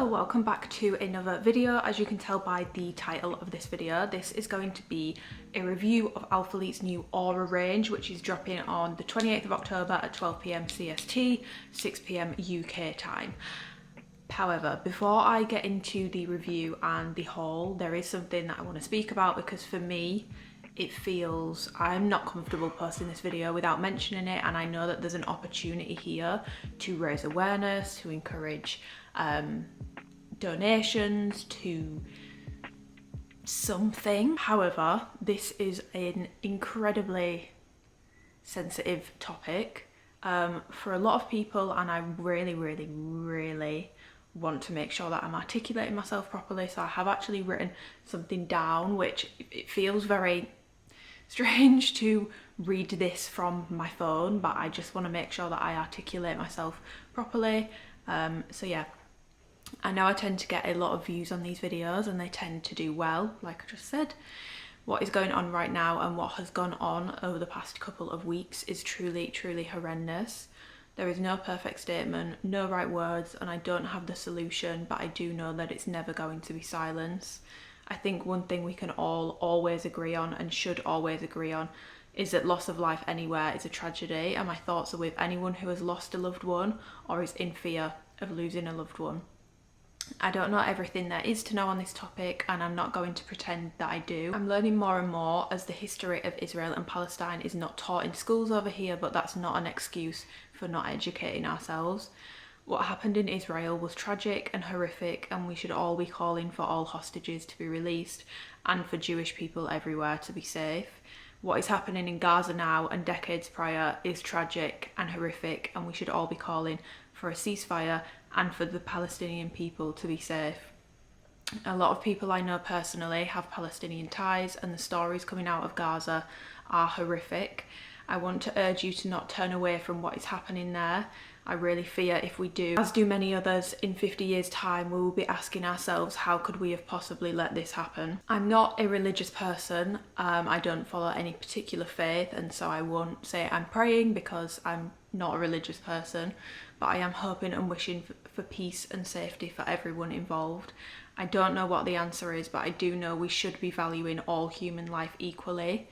Welcome back to another video. As you can tell by the title of this video, this is going to be a review of Alphalete's new Aura range, which is dropping on the 28th of October at 12 PM CST, 6 PM UK time. However, before I get into the review and the haul, there is something that I want to speak about because for me, it feels I'm not comfortable posting this video without mentioning it, and I know that there's an opportunity here to raise awareness, to encourage donations, to something. However, this is an incredibly sensitive topic for a lot of people, and I really want to make sure that I'm articulating myself properly. So I have actually written something down, which it feels very strange to read this from my phone, but I just want to make sure that I articulate myself properly. So yeah, I know I tend to get a lot of views on these videos and they tend to do well, like I just said. What is going on right now and what has gone on over the past couple of weeks is truly horrendous. There is no perfect statement, no right words, and I don't have the solution, but I do know that it's never going to be silence. I think one thing we can all always agree on and should always agree on is that loss of life anywhere is a tragedy, and my thoughts are with anyone who has lost a loved one or is in fear of losing a loved one. I don't know everything there is to know on this topic, and I'm not going to pretend that I do. I'm learning more and more as the history of Israel and Palestine is not taught in schools over here, but that's not an excuse for not educating ourselves. What happened in Israel was tragic and horrific, and we should all be calling for all hostages to be released and for Jewish people everywhere to be safe. What is happening in Gaza now and decades prior is tragic and horrific, and we should all be calling for a ceasefire and for the Palestinian people to be safe. A lot of people I know personally have Palestinian ties, and the stories coming out of Gaza are horrific. I want to urge you to not turn away from what is happening there. I really fear if we do, as do many others, in 50 years' time we will be asking ourselves, how could we have possibly let this happen? I'm not a religious person. I don't follow any particular faith, and so I won't say I'm praying because I'm not a religious person, but I am hoping and wishing for peace and safety for everyone involved. I don't know what the answer is, but I do know we should be valuing all human life equally,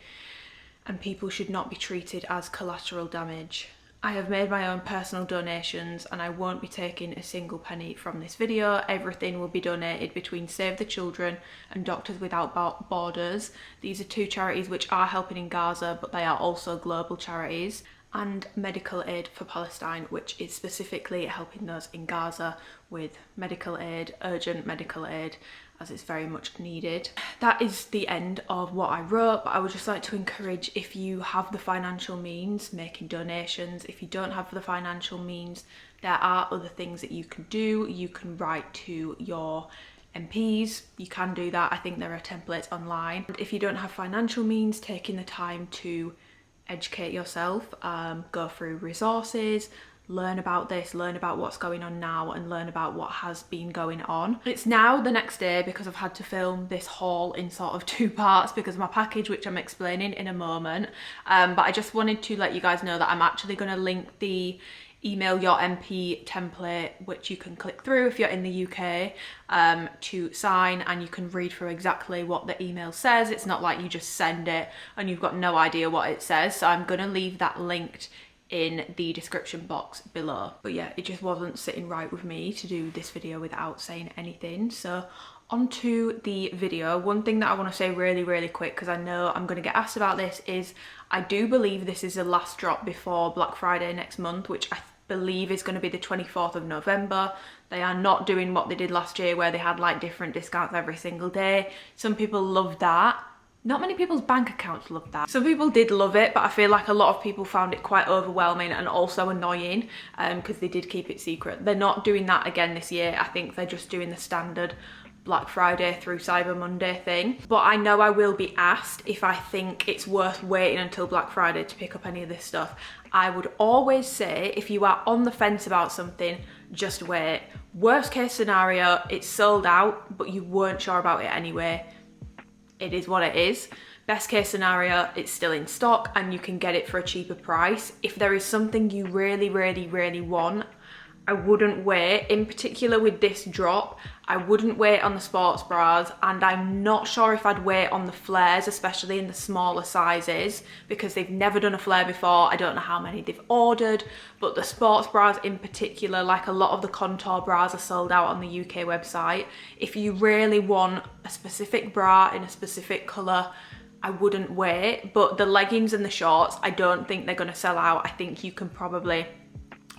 and people should not be treated as collateral damage. I have made my own personal donations, and I won't be taking a single penny from this video. Everything will be donated between Save the Children and Doctors Without Borders. These are two charities which are helping in Gaza, but they are also global charities, and Medical Aid for Palestine, which is specifically helping those in Gaza with medical aid, urgent medical aid, as it's very much needed. That is the end of what I wrote, but I would just like to encourage, if you have the financial means, making donations. If you don't have the financial means, there are other things that you can do. You can write to your MPs, you can do that. I think there are templates online. And if you don't have financial means, taking the time to educate yourself, go through resources, learn about this, learn about what's going on now, and learn about what has been going on. It's now the next day because I've had to film this haul in sort of two parts because of my package, which I'm explaining in a moment. But I just wanted to let you guys know that I'm actually going to link the Email Your MP template, which you can click through if you're in the UK, to sign, and you can read through exactly what the email says. It's not like you just send it and you've got no idea what it says. So I'm going to leave that linked in the description box below. But yeah, it just wasn't sitting right with me to do this video without saying anything. So onto the video. One thing that I want to say really quick, because I know I'm going to get asked about this, is I do believe this is the last drop before Black Friday next month, which I believe is going to be the 24th of November. They are not doing what they did last year where they had like different discounts every single day. Some people loved that. Not many people's bank accounts loved that. Some people did love it, but I feel like a lot of people found it quite overwhelming and also annoying because they did keep it secret. They're not doing that again this year. I think they're just doing the standard Black Friday through Cyber Monday thing. But I know I will be asked if I think it's worth waiting until Black Friday to pick up any of this stuff. I would always say, if you are on the fence about something, just wait. Worst case scenario, it's sold out, but you weren't sure about it anyway. It is what it is. Best case scenario, it's still in stock and you can get it for a cheaper price. If there is something you really want I wouldn't wait, in particular with this drop, I wouldn't wait on the sports bras, and I'm not sure if I'd wait on the flares, especially in the smaller sizes, because they've never done a flare before. I don't know how many they've ordered, but the sports bras in particular, like a lot of the contour bras, are sold out on the UK website. If you really want a specific bra in a specific colour, I wouldn't wait. But the leggings and the shorts, I don't think they're going to sell out. I think you can probably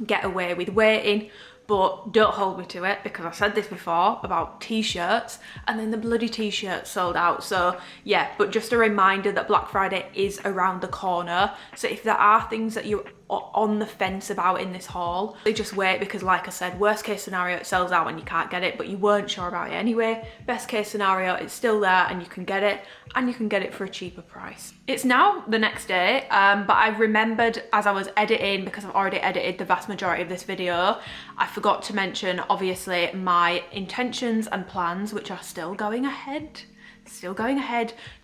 get away with waiting, but don't hold me to it, because I said this before about t-shirts, and then the bloody t-shirts sold out. So yeah, but just a reminder that Black Friday is around the corner. So if there are things that you're on the fence about in this haul, they just wait, because like I said, worst case scenario, it sells out and you can't get it, but you weren't sure about it anyway. Best case scenario, it's still there and you can get it, and you can get it for a cheaper price. It's now the next day, but I remembered as I was editing, because I've already edited the vast majority of this video, I forgot to mention obviously my intentions and plans, which are still going ahead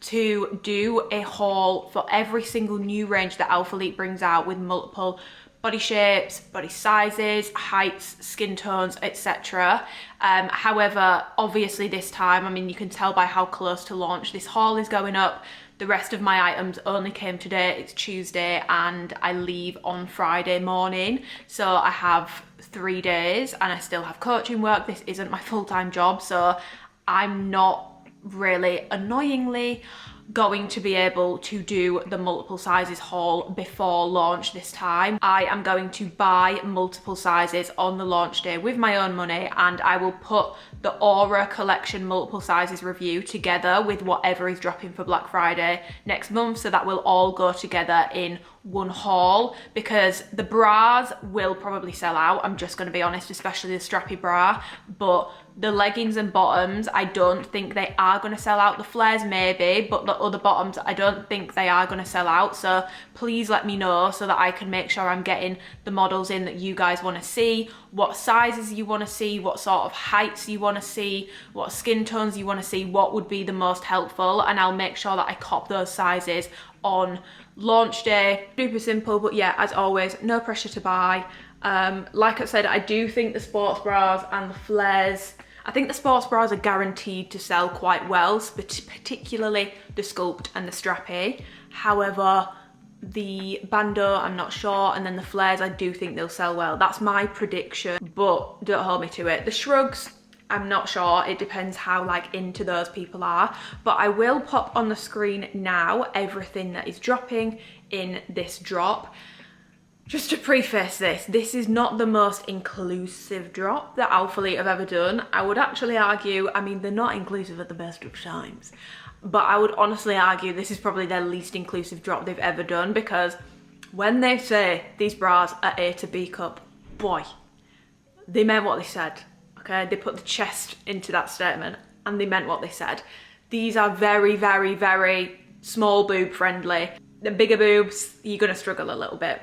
to do a haul for every single new range that Alphalete brings out, with multiple body shapes, body sizes, heights, skin tones, etc. However, obviously this time, I mean, you can tell by how close to launch this haul is going up. The rest of my items only came today. It's Tuesday and I leave on Friday morning. So I have 3 days and I still have coaching work. This isn't my full-time job, so I'm not really, annoyingly, going to be able to do the multiple sizes haul before launch this time. I am going to buy multiple sizes on the launch day with my own money, and I will put the Aura collection multiple sizes review together with whatever is dropping for Black Friday next month, so that will all go together in one haul, because the bras will probably sell out, I'm just going to be honest, especially the strappy bra, but the leggings and bottoms, I don't think they are going to sell out. The flares maybe, but the other bottoms, I don't think they are going to sell out. So please let me know so that I can make sure I'm getting the models in that you guys want to see, what sizes you want to see, what sort of heights you want to see, what skin tones you want to see, what would be the most helpful, and I'll make sure that I cop those sizes on launch day. Super simple, but yeah, as always, no pressure to buy. Like I said, I do think the sports bras and the flares, I think the sports bras are guaranteed to sell quite well, particularly the sculpt and the strappy. However, the bandeau, I'm not sure, and then the flares, I do think they'll sell well. That's my prediction, but don't hold me to it. The shrugs, I'm not sure. It depends how like into those people are, but I will pop on the screen now everything that is dropping in this drop. Just to preface this, this is not the most inclusive drop that Alphalete have ever done. I would actually argue, I mean, they're not inclusive at the best of times, but I would honestly argue this is probably their least inclusive drop they've ever done, because when they say these bras are A to B cup, boy, they meant what they said, okay? They put the chest into that statement and they meant what they said. These are very, very, very small boob friendly. The bigger boobs, you're gonna struggle a little bit.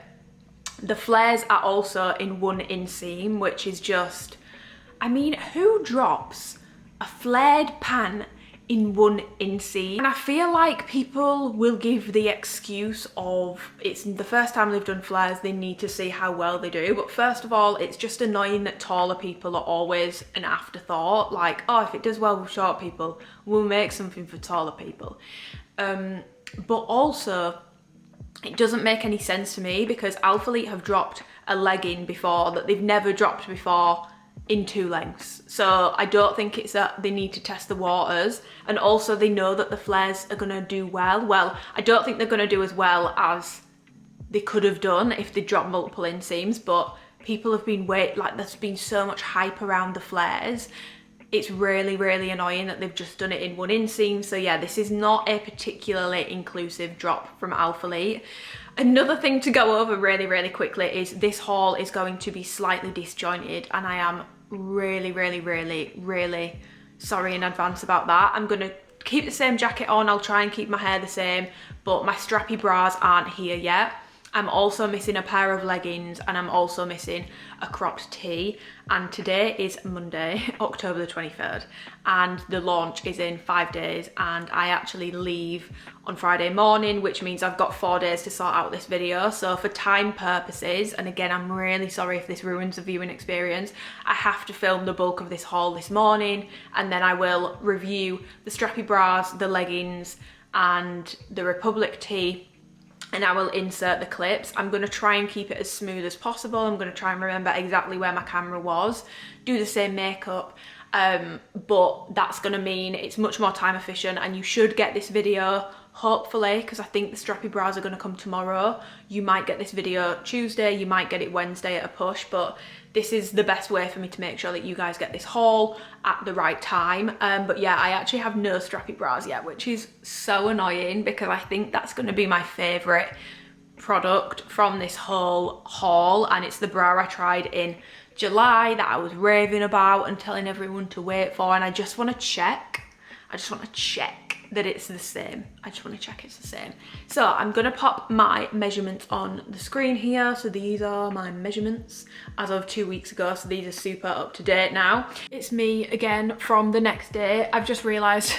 The flares are also in one inseam, which is just, I mean, who drops a flared pant in one inseam? And I feel like people will give the excuse of it's the first time they've done flares, they need to see how well they do. But first of all, it's just annoying that taller people are always an afterthought. Like, oh, if it does well with short people, we'll make something for taller people. But also, it doesn't make any sense to me, because Alphalete have dropped a legging before that they've never dropped before in 2 lengths. So I don't think it's that they need to test the waters, and also they know that the flares are gonna do well. Well, I don't think they're gonna do as well as they could have done if they dropped multiple inseams, but people have been like there's been so much hype around the flares. It's really, really annoying that they've just done it in one inseam. So yeah, this is not a particularly inclusive drop from Alphalete. Another thing to go over really, really quickly is this haul is going to be slightly disjointed, and I am really, really, really, really sorry in advance about that. I'm gonna keep the same jacket on, I'll try and keep my hair the same, but my strappy bras aren't here yet. I'm also missing a pair of leggings, and I'm also missing a cropped tee. And today is Monday, October the 23rd, and the launch is in 5 days, and I actually leave on Friday morning, which means I've got 4 days to sort out this video. So for time purposes, and again, I'm really sorry if this ruins the viewing experience, I have to film the bulk of this haul this morning, and then I will review the strappy bras, the leggings, and the Republic tee, and I will insert the clips. I'm going to try and keep it as smooth as possible. I'm going to try and remember exactly where my camera was, do the same makeup, but that's going to mean it's much more time efficient, and you should get this video hopefully, because I think the strappy bras are going to come tomorrow. You might get this video Tuesday, you might get it Wednesday at a push, but this is the best way for me to make sure that you guys get this haul at the right time. But yeah, I actually have no strappy bras yet, which is so annoying because I think that's going to be my favourite product from this whole haul, and it's the bra I tried in July that I was raving about and telling everyone to wait for, and I just want to check that it's the same. I just want to check it's the same. So I'm gonna pop my measurements on the screen here. So these are my measurements as of 2 weeks ago. So these are super up to date now. It's me again from the next day. I've just realized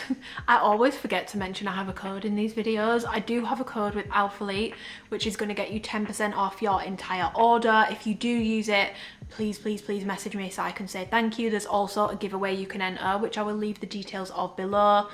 I always forget to mention I have a code in these videos. I do have a code with Alphalete, which is gonna get you 10% off your entire order. If you do use it, please message me so I can say thank you. There's also a giveaway you can enter, which I will leave the details of below.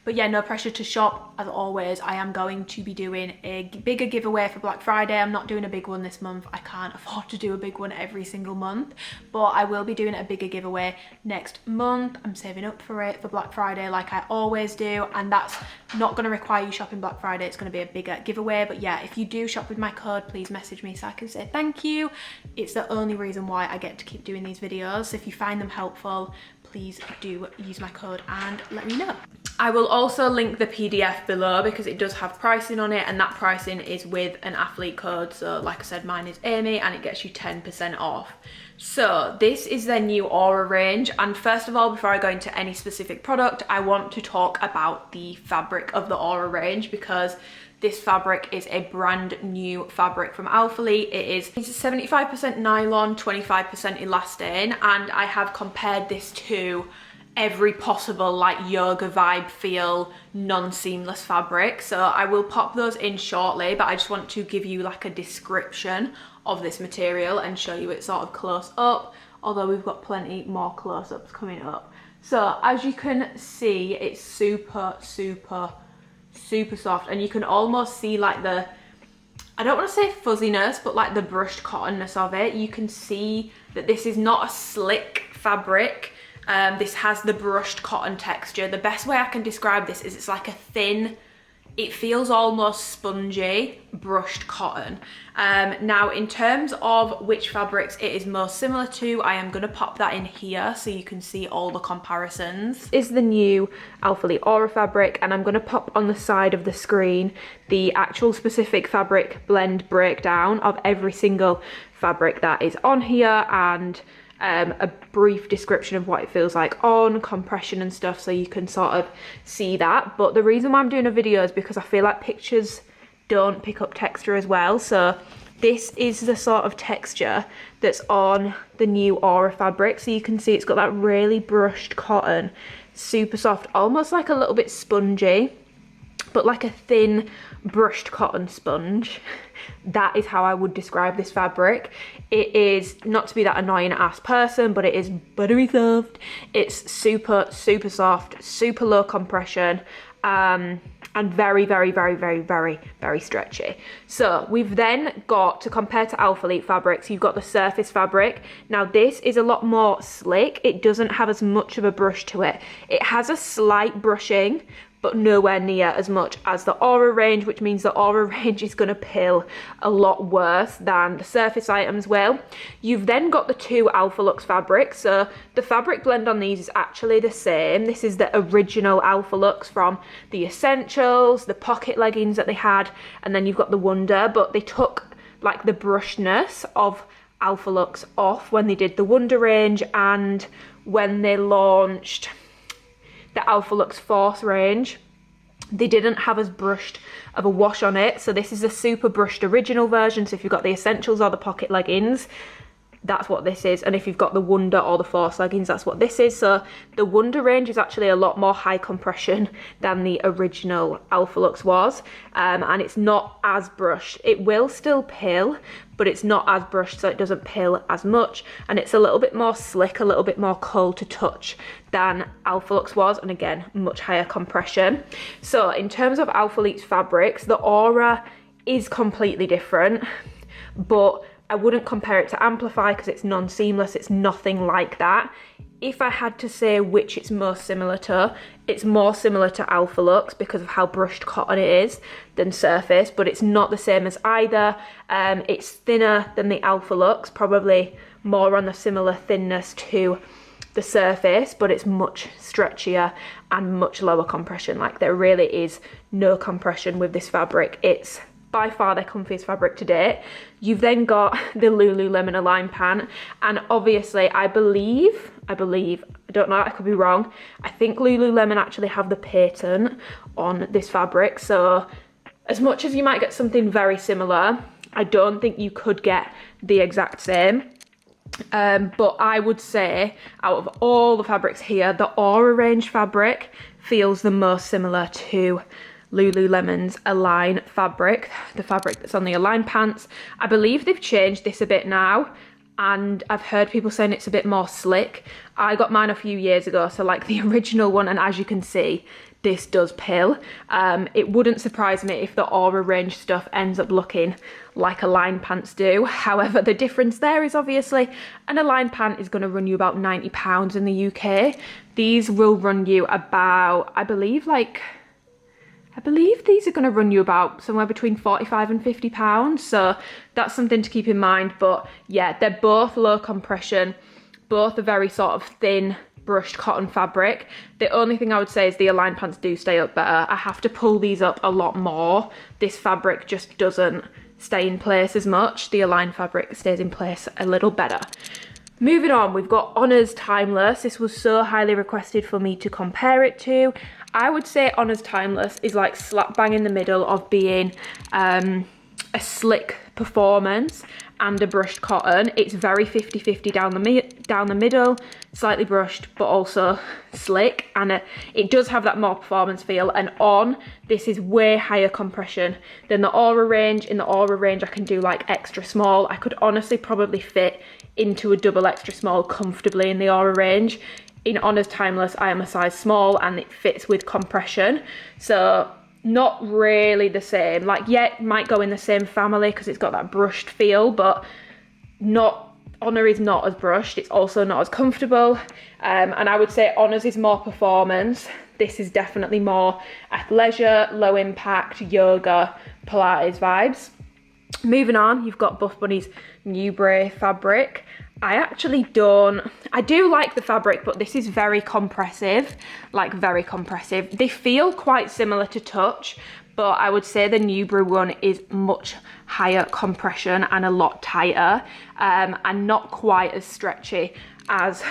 But yeah, no pressure to shop. As always, I am going to be doing a bigger giveaway for Black Friday. I'm not doing a big one this month. I can't afford to do a big one every single month, but I will be doing a bigger giveaway next month. I'm saving up for it for Black Friday like I always do, and that's not going to require you shopping Black Friday. It's going to be a bigger giveaway. But yeah, if you do shop with my code, please message me so I can say thank you. It's the only reason why I get to keep doing these videos. So if you find them helpful, please do use my code and let me know. I will also link the PDF below because it does have pricing on it, and that pricing is with an athlete code. So like I said, mine is Amy, and it gets you 10% off. So this is their new Aura range, and first of all, before I go into any specific product, I want to talk about the fabric of the Aura range, because this fabric is a brand new fabric from Alphalete. It's 75% nylon, 25% elastane, and I have compared this to every possible like yoga vibe feel non-seamless fabric. So I will pop those in shortly, but I just want to give you like a description of this material and show you it sort of close up, although we've got plenty more close-ups coming up. So as you can see, it's super soft, and you can almost see like the, I don't want to say fuzziness, but like the brushed cottonness of it. You can see that this is not a slick fabric. This has the brushed cotton texture. The best way I can describe this is it's like a thin, it feels almost spongy brushed cotton. Now in terms of which fabrics it is most similar to, I am going to pop that in here so you can see all the comparisons. This is the new Alphalete Aura fabric, and I'm going to pop on the side of the screen the actual specific fabric blend breakdown of every single fabric that is on here, and a brief description of what it feels like on, compression and stuff, so you can sort of see that. But the reason why I'm doing a video is because I feel like pictures don't pick up texture as well. So this is the sort of texture that's on the new Aura fabric. So you can see it's got that really brushed cotton, super soft, almost like a little bit spongy, but like a thin brushed cotton sponge. That is how I would describe this fabric. It is, not to be that annoying ass person, but it is buttery soft. It's super soft, super low compression, and very stretchy. So we've then got, to compare to Alphalete fabrics, you've got the surface fabric. Now this is a lot more slick. It doesn't have as much of a brush to it. It has a slight brushing, but nowhere near as much as the Aura range, which means the Aura range is going to pill a lot worse than the surface items will. You've then got the two Alphalux fabrics. So the fabric blend on these is actually the same. This is the original Alphalux from the Essentials, the pocket leggings that they had, and then you've got the Wonder, but they took like the brushness of Alphalux off when they did the Wonder range and when they launched the Alphalux Force range. They didn't have as brushed of a wash on it. So this is a super brushed original version. So if you've got the essentials or the pocket leggings, that's what this is. And if you've got the Wonder or the Force leggings, that's what this is. So the Wonder range is actually a lot more high compression than the original Alphalete was. And it's not as brushed. It will still pill, but it's not as brushed, so it doesn't pill as much. And it's a little bit more slick, a little bit more cold to touch than Alphalete was. And again, much higher compression. So in terms of Alphalete's fabrics, the Aura is completely different, but I wouldn't compare it to Amplify because it's non-seamless. It's nothing like that. If I had to say which it's most similar to, it's more similar to Alphalete because of how brushed cotton it is than Surface, but it's not the same as either. It's thinner than the Alphalete, probably more on the similar thinness to the Surface, but it's much stretchier and much lower compression. Like, there really is no compression with this fabric. It's by far their comfiest fabric to date. You've then got the Lululemon Align pant, and obviously I believe, I don't know, I could be wrong, I think Lululemon actually have the patent on this fabric. So as much as you might get something very similar, I don't think you could get the exact same. But I would say out of all the fabrics here, the Aura range fabric feels the most similar to Lululemon's Align fabric, the fabric that's on the Align pants. I believe they've changed this a bit now, and I've heard people saying it's a bit more slick. I got mine a few years ago, so like the original one, and as you can see, this does pill. It wouldn't surprise me if the Aura range stuff ends up looking like Align pants do. However, the difference there is obviously an Align pant is going to run you about £90 in the UK. These will run you about, I believe these are going to run you about somewhere between £45 and £50. So that's something to keep in mind. But yeah, they're both low compression. Both are very sort of thin brushed cotton fabric. The only thing I would say is the Align pants do stay up better. I have to pull these up a lot more. This fabric just doesn't stay in place as much. The Align fabric stays in place a little better. Moving on, we've got Honor's Timeless. This was so highly requested for me to compare it to. I would say Honor's Timeless is like slap bang in the middle of being a slick performance and a brushed cotton. It's very 50-50 down the middle, slightly brushed but also slick, and it does have that more performance feel. And on, this is way higher compression than the Aura range. In the Aura range I can do like extra small. I could honestly probably fit into a double extra small comfortably in the Aura range. In Honor's Timeless, I am a size small and it fits with compression. So not really the same. Like, yeah, it might go in the same family because it's got that brushed feel, but Honor is not as brushed. It's also not as comfortable. And I would say Honor's is more performance. This is definitely more athleisure, low impact, yoga, Pilates vibes. Moving on, you've got Buff Bunny's Newbury fabric. I do like the fabric, but this is very compressive, like very compressive. They feel quite similar to touch, but I would say the Newbury one is much higher compression and a lot tighter, and not quite as stretchy as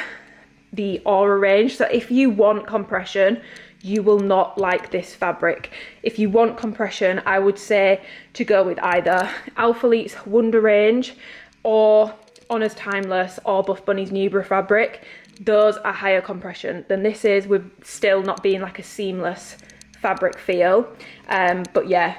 the Aura range. So if you want compression, you will not like this fabric. If you want compression, I would say to go with either Alphalete's Wonder range or Honor's Timeless or Buff Bunny's Newbury fabric. Those are higher compression than this is, with still not being like a seamless fabric feel. But yeah,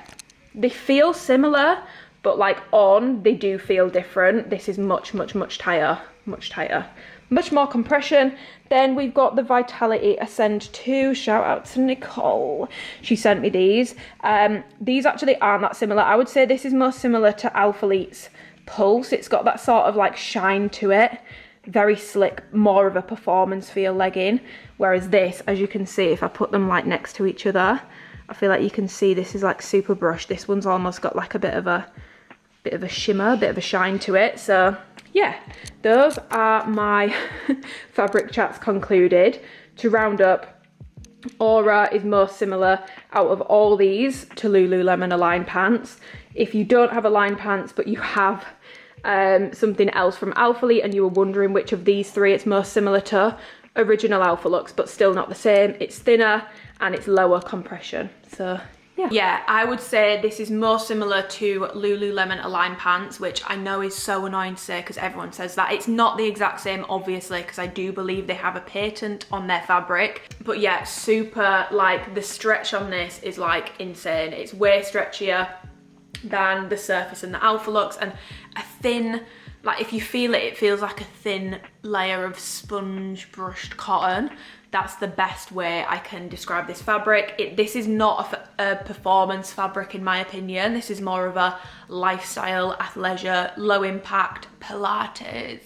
they feel similar, but like on, they do feel different. This is much tighter, much more compression. Then we've got the Vitality Ascend 2. Shout out to Nicole. She sent me these. These actually aren't that similar. I would say this is most similar to Alphalete's Pulse. It's got that sort of like shine to it. Very slick, more of a performance feel legging. Whereas this, as you can see, if I put them like next to each other, I feel like you can see this is like super brushed. This one's almost got like a bit of a shimmer, a bit of a shine to it. So yeah, those are my fabric chats concluded. To round up, Aura is most similar out of all these to Lululemon Align pants. If you don't have Align pants but you have something else from Alphalete and you were wondering which of these three it's most similar to, original Alphalete, but still not the same. It's thinner and it's lower compression. So yeah, I would say this is more similar to Lululemon Align pants, which I know is so annoying to say because everyone says that. It's not the exact same, obviously, because I do believe they have a patent on their fabric. But yeah, super, like, the stretch on this is like insane. It's way stretchier than the Surface and the Alphalete, and a thin, like, if you feel it, it feels like a thin layer of sponge brushed cotton. That's the best way I can describe this fabric. This is not a performance fabric in my opinion. This is more of a lifestyle, athleisure, low impact, Pilates,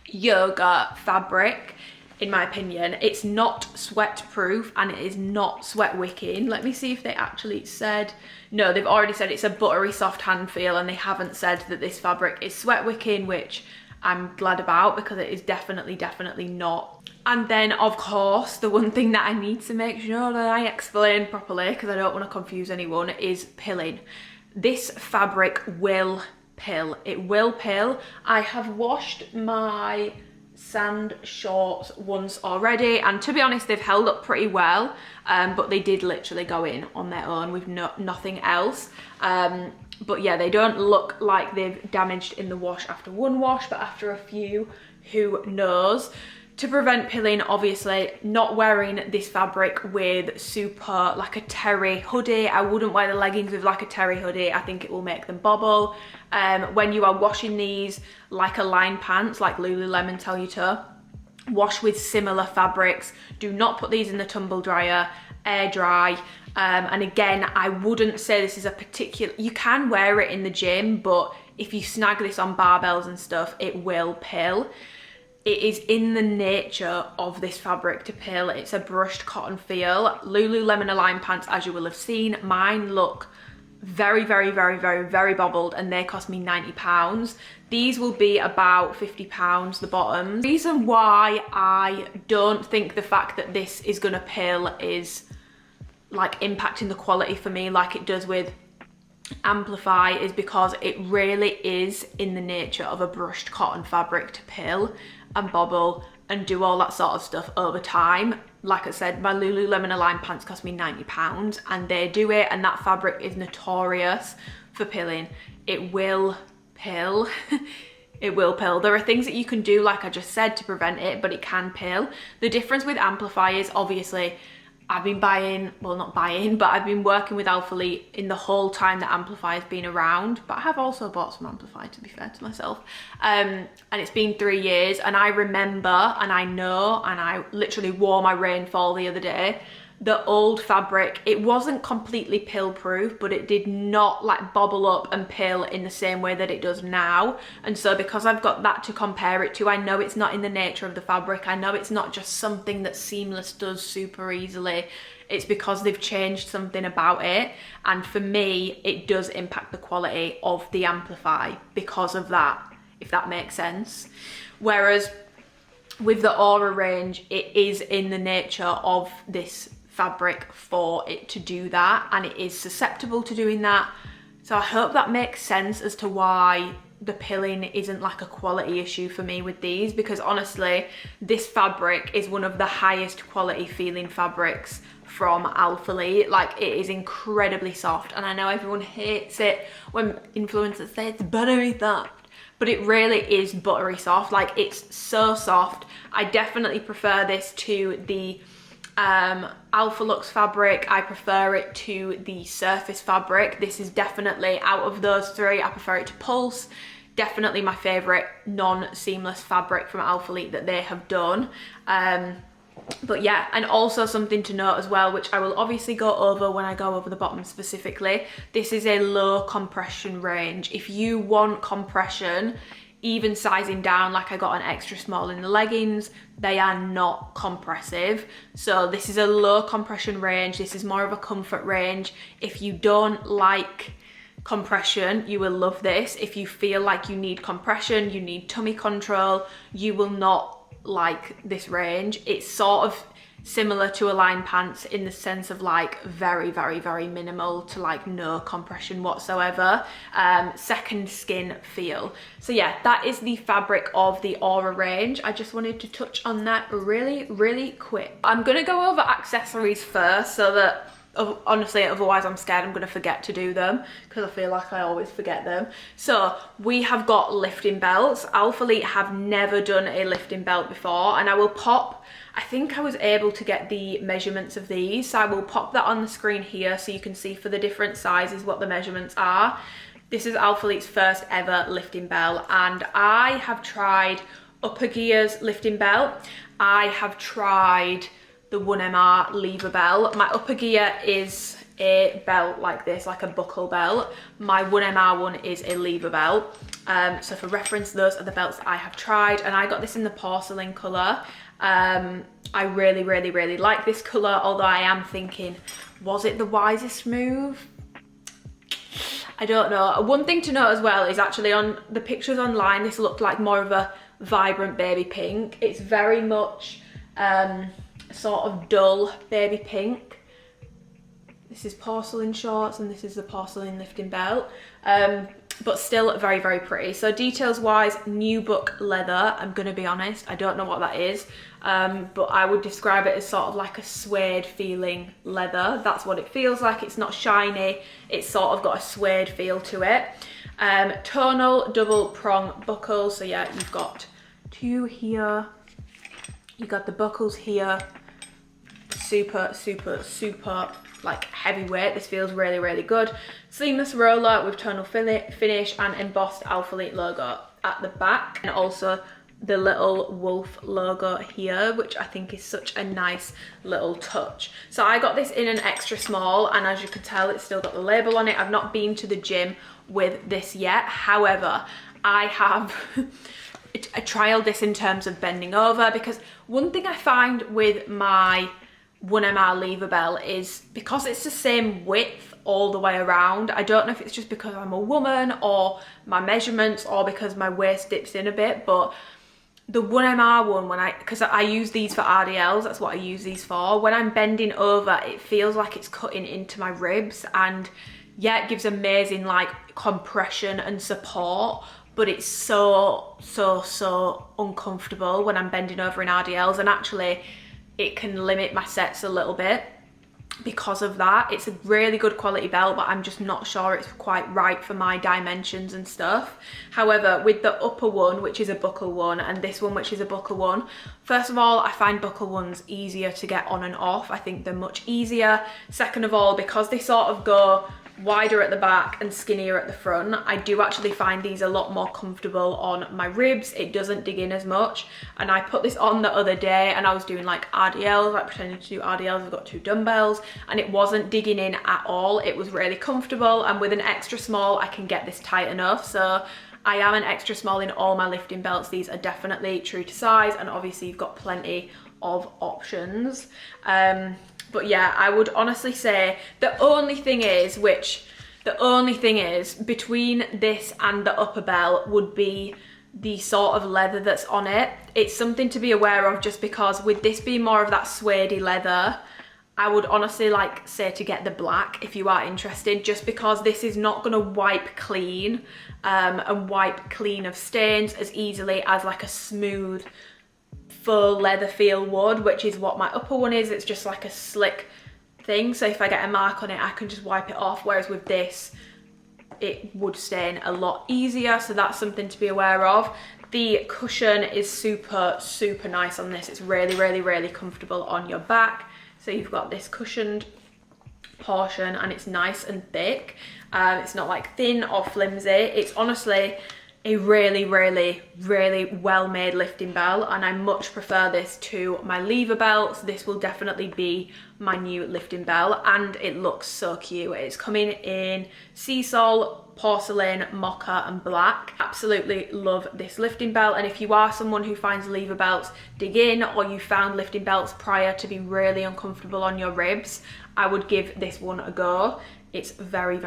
yoga fabric in my opinion. It's not sweat proof and it is not sweat wicking. Let me see if they actually said, no, they've already said it's a buttery soft hand feel, and they haven't said that this fabric is sweat wicking, which I'm glad about because it is definitely not. And then of course, the one thing that I need to make sure that I explain properly, because I don't want to confuse anyone, is pilling. This fabric will pill. It will pill. I have washed my sand shorts once already, and to be honest, they've held up pretty well, but they did literally go in on their own with nothing else. But yeah, they don't look like they've damaged in the wash after one wash, but after a few, who knows. To prevent pilling, obviously, not wearing this fabric with super, like a terry hoodie. I wouldn't wear the leggings with like a terry hoodie. I think it will make them bobble. When you are washing these, like Align pants, like Lululemon tell you to, wash with similar fabrics. Do not put these in the tumble dryer, air dry. And again, I wouldn't say this is a particular, you can wear it in the gym, but if you snag this on barbells and stuff, it will pill. It is in the nature of this fabric to pill. It's a brushed cotton feel. Lululemon Align pants, as you will have seen, mine look very bobbled, and they cost me £90. These will be about £50, the bottoms. The reason why I don't think the fact that this is gonna pill is like impacting the quality for me like it does with Amplify is because it really is in the nature of a brushed cotton fabric to pill and bobble and do all that sort of stuff over time. Like I said, my Lululemon Align pants cost me £90 and they do it, and that fabric is notorious for pilling. It will pill. It will pill. There are things that you can do, like I just said, to prevent it, but it can pill. The difference with Amplify is obviously I've been buying, well not buying, but I've been working with Alphalete in the whole time that Amplify has been around, but I have also bought some Amplify, to be fair to myself. And it's been 3 years, and I remember, and I know, and I literally wore my rainfall the other day, the old fabric, it wasn't completely pill proof, but it did not like bobble up and pill in the same way that it does now. And so because I've got that to compare it to, I know it's not in the nature of the fabric. I know it's not just something that Seamless does super easily. It's because they've changed something about it. And for me, it does impact the quality of the Amplify because of that, if that makes sense. Whereas with the Aura range, it is in the nature of this fabric for it to do that, and it is susceptible to doing that. So I hope that makes sense as to why the pilling isn't like a quality issue for me with these, because honestly, this fabric is one of the highest quality feeling fabrics from Alphalete. Like, it is incredibly soft, and I know everyone hates it when influencers say it's buttery soft, but it really is buttery soft. Like, it's so soft. I definitely prefer this to the Alphalete fabric. I prefer it to the Surface fabric. This is definitely, out of those three, I prefer it to Pulse. Definitely my favorite non-seamless fabric from Alphalete that they have done. But yeah, and also something to note as well, which I will obviously go over when I go over the bottom specifically, this is a low compression range. If you want compression, even sizing down, like I got an extra small in the leggings, they are not compressive. So this is a low compression range. This is more of a comfort range. If you don't like compression, you will love this. If you feel like you need compression, you need tummy control, you will not like this range. It's sort of, similar to Align pants in the sense of like very, very, very minimal to like no compression whatsoever. Second skin feel. So yeah, that is the fabric of the Aura range. I just wanted to touch on that really, really quick. I'm gonna go over accessories first so that honestly, otherwise I'm scared I'm gonna forget to do them because I feel like I always forget them. So we have got lifting belts. Alphalete have never done a lifting belt before, and I will pop, I think I was able to get the measurements of these, so I will pop that on the screen here so you can see for the different sizes what the measurements are. This is Alphalete's first ever lifting belt, and I have tried Upper Gear's lifting belt. I have tried the 1MR lever belt. My Upper Gear is a belt like this, like a buckle belt. My 1MR one is a lever belt. So for reference, those are the belts that I have tried, and I got this in the porcelain colour. I really, really, really like this colour, although I am thinking, was it the wisest move? I don't know. One thing to note as well is actually on the pictures online, this looked like more of a vibrant baby pink. It's very much sort of dull baby pink. This is porcelain shorts and this is the porcelain lifting belt, but still very, very pretty. So details wise, nubuck leather. I'm gonna be honest, I don't know what that is, but I would describe it as sort of like a suede feeling leather. That's what it feels like. It's not shiny, it's sort of got a suede feel to it. Tonal double prong buckles. So yeah, you've got two here, you got the buckles here. Super, super, super like heavyweight. This feels really, really good. Seamless roller with tonal finish and embossed Alphalete logo at the back, and also the little wolf logo here, which I think is such a nice little touch. So I got this in an extra small, and as you can tell, it's still got the label on it. I've not been to the gym with this yet. However, I have I trialed this in terms of bending over, because one thing I find with my 1MR lever belt is because it's the same width all the way around. I don't know if it's just because I'm a woman or my measurements or because my waist dips in a bit, but the 1MR one, because I use these for RDLs, that's what I use these for. When I'm bending over, it feels like it's cutting into my ribs, and yeah, it gives amazing like compression and support, but it's so uncomfortable when I'm bending over in RDLs, and actually it can limit my sets a little bit because of that. It's a really good quality belt, but I'm just not sure it's quite right for my dimensions and stuff. However, with the upper one, which is a buckle one, and this one, which is a buckle one, first of all, I find buckle ones easier to get on and off. I think they're much easier. Second of all, because they sort of go wider at the back and skinnier at the front, I do actually find these a lot more comfortable on my ribs. It doesn't dig in as much, and I put this on the other day and I was doing like RDLs, like pretending to do RDLs. I've got two dumbbells and it wasn't digging in at all. It was really comfortable, and with an extra small I can get this tight enough. So I am an extra small in all my lifting belts. These are definitely true to size, and obviously you've got plenty of options. But yeah, I would honestly say the only thing is between this and the upper belt would be the sort of leather that's on it. It's something to be aware of, just because with this being more of that suedey leather, I would honestly like say to get the black if you are interested, just because this is not going to wipe clean and wipe clean of stains as easily as like a smooth full leather feel would, which is what my upper one is. It's just like a slick thing, so if I get a mark on it I can just wipe it off, whereas with this it would stain a lot easier. So that's something to be aware of. The cushion is super nice on this. It's really comfortable on your back. So you've got this cushioned portion and it's nice and thick. It's not like thin or flimsy. It's honestly a really well made lifting belt, and I much prefer this to my lever belts. This will definitely be my new lifting belt, and it looks so cute. It's coming in sea salt, porcelain, mocha and black. Absolutely love this lifting belt, and if you are someone who finds lever belts dig in, or you found lifting belts prior to be really uncomfortable on your ribs, I would give this one a go. It's very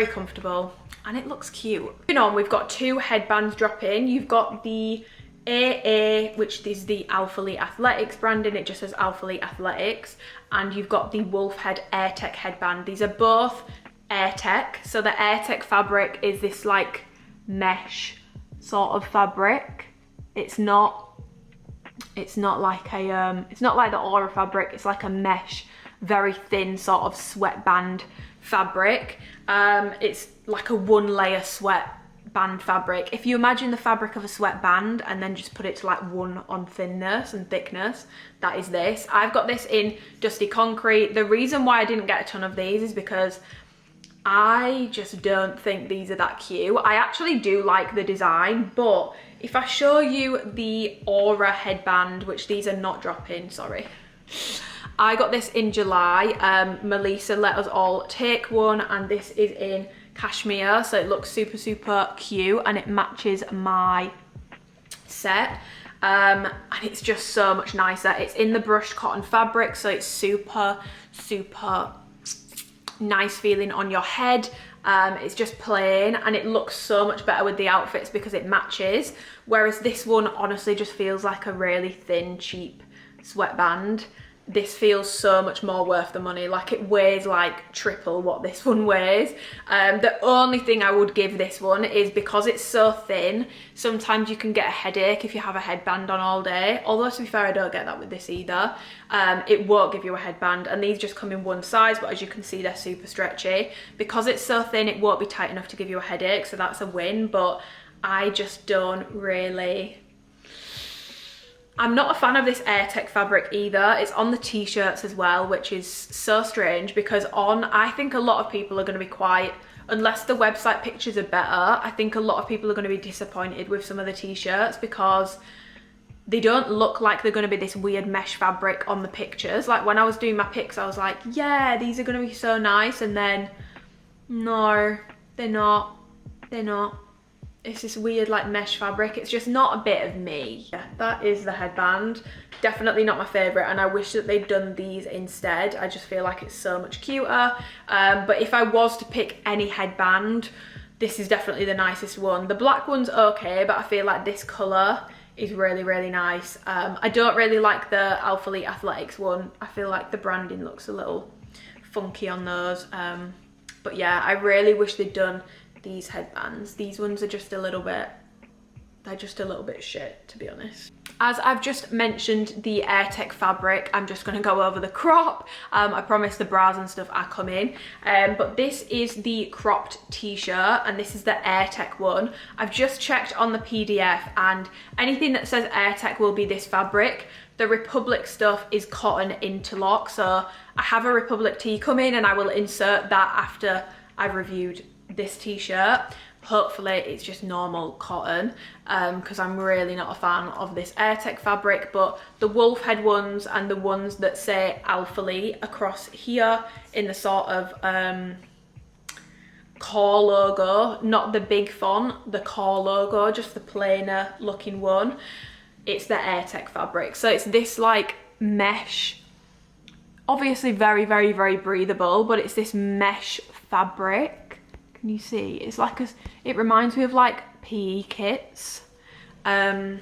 comfortable and it looks cute. Moving on, we've got two headbands dropping. You've got the AA, which is the Alphalete Athletics branding, it just says Alphalete Athletics, and you've got the Wolf Head AirTech headband. These are both AirTech, so the AirTech fabric is this like mesh sort of fabric. It's not like a it's not like the Aura fabric, it's like a mesh, very thin sort of sweatband fabric. It's like a one layer sweat band fabric. If you imagine the fabric of a sweatband and then just put it to like one on thinness and thickness, that is this. I've got this in Dusty Concrete. The reason why I didn't get a ton of these is because I just don't think these are that cute. I actually do like the design, but if I show you the Aura headband, which these are not dropping, sorry. I got this in July. Melissa let us all take one, and this is in cashmere, so it looks super, super cute, and it matches my set. And it's just so much nicer. It's in the brushed cotton fabric, so it's super, super nice feeling on your head. It's just plain, and it looks so much better with the outfits because it matches, whereas this one honestly just feels like a really thin, cheap sweatband. This feels so much more worth the money. Like, it weighs like triple what this one weighs. The only thing I would give this one is because it's so thin, sometimes you can get a headache if you have a headband on all day. Although, to be fair, I don't get that with this either. It won't give you a headband, and these just come in one size, but as you can see, they're super stretchy. Because it's so thin, it won't be tight enough to give you a headache, so that's a win. But I just don't really... I'm not a fan of this AirTech fabric either. It's on the t-shirts as well, which is so strange because I think a lot of people are going to be quite, unless the website pictures are better, I think a lot of people are going to be disappointed with some of the t-shirts because they don't look like they're going to be this weird mesh fabric on the pictures. Like, when I was doing my pics, I was like, yeah, these are going to be so nice, and then no, they're not. It's this weird like mesh fabric. It's just not a bit of me. Yeah, that is the headband. Definitely not my favorite, and I wish that they'd done these instead. I just feel like it's so much cuter. But if I was to pick any headband, this is definitely the nicest one. The black one's okay, but I feel like this color is really, really nice. I don't really like the Alphalete Athletics one. I feel like the branding looks a little funky on those. But yeah, I really wish they'd done these headbands. These ones are just a little bit, they're just a little bit shit, to be honest. As I've just mentioned the AirTech fabric, I'm just going to go over the crop. I promise the bras and stuff are coming. But this is the cropped t-shirt, and this is the AirTech one. I've just checked on the PDF, and anything that says AirTech will be this fabric. The Republic stuff is cotton interlock, so I have a Republic tee coming, and I will insert that after I've reviewed this t-shirt. Hopefully it's just normal cotton, because I'm really not a fan of this AirTech fabric. But the wolf head ones and the ones that say Alphalete across here in the sort of core logo, not the big font, the core logo, just the plainer looking one, it's the AirTech fabric. So it's this like mesh, obviously very, very, very breathable, but it's this mesh fabric. Can you see? It's like it reminds me of like PE kits. And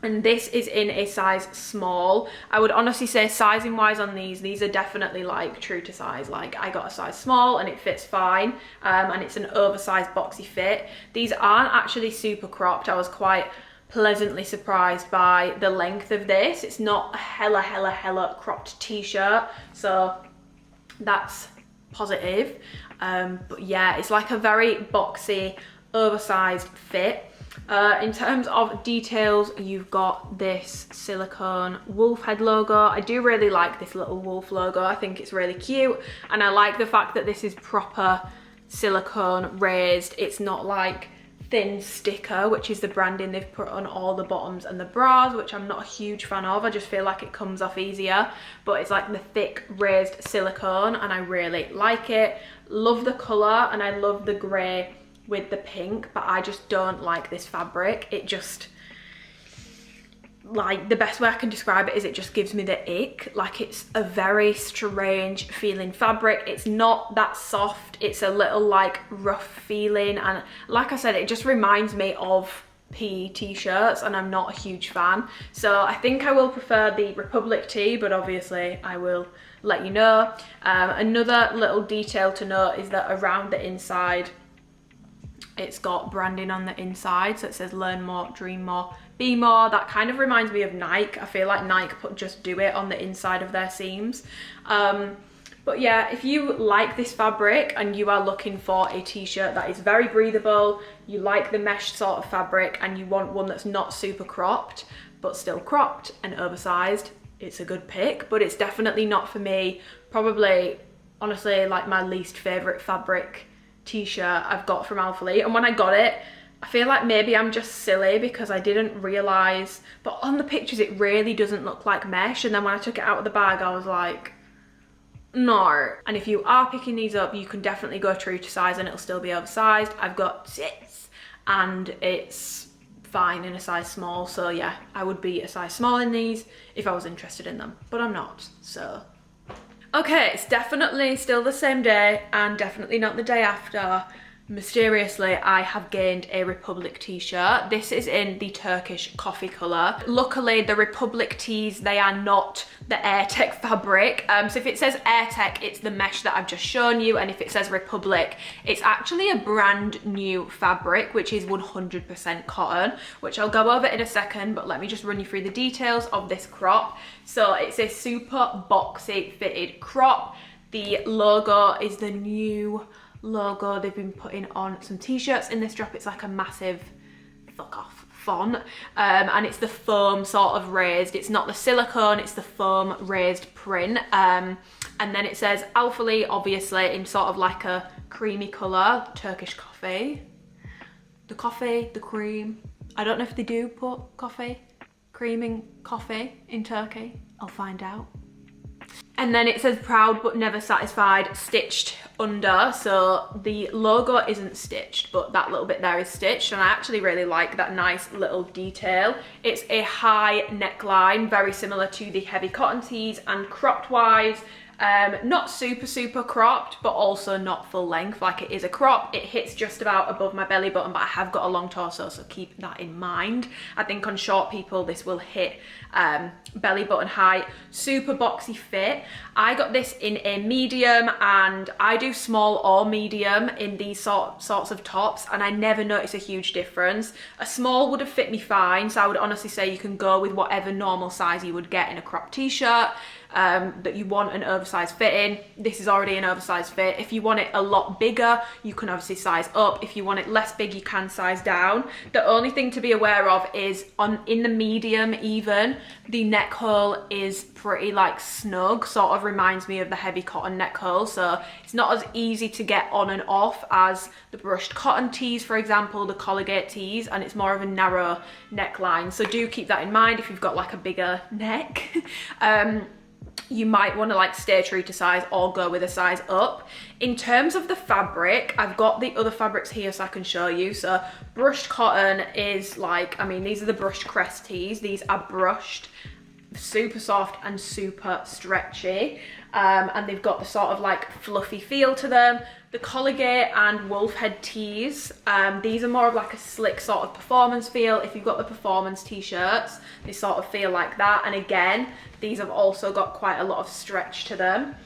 this is in a size small. I would honestly say sizing wise on these are definitely like true to size. Like, I got a size small and it fits fine. And it's an oversized boxy fit. These aren't actually super cropped. I was quite pleasantly surprised by the length of this. It's not a hella cropped t-shirt, so that's positive. But yeah, it's like a very boxy, oversized fit. In terms of details, you've got this silicone wolf head logo. I do really like this little wolf logo. I think it's really cute, and I like the fact that this is proper silicone raised. It's not like thin sticker, which is the branding they've put on all the bottoms and the bras, which I'm not a huge fan of. I just feel like it comes off easier, but it's like the thick raised silicone, and I really like it. Love the color, and I love the gray with the pink, but I just don't like this fabric. It just, like, the best way I can describe it is it just gives me the ick. Like, it's a very strange feeling fabric. It's not that soft. It's a little like rough feeling, and like I said, it just reminds me of PE t-shirts, and I'm not a huge fan. So I think I will prefer the Republic tee, but obviously I will let you know. Another little detail to note is that around the inside, it's got branding on the inside, so it says learn more, dream more, be more. That kind of reminds me of Nike. I feel like Nike put just do it on the inside of their seams. But yeah, if you like this fabric and you are looking for a t-shirt that is very breathable, you like the mesh sort of fabric, and you want one that's not super cropped but still cropped and oversized, it's a good pick. But it's definitely not for me. Probably, honestly, like my least favorite fabric t-shirt I've got from Alphalete. And when I got it, I feel like maybe I'm just silly because I didn't realize, but on the pictures it really doesn't look like mesh, and then when I took it out of the bag I was like, no. And if you are picking these up, you can definitely go true to size and it'll still be oversized. I've got 6 and it's fine in a size small, so yeah, I would be a size small in these if I was interested in them, but I'm not. So okay, it's definitely still the same day and definitely not the day after. Mysteriously, I have gained a Republic t-shirt. This is in the Turkish coffee colour. Luckily, the Republic tees, they are not the AirTech fabric. So if it says AirTech, it's the mesh that I've just shown you. And if it says Republic, it's actually a brand new fabric, which is 100% cotton, which I'll go over in a second, but let me just run you through the details of this crop. So it's a super boxy fitted crop. The logo is the new logo they've been putting on some t-shirts in this drop. It's like a massive fuck off font, and it's the foam sort of raised. It's not the silicone, it's the foam raised print, and then it says Alphalete, obviously in sort of like a creamy colour, Turkish coffee. The coffee, the cream, I don't know if they do put coffee, cream in coffee in Turkey, I'll find out. And then it says proud but never satisfied, stitched under. So the logo isn't stitched, but that little bit there is stitched. And I actually really like that nice little detail. It's a high neckline, very similar to the heavy cotton tees, and cropped wise, not super cropped, but also not full length. Like, it is a crop, it hits just about above my belly button, but I have got a long torso, so keep that in mind. I think on short people this will hit belly button height. Super boxy fit. I got this in a medium, and I do small or medium in these sorts of tops, and I never notice a huge difference. A small would have fit me fine, so I would honestly say you can go with whatever normal size you would get in a cropped t-shirt that you want an oversized fit in. This is already an oversized fit. If you want it a lot bigger, you can obviously size up. If you want it less big, you can size down. The only thing to be aware of is in the medium even, the neck hole is pretty like snug, sort of reminds me of the heavy cotton neck hole, so it's not as easy to get on and off as the brushed cotton tees, for example, the colligate tees, and it's more of a narrow neckline. So do keep that in mind if you've got like a bigger neck. You might want to like stay true to size or go with a size up. In terms of the fabric, I've got the other fabrics here so I can show you. So brushed cotton is like, I mean, these are the brushed crest tees. These are brushed, super soft and super stretchy, and they've got the sort of like fluffy feel to them. The colligate and wolf head tees, these are more of like a slick sort of performance feel. If you've got the performance t-shirts, they sort of feel like that. And again, these have also got quite a lot of stretch to them.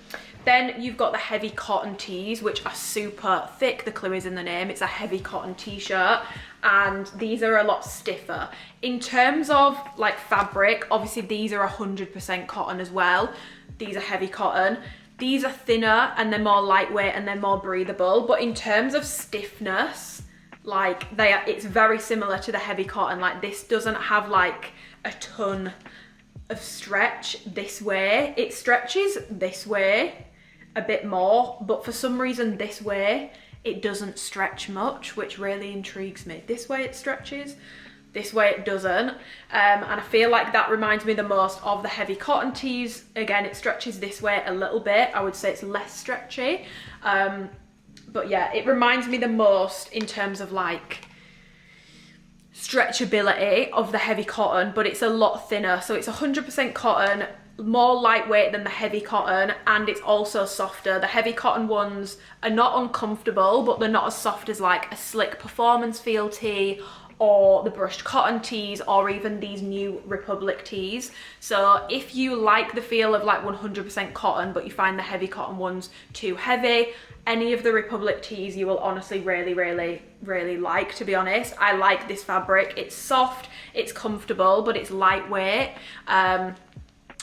Then you've got the heavy cotton tees, which are super thick. The clue is in the name. It's a heavy cotton t-shirt, and these are a lot stiffer. In terms of like fabric, obviously these are 100% cotton as well. These are heavy cotton. These are thinner and they're more lightweight and they're more breathable. But in terms of stiffness, like it's very similar to the heavy cotton. Like, this doesn't have like a ton of stretch this way. It stretches this way a bit more, but for some reason this way it doesn't stretch much, which really intrigues me. This way it stretches, this way it doesn't, and I feel like that reminds me the most of the heavy cotton tees. Again, it stretches this way a little bit. I would say it's less stretchy, but yeah, it reminds me the most in terms of like stretchability of the heavy cotton, but it's a lot thinner. So it's 100% cotton, more lightweight than the heavy cotton, and it's also softer. The heavy cotton ones are not uncomfortable, but they're not as soft as like a slick performance feel tee or the brushed cotton tees, or even these new Republic tees. So if you like the feel of like 100% cotton, but you find the heavy cotton ones too heavy, any of the Republic tees you will honestly really like, to be honest. I like this fabric. It's soft, it's comfortable, but it's lightweight.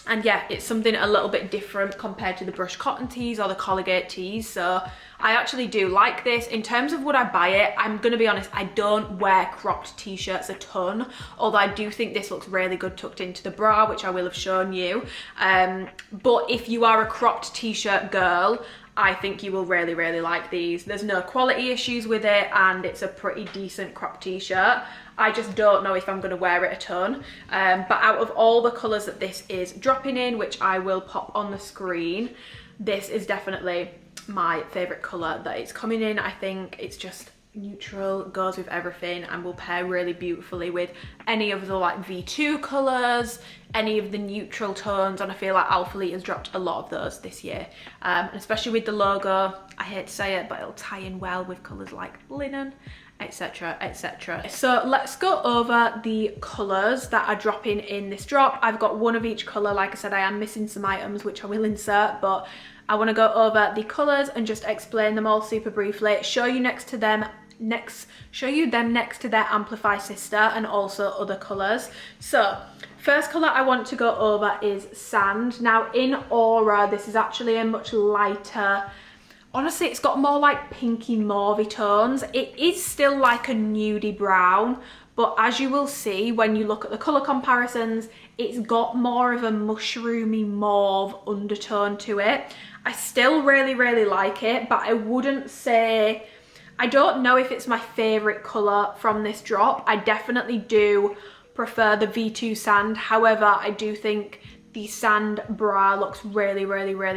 And yeah, it's something a little bit different compared to the brushed cotton tees or the Colgate tees. So I actually do like this. In terms of would I buy it, I'm gonna be honest, I don't wear cropped t-shirts a ton, although I do think this looks really good tucked into the bra, which I will have shown you. But if you are a cropped t-shirt girl, I think you will really like these. There's no quality issues with it, and it's a pretty decent cropped t-shirt. I just don't know if I'm going to wear it a ton. But out of all the colours that this is dropping in, which I will pop on the screen, this is definitely my favourite colour that it's coming in. I think it's just neutral, goes with everything, and will pair really beautifully with any of the like V2 colours, any of the neutral tones, and I feel like Alphalete has dropped a lot of those this year, and especially with the logo. I hate to say it, but it'll tie in well with colours like linen, etc, etc. So let's go over the colours that are dropping in this drop. I've got one of each colour. Like I said, I am missing some items which I will insert, but I want to go over the colours and just explain them all super briefly, show you them next to their Amplify sister, and also other colours. So first colour I want to go over is Sand. Now in Aura, this is actually a much lighter, honestly it's got more like pinky mauvey tones. It is still like a nudie brown, but as you will see when you look at the colour comparisons, it's got more of a mushroomy mauve undertone to it. I still really like it, but I wouldn't say, I don't know if it's my favourite colour from this drop. I definitely do prefer the V2 Sand. However, I do think the Sand bra looks really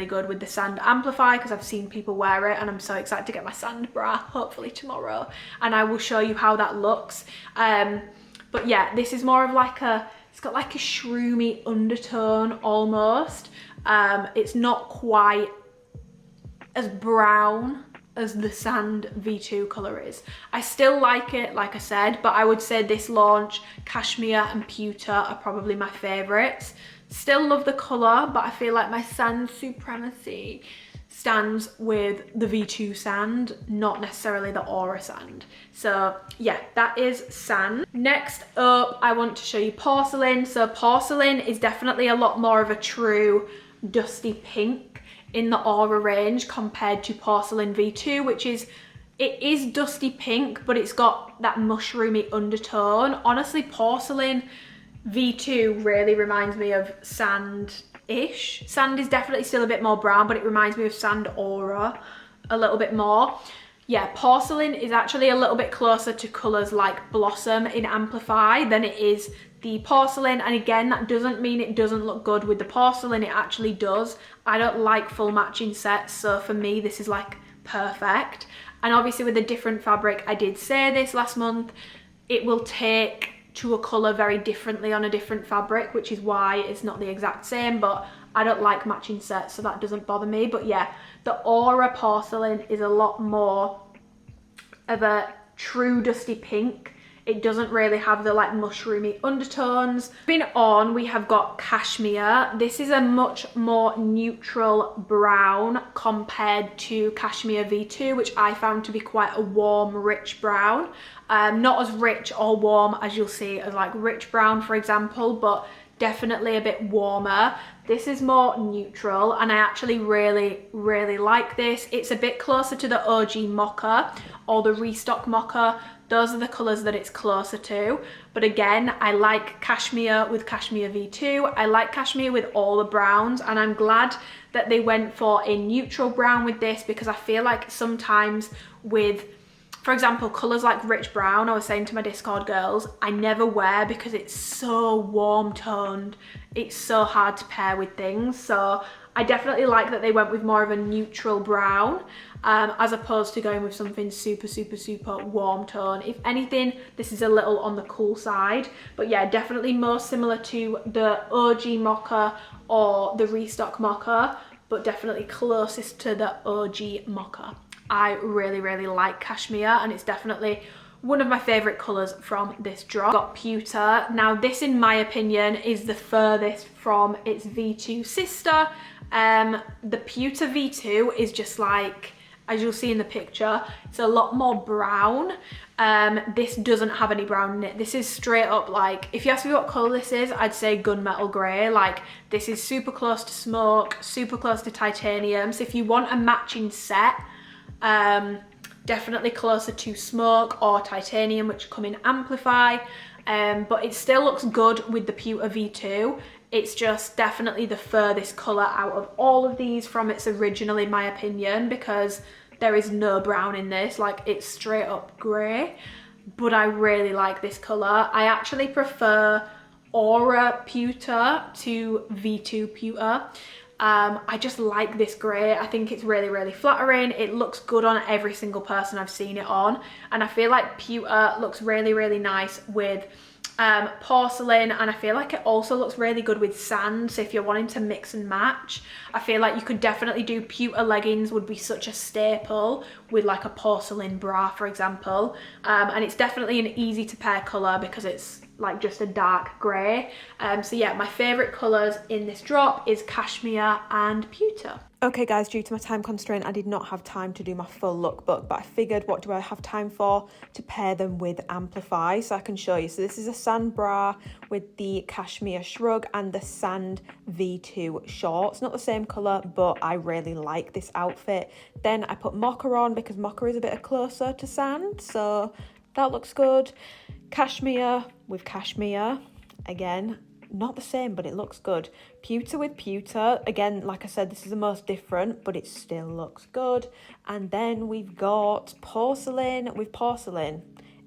good with the Sand Amplify, because I've seen people wear it and I'm so excited to get my Sand bra hopefully tomorrow, and I will show you how that looks. But yeah, this is more of like it's got like a shroomy undertone almost. It's not quite as brown as the Sand V2 colour is. I still like it, like I said, but I would say this launch, Cashmere and Pewter are probably my favourites. Still love the colour, but I feel like my Sand supremacy stands with the V2 Sand, not necessarily the Aura Sand. So yeah, that is Sand. Next up, I want to show you Porcelain. So Porcelain is definitely a lot more of a true dusty pink in the Aura range compared to Porcelain V2, which is, it is dusty pink, but it's got that mushroomy undertone. Honestly, Porcelain V2 really reminds me of Sand-ish. Sand is definitely still a bit more brown, but it reminds me of Sand Aura a little bit more. Yeah, Porcelain is actually a little bit closer to colours like Blossom in Amplify than it is the Porcelain, and again, that doesn't mean it doesn't look good with the Porcelain. It actually does. I don't like full matching sets, so for me this is like perfect. And obviously with a different fabric, I did say this last month, it will take to a colour very differently on a different fabric, which is why it's not the exact same, but I don't like matching sets, so that doesn't bother me. But yeah, the Aura Porcelain is a lot more of a true dusty pink. It doesn't really have the like mushroomy undertones. Moving on, we have got Cashmere. This is a much more neutral brown compared to Cashmere V2, which I found to be quite a warm, rich brown. Not as rich or warm as you'll see as like rich brown, for example, but definitely a bit warmer. This is more neutral, and I actually really like this. It's a bit closer to the OG Mocha or the Restock Mocha. Those are the colours that it's closer to. But again, I like Cashmere with Cashmere V2. I like Cashmere with all the browns, and I'm glad that they went for a neutral brown with this, because I feel like sometimes with, for example, colours like rich brown, I was saying to my Discord girls, I never wear because it's so warm toned. It's so hard to pair with things. So I definitely like that they went with more of a neutral brown, as opposed to going with something super warm tone. If anything, this is a little on the cool side. But yeah, definitely more similar to the OG Mocha or the Restock Mocha, but definitely closest to the OG Mocha. I really like Cashmere, and it's definitely one of my favourite colours from this drop. Got Pewter. Now this, in my opinion, is the furthest from its V2 sister. The Pewter V2 is just like, as you'll see in the picture, it's a lot more brown. This doesn't have any brown in it. This is straight up, like, if you ask me what colour this is, I'd say gunmetal grey. Like, this is super close to smoke, super close to titanium. So if you want a matching set, definitely closer to smoke or titanium, which come in Amplify. But it still looks good with the Pewter V2. It's just definitely the furthest colour out of all of these from its original, in my opinion, because there is no brown in this. Like, it's straight up grey, but I really like this colour. I actually prefer Aura Pewter to V2 Pewter. I just like this grey. I think it's really, really flattering. It looks good on every single person I've seen it on, and I feel like Pewter looks really, really nice with porcelain, and I feel like it also looks really good with sand. So if you're wanting to mix and match, I feel like you could definitely do Pewter leggings, would be such a staple with like a porcelain bra, for example. And it's definitely an easy to pair colour because it's like just a dark grey. So yeah, my favourite colours in this drop is Cashmere and Pewter. Okay guys, due to my time constraint, I did not have time to do my full lookbook, but I figured, what do I have time for? To pair them with Amplify, so I can show you. So this is a sand bra with the cashmere shrug and the sand V2 shorts. Not the same colour, but I really like this outfit. Then I put mocha on because mocha is a bit closer to sand, so that looks good. Cashmere with cashmere, again, not the same, but it looks good. Pewter with pewter, again, like I said, this is the most different, but it still looks good. And then we've got porcelain with porcelain.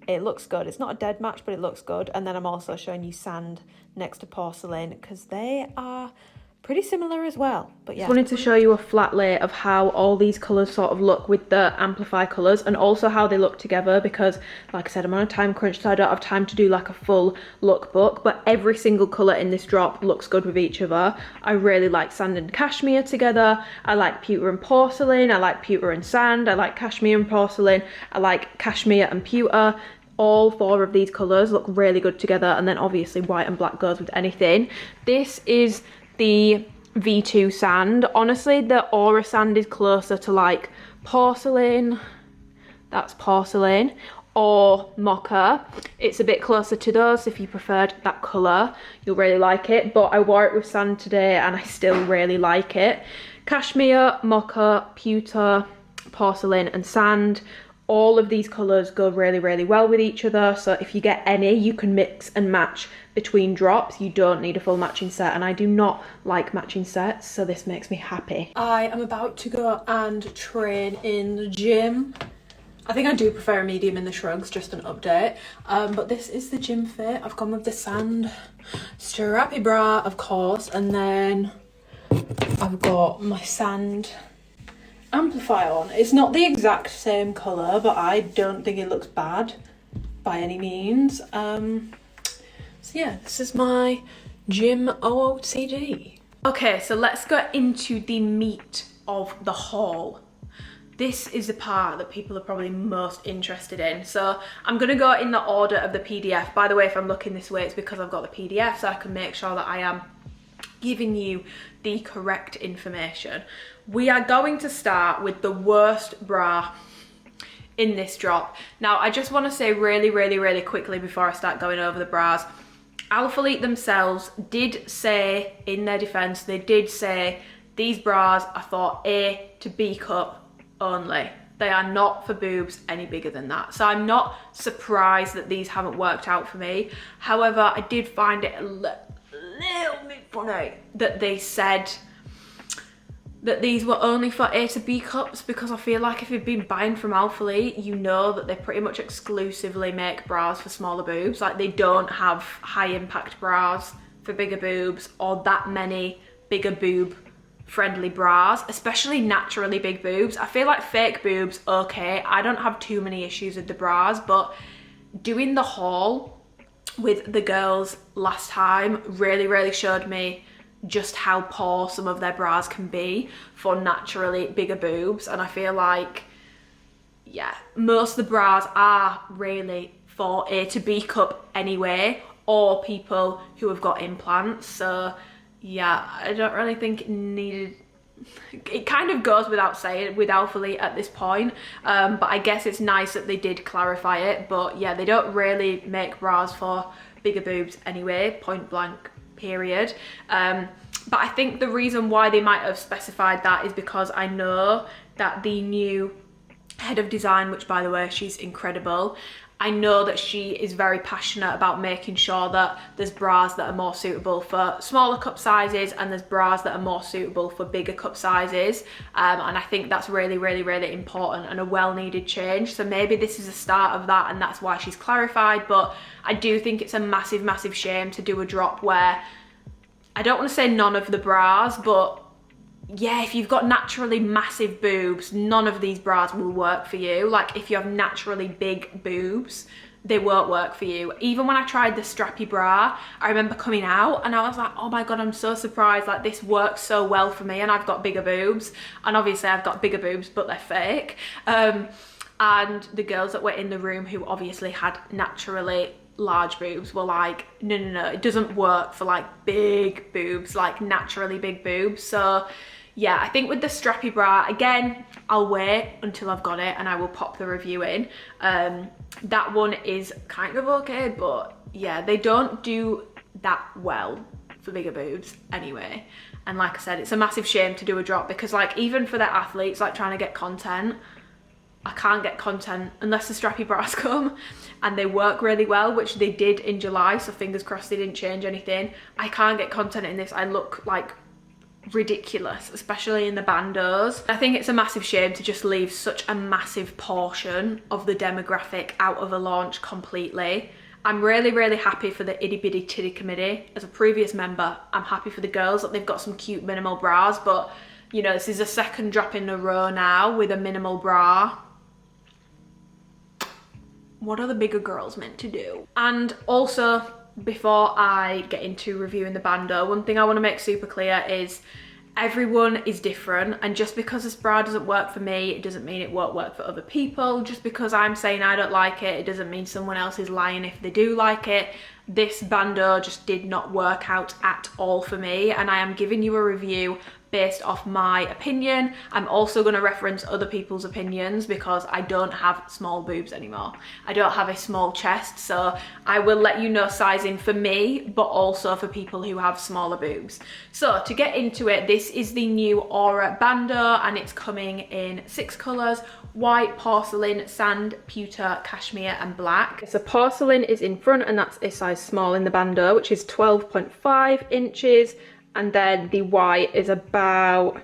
It looks good. It's not a dead match, but it looks good. And then I'm also showing you sand next to porcelain because they are pretty similar as well. But yeah, just wanted to show you a flat lay of how all these colours sort of look with the Amplify colours, and also how they look together, because like I said, I'm on a time crunch, so I don't have time to do like a full lookbook, but every single colour in this drop looks good with each other. I really like sand and cashmere together. I like pewter and porcelain. I like pewter and sand. I like cashmere and porcelain. I like cashmere and pewter. All four of these colours look really good together, and then obviously white and black goes with anything. This is the V2 sand. Honestly, the Aura sand is closer to like porcelain, that's porcelain, or mocha. It's a bit closer to those. If you preferred that colour, you'll really like it, but I wore it with sand today and I still really like it. Cashmere, mocha, pewter, porcelain and sand. All of these colours go really, really well with each other. So if you get any, you can mix and match between drops. You don't need a full matching set, and I do not like matching sets, so this makes me happy. I am about to go and train in the gym. I think I do prefer a medium in the shrugs, just an update. But this is the gym fit. I've gone with the sand strappy bra, of course, and then I've got my sand Amplify on. It's not the exact same colour, but I don't think it looks bad by any means. So yeah, this is my gym OOTD. Okay, so let's go into the meat of the haul. This is the part that people are probably most interested in. So I'm going to go in the order of the PDF. By the way, if I'm looking this way, it's because I've got the PDF, so I can make sure that I am giving you the correct information. We are going to start with the worst bra in this drop. Now, I just want to say really, really, really quickly before I start going over the bras, Alphalete themselves did say, in their defense, they did say these bras are for A to B cup only. They are not for boobs any bigger than that. So I'm not surprised that these haven't worked out for me. However, I did find it a little bit funny that they said that these were only for A to B cups, because I feel like if you've been buying from Alphalete, you know that they pretty much exclusively make bras for smaller boobs. Like, they don't have high impact bras for bigger boobs, or that many bigger boob friendly bras, especially naturally big boobs. I feel like fake boobs, okay, I don't have too many issues with the bras, but doing the haul with the girls last time really, really showed me just how poor some of their bras can be for naturally bigger boobs. And I feel like, yeah, most of the bras are really for A to B cup anyway, or people who have got implants. So yeah, I don't really think it needed, it kind of goes without saying with Alphalete at this point, but I guess it's nice that they did clarify it. But yeah, they don't really make bras for bigger boobs anyway, point blank period. But I think the reason why they might have specified that is because I know that the new head of design, which by the way, she's incredible, I know that she is very passionate about making sure that there's bras that are more suitable for smaller cup sizes and there's bras that are more suitable for bigger cup sizes. And I think that's really, really, really important and a well-needed change. So maybe this is a start of that and that's why she's clarified. But I do think it's a massive, massive shame to do a drop where, I don't want to say none of the bras, but yeah, if you've got naturally massive boobs, none of these bras will work for you. Like if you have naturally big boobs, they won't work for you. Even when I tried the strappy bra, I remember coming out and I was like, oh my God, I'm so surprised. Like this works so well for me and I've got bigger boobs. And obviously I've got bigger boobs, but they're fake. And the girls that were in the room who obviously had naturally large boobs were like, no, it doesn't work for like big boobs, like naturally big boobs. So yeah, I think with the strappy bra, again, I'll wait until I've got it and I will pop the review in. That one is kind of okay, but yeah, they don't do that well for bigger boobs anyway. And like I said, it's a massive shame to do a drop because like even for the athletes, like trying to get content, I can't get content unless the strappy bras come and they work really well, which they did in July. So fingers crossed they didn't change anything. I can't get content in this. I look like ridiculous, especially in the bandos. I think it's a massive shame to just leave such a massive portion of the demographic out of a launch completely. I'm really, really happy for the itty bitty titty committee. As a previous member, I'm happy for the girls that they've got some cute minimal bras, but you know, this is a second drop in a row now with a minimal bra. What are the bigger girls meant to do? And also, before I get into reviewing the bando, one thing I want to make super clear is everyone is different, and just because this bra doesn't work for me, it doesn't mean it won't work for other people. Just because I'm saying I don't like it, it doesn't mean someone else is lying if they do like it. This bando just did not work out at all for me, and I am giving you a review based off my opinion. I'm also going to reference other people's opinions because I don't have small boobs anymore. I don't have a small chest, so I will let you know sizing for me, but also for people who have smaller boobs. So to get into it, this is the new Aura Bando and it's coming in 6 colours: white, porcelain, sand, pewter, cashmere and black. So porcelain is in front and that's a size small in the bando, which is 12.5 inches. And then the white is about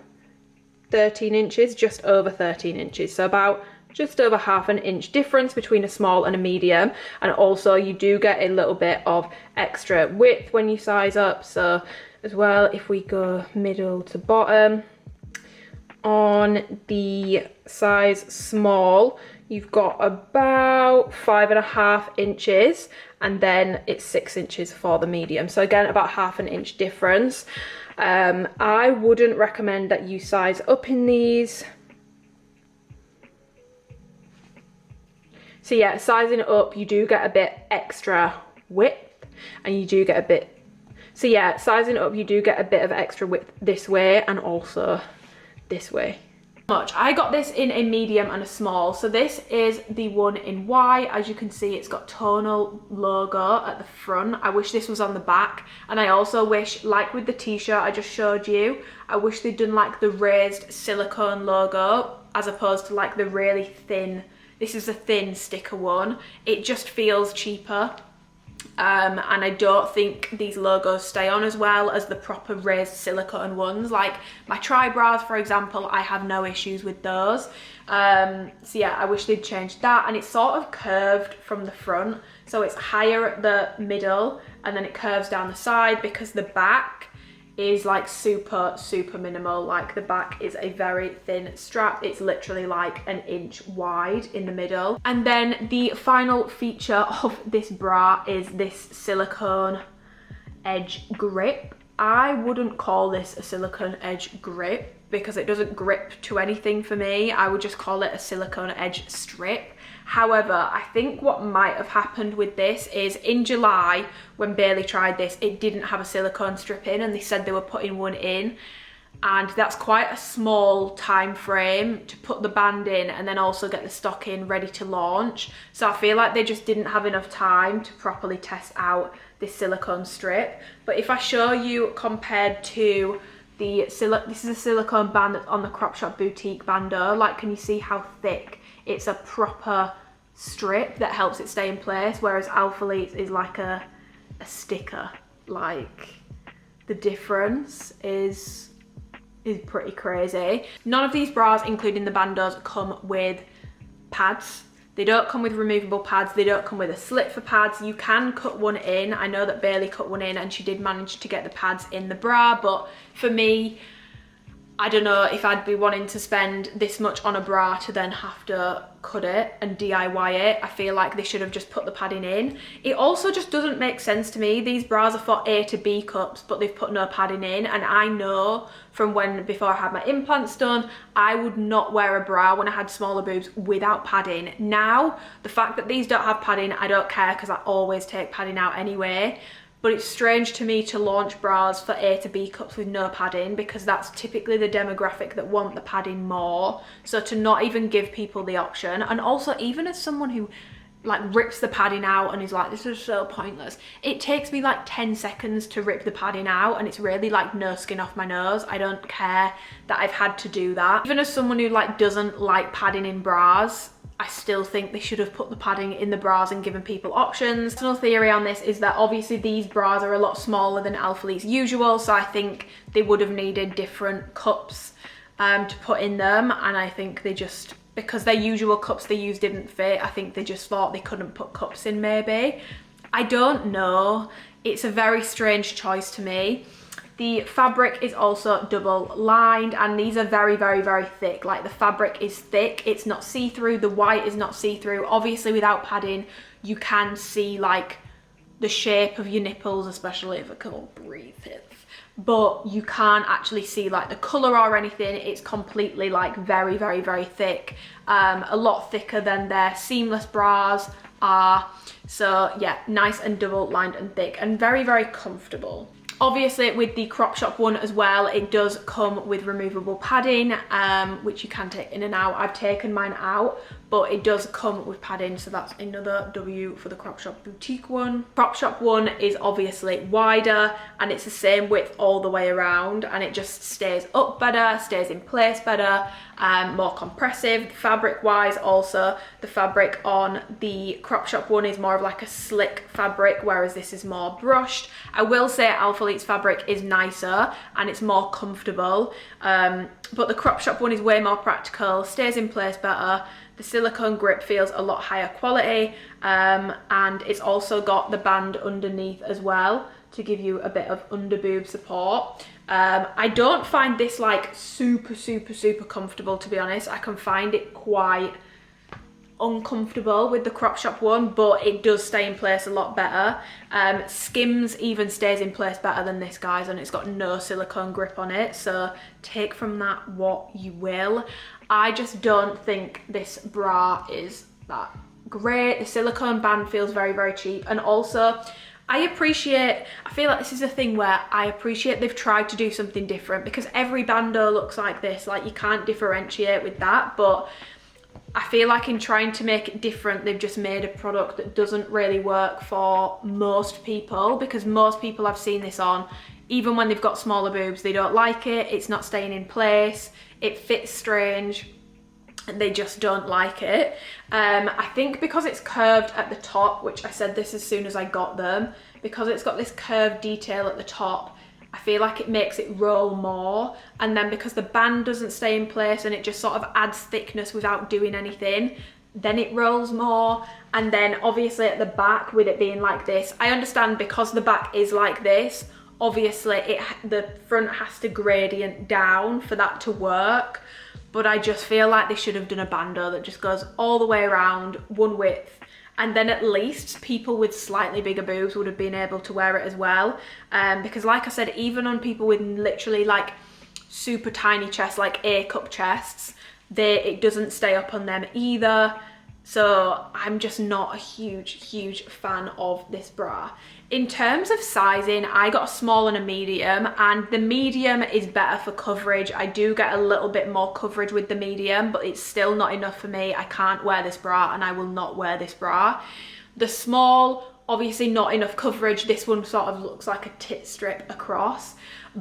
13 inches, just over 13 inches. So about just over half an inch difference between a small and a medium. And also you do get a little bit of extra width when you size up. So as well, if we go middle to bottom, on the size small, you've got about 5.5 inches, and then it's 6 inches for the medium. So again, about half an inch difference. I wouldn't recommend that you size up in these. So yeah, sizing it up, you do get a bit extra width, and you do get a bit, so yeah, sizing it up, you do get a bit of extra width this way and also this way. I got this in a medium and a small. So this is the one in white. As you can see, it's got tonal logo at the front. I wish this was on the back, and I also wish, like with the t-shirt I just showed you, I wish they'd done like the raised silicone logo as opposed to like the really thin, this is a thin sticker one. It just feels cheaper. And I don't think these logos stay on as well as the proper raised silicone ones. Like my tri-bras, for example, I have no issues with those. So yeah, I wish they'd changed that. And it's sort of curved from the front, so it's higher at the middle and then it curves down the side, because the back is like super minimal. Like the back is a very thin strap. It's literally like an inch wide in the middle. And then the final feature of this bra is this silicone edge grip. I wouldn't call this a silicone edge grip because it doesn't grip to anything for me. I would just call it a silicone edge strip. However, I think what might have happened with this is in July, when Bailey tried this, it didn't have a silicone strip in, and they said they were putting one in. And that's quite a small time frame to put the band in and then also get the stock in ready to launch. So I feel like they just didn't have enough time to properly test out this silicone strip. But if I show you compared to this is a silicone band that's on the Crop Shop Boutique Bandeau. Like, can you see how thick? It's a proper strip that helps it stay in place, whereas Alphalete is like a sticker. Like, the difference is pretty crazy. None of these bras, including the bandeaus, come with pads. They don't come with removable pads. They don't come with a slit for pads. You can cut one in. I know that Bailey cut one in and she did manage to get the pads in the bra, but for me, I don't know if I'd be wanting to spend this much on a bra to then have to cut it and DIY it. I feel like they should have just put the padding in. It also just doesn't make sense to me. These bras are for A to B cups, but they've put no padding in. And I know from before I had my implants done, I would not wear a bra when I had smaller boobs without padding. Now, the fact that these don't have padding, I don't care because I always take padding out anyway. But it's strange to me to launch bras for A to B cups with no padding, because that's typically the demographic that want the padding more. So to not even give people the option, and also even as someone who like rips the padding out and is like, this is so pointless, it takes me like 10 seconds to rip the padding out, and it's really like no skin off my nose. I don't care that I've had to do that. Even as someone who like doesn't like padding in bras, I still think they should have put the padding in the bras and given people options. Personal theory on this is that obviously these bras are a lot smaller than Alphalete's usual, so I think they would have needed different cups to put in them, and I think they just, because their usual cups they used didn't fit, I think they just thought they couldn't put cups in maybe. I don't know. It's a very strange choice to me. The fabric is also double lined, and these are very, very, very thick. Like, the fabric is thick, it's not see-through, the white is not see-through. Obviously without padding you can see like the shape of your nipples, especially if I can't breathe it, but you can't actually see like the colour or anything. It's completely like very, very, very thick, a lot thicker than their seamless bras are. So yeah, nice and double lined and thick and very, very comfortable. Obviously with the Crop Shop one as well, it does come with removable padding, which you can take in and out. I've taken mine out, but it does come with padding, so that's another W for the Crop Shop Boutique one. Crop Shop one is obviously wider, and it's the same width all the way around, and it just stays up better, stays in place better, more compressive. Fabric wise also, the fabric on the Crop Shop one is more of like a slick fabric, whereas this is more brushed. I will say Alphalete's fabric is nicer and it's more comfortable, but the Crop Shop one is way more practical, stays in place better. The silicone grip feels a lot higher quality, and it's also got the band underneath as well to give you a bit of under boob support. I don't find this like super, super, super comfortable, to be honest. I can find it quite uncomfortable with the Crop Shop one, but it does stay in place a lot better. Skims even stays in place better than this, guys, and it's got no silicone grip on it, so take from that what you will. I just don't think this bra is that great. The silicone band feels very, very cheap, and also I feel like this is a thing where I appreciate they've tried to do something different, because every bandeau looks like this, like you can't differentiate with that, but I feel like in trying to make it different, they've just made a product that doesn't really work for most people, because most people I've seen this on, even when they've got smaller boobs, they don't like it. It's not staying in place, it fits strange, and they just don't like it. I think because it's curved at the top, which I said this as soon as I got them, because it's got this curved detail at the top, I feel like it makes it roll more, and then because the band doesn't stay in place and it just sort of adds thickness without doing anything, then it rolls more. And then obviously at the back, with it being like this, I understand because the back is like this, obviously the front has to gradient down for that to work, but I just feel like they should have done a bandeau that just goes all the way around, one width, and then at least people with slightly bigger boobs would have been able to wear it as well, because like I said, even on people with literally like super tiny chests, like A-cup chests, it doesn't stay up on them either. So I'm just not a huge fan of this bra. In terms of sizing, I got a small and a medium, and the medium is better for coverage. I do get a little bit more coverage with the medium, but it's still not enough for me. I can't wear this bra, and I will not wear this bra. The small, obviously not enough coverage. This one sort of looks like a tit strip across,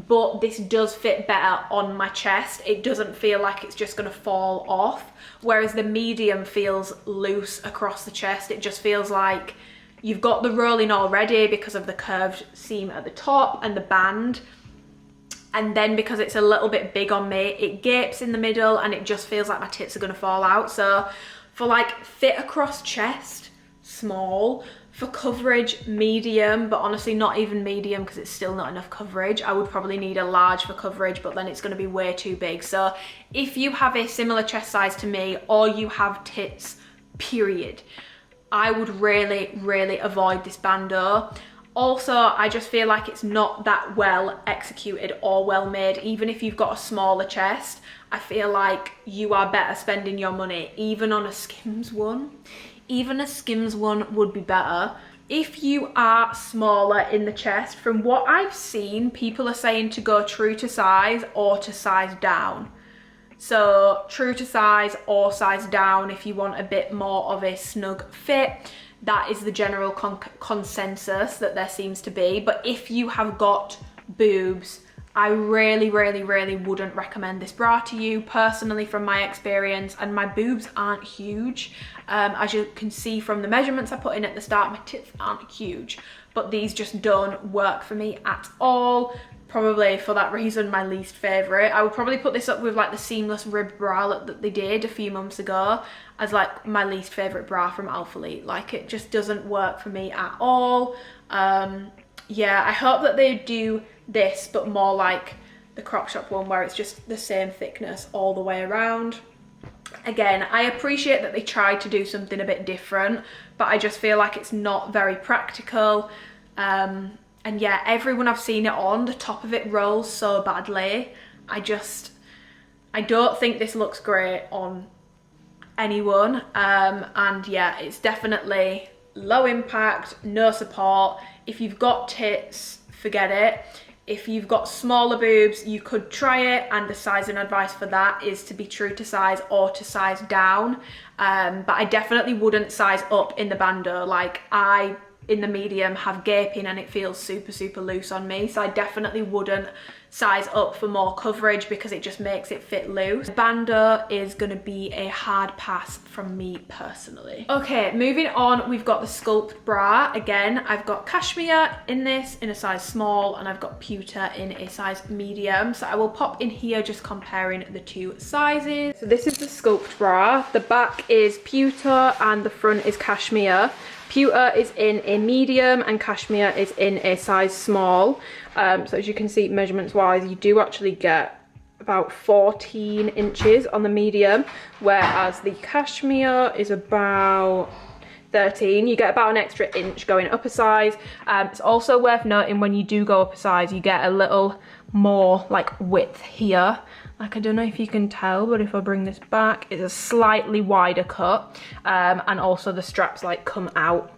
but this does fit better on my chest. It doesn't feel like it's just gonna fall off, whereas the medium feels loose across the chest. It just feels like you've got the rolling already because of the curved seam at the top and the band, and then because it's a little bit big on me, it gapes in the middle and it just feels like my tits are gonna fall out. So for like fit across chest, small. For coverage, medium, but honestly not even medium because it's still not enough coverage. I would probably need a large for coverage, but then it's going to be way too big. So if you have a similar chest size to me, or you have tits, period, I would really avoid this bandeau. Also, I just feel like it's not that well executed or well made. Even if you've got a smaller chest, I feel like you are better spending your money, even on a Skims one. Even a Skims one would be better. If you are smaller in the chest, from what I've seen, people are saying to go true to size or to size down. So true to size or size down if you want a bit more of a snug fit. That is the general consensus that there seems to be. But if you have got boobs, I really wouldn't recommend this bra to you, personally, from my experience. And my boobs aren't huge. As you can see from the measurements I put in at the start, my tits aren't huge, but these just don't work for me at all. Probably for that reason, my least favorite. I would probably put this up with like the seamless rib bra that they did a few months ago as like my least favorite bra from Alphalete. Like, it just doesn't work for me at all. Yeah, I hope that they do this, but more like the crop shop one where it's just the same thickness all the way around. Again, I appreciate that they tried to do something a bit different, but I just feel like it's not very practical. And yeah, everyone I've seen it on, the top of it rolls so badly. I don't think this looks great on anyone. And yeah, it's definitely low impact, no support. If you've got tits, forget it. If you've got smaller boobs, you could try it, and the sizing advice for that is to be true to size or to size down. But I definitely wouldn't size up in the bandeau. Like, I, in the medium, have gaping and it feels super loose on me, so I definitely wouldn't size up for more coverage because it just makes it fit loose. Bandeau is going to be a hard pass from me personally. Okay, moving on, we've got the Sculpt bra. Again, I've got cashmere in this in a size small, and I've got pewter in a size medium, so I will pop in here just comparing the two sizes. So this is the Sculpt bra. The back is pewter and the front is cashmere. Pewter is in a medium and cashmere is in a size small. So as you can see, measurements wise, you do actually get about 14 inches on the medium, whereas the cashmere is about 13. You get about an extra inch going up a size. It's also worth noting, when you do go up a size, you get a little more like width here. Like, I don't know if you can tell, but if I bring this back, it's a slightly wider cut. And also the straps like come out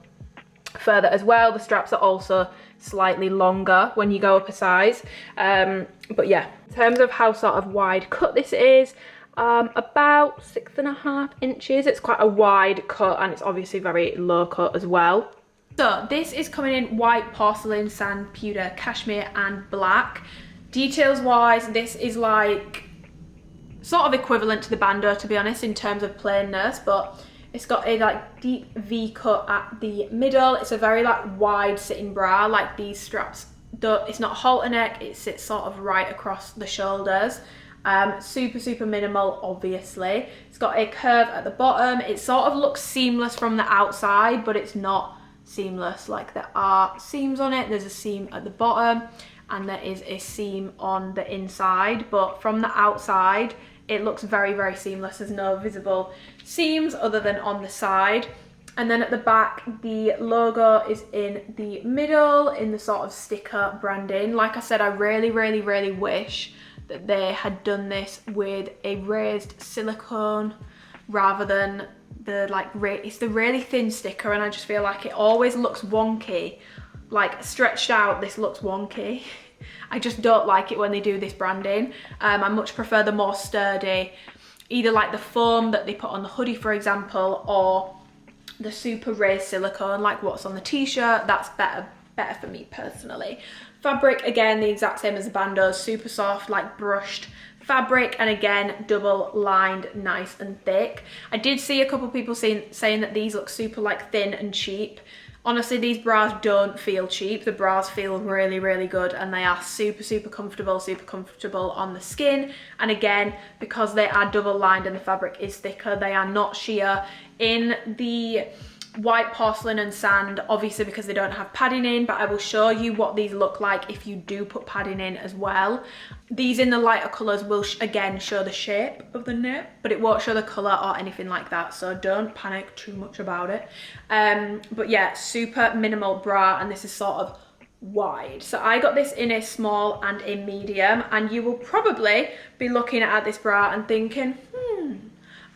further as well. The straps are also slightly longer when you go up a size. But yeah, in terms of how sort of wide cut this is, about 6.5 inches. It's quite a wide cut, and it's obviously very low cut as well. So this is coming in white, porcelain, sand, pewter, cashmere and black. Details wise, this is like sort of equivalent to the bandeau, to be honest, in terms of plainness, but it's got a like deep V cut at the middle. It's a very like wide sitting bra. Like, these straps, it's not halter neck, it sits sort of right across the shoulders. Super minimal, obviously. It's got a curve at the bottom. It sort of looks seamless from the outside, but it's not seamless. Like, there are seams on it. There's a seam at the bottom and there is a seam on the inside, but from the outside it looks very seamless. There's no visible seams other than on the side. And then at the back, the logo is in the middle in the sort of sticker branding. Like I said, I really wish that they had done this with a raised silicone rather than the like, it's the really thin sticker, and I just feel like it always looks wonky. Like stretched out, this looks wonky. I just don't like it when they do this branding. I much prefer the more sturdy, either like the foam that they put on the hoodie, for example, or the super raised silicone like what's on the t-shirt. That's better for me personally. Fabric, again, the exact same as the bandos, super soft, like brushed fabric, and again, double lined, nice and thick. I did see a couple people saying that these look super like thin and cheap. Honestly, these bras don't feel cheap. The bras feel really, really good, and they are super, super comfortable on the skin. And again, because they are double lined and the fabric is thicker, they are not sheer. In the white porcelain and sand, obviously because they don't have padding in, but I will show you what these look like if you do put padding in as well. These in the lighter colours will again show the shape of the nip, but it won't show the colour or anything like that, so don't panic too much about it. But yeah, super minimal bra, and this is sort of wide. So I got this in a small and a medium, and you will probably be looking at this bra and thinking,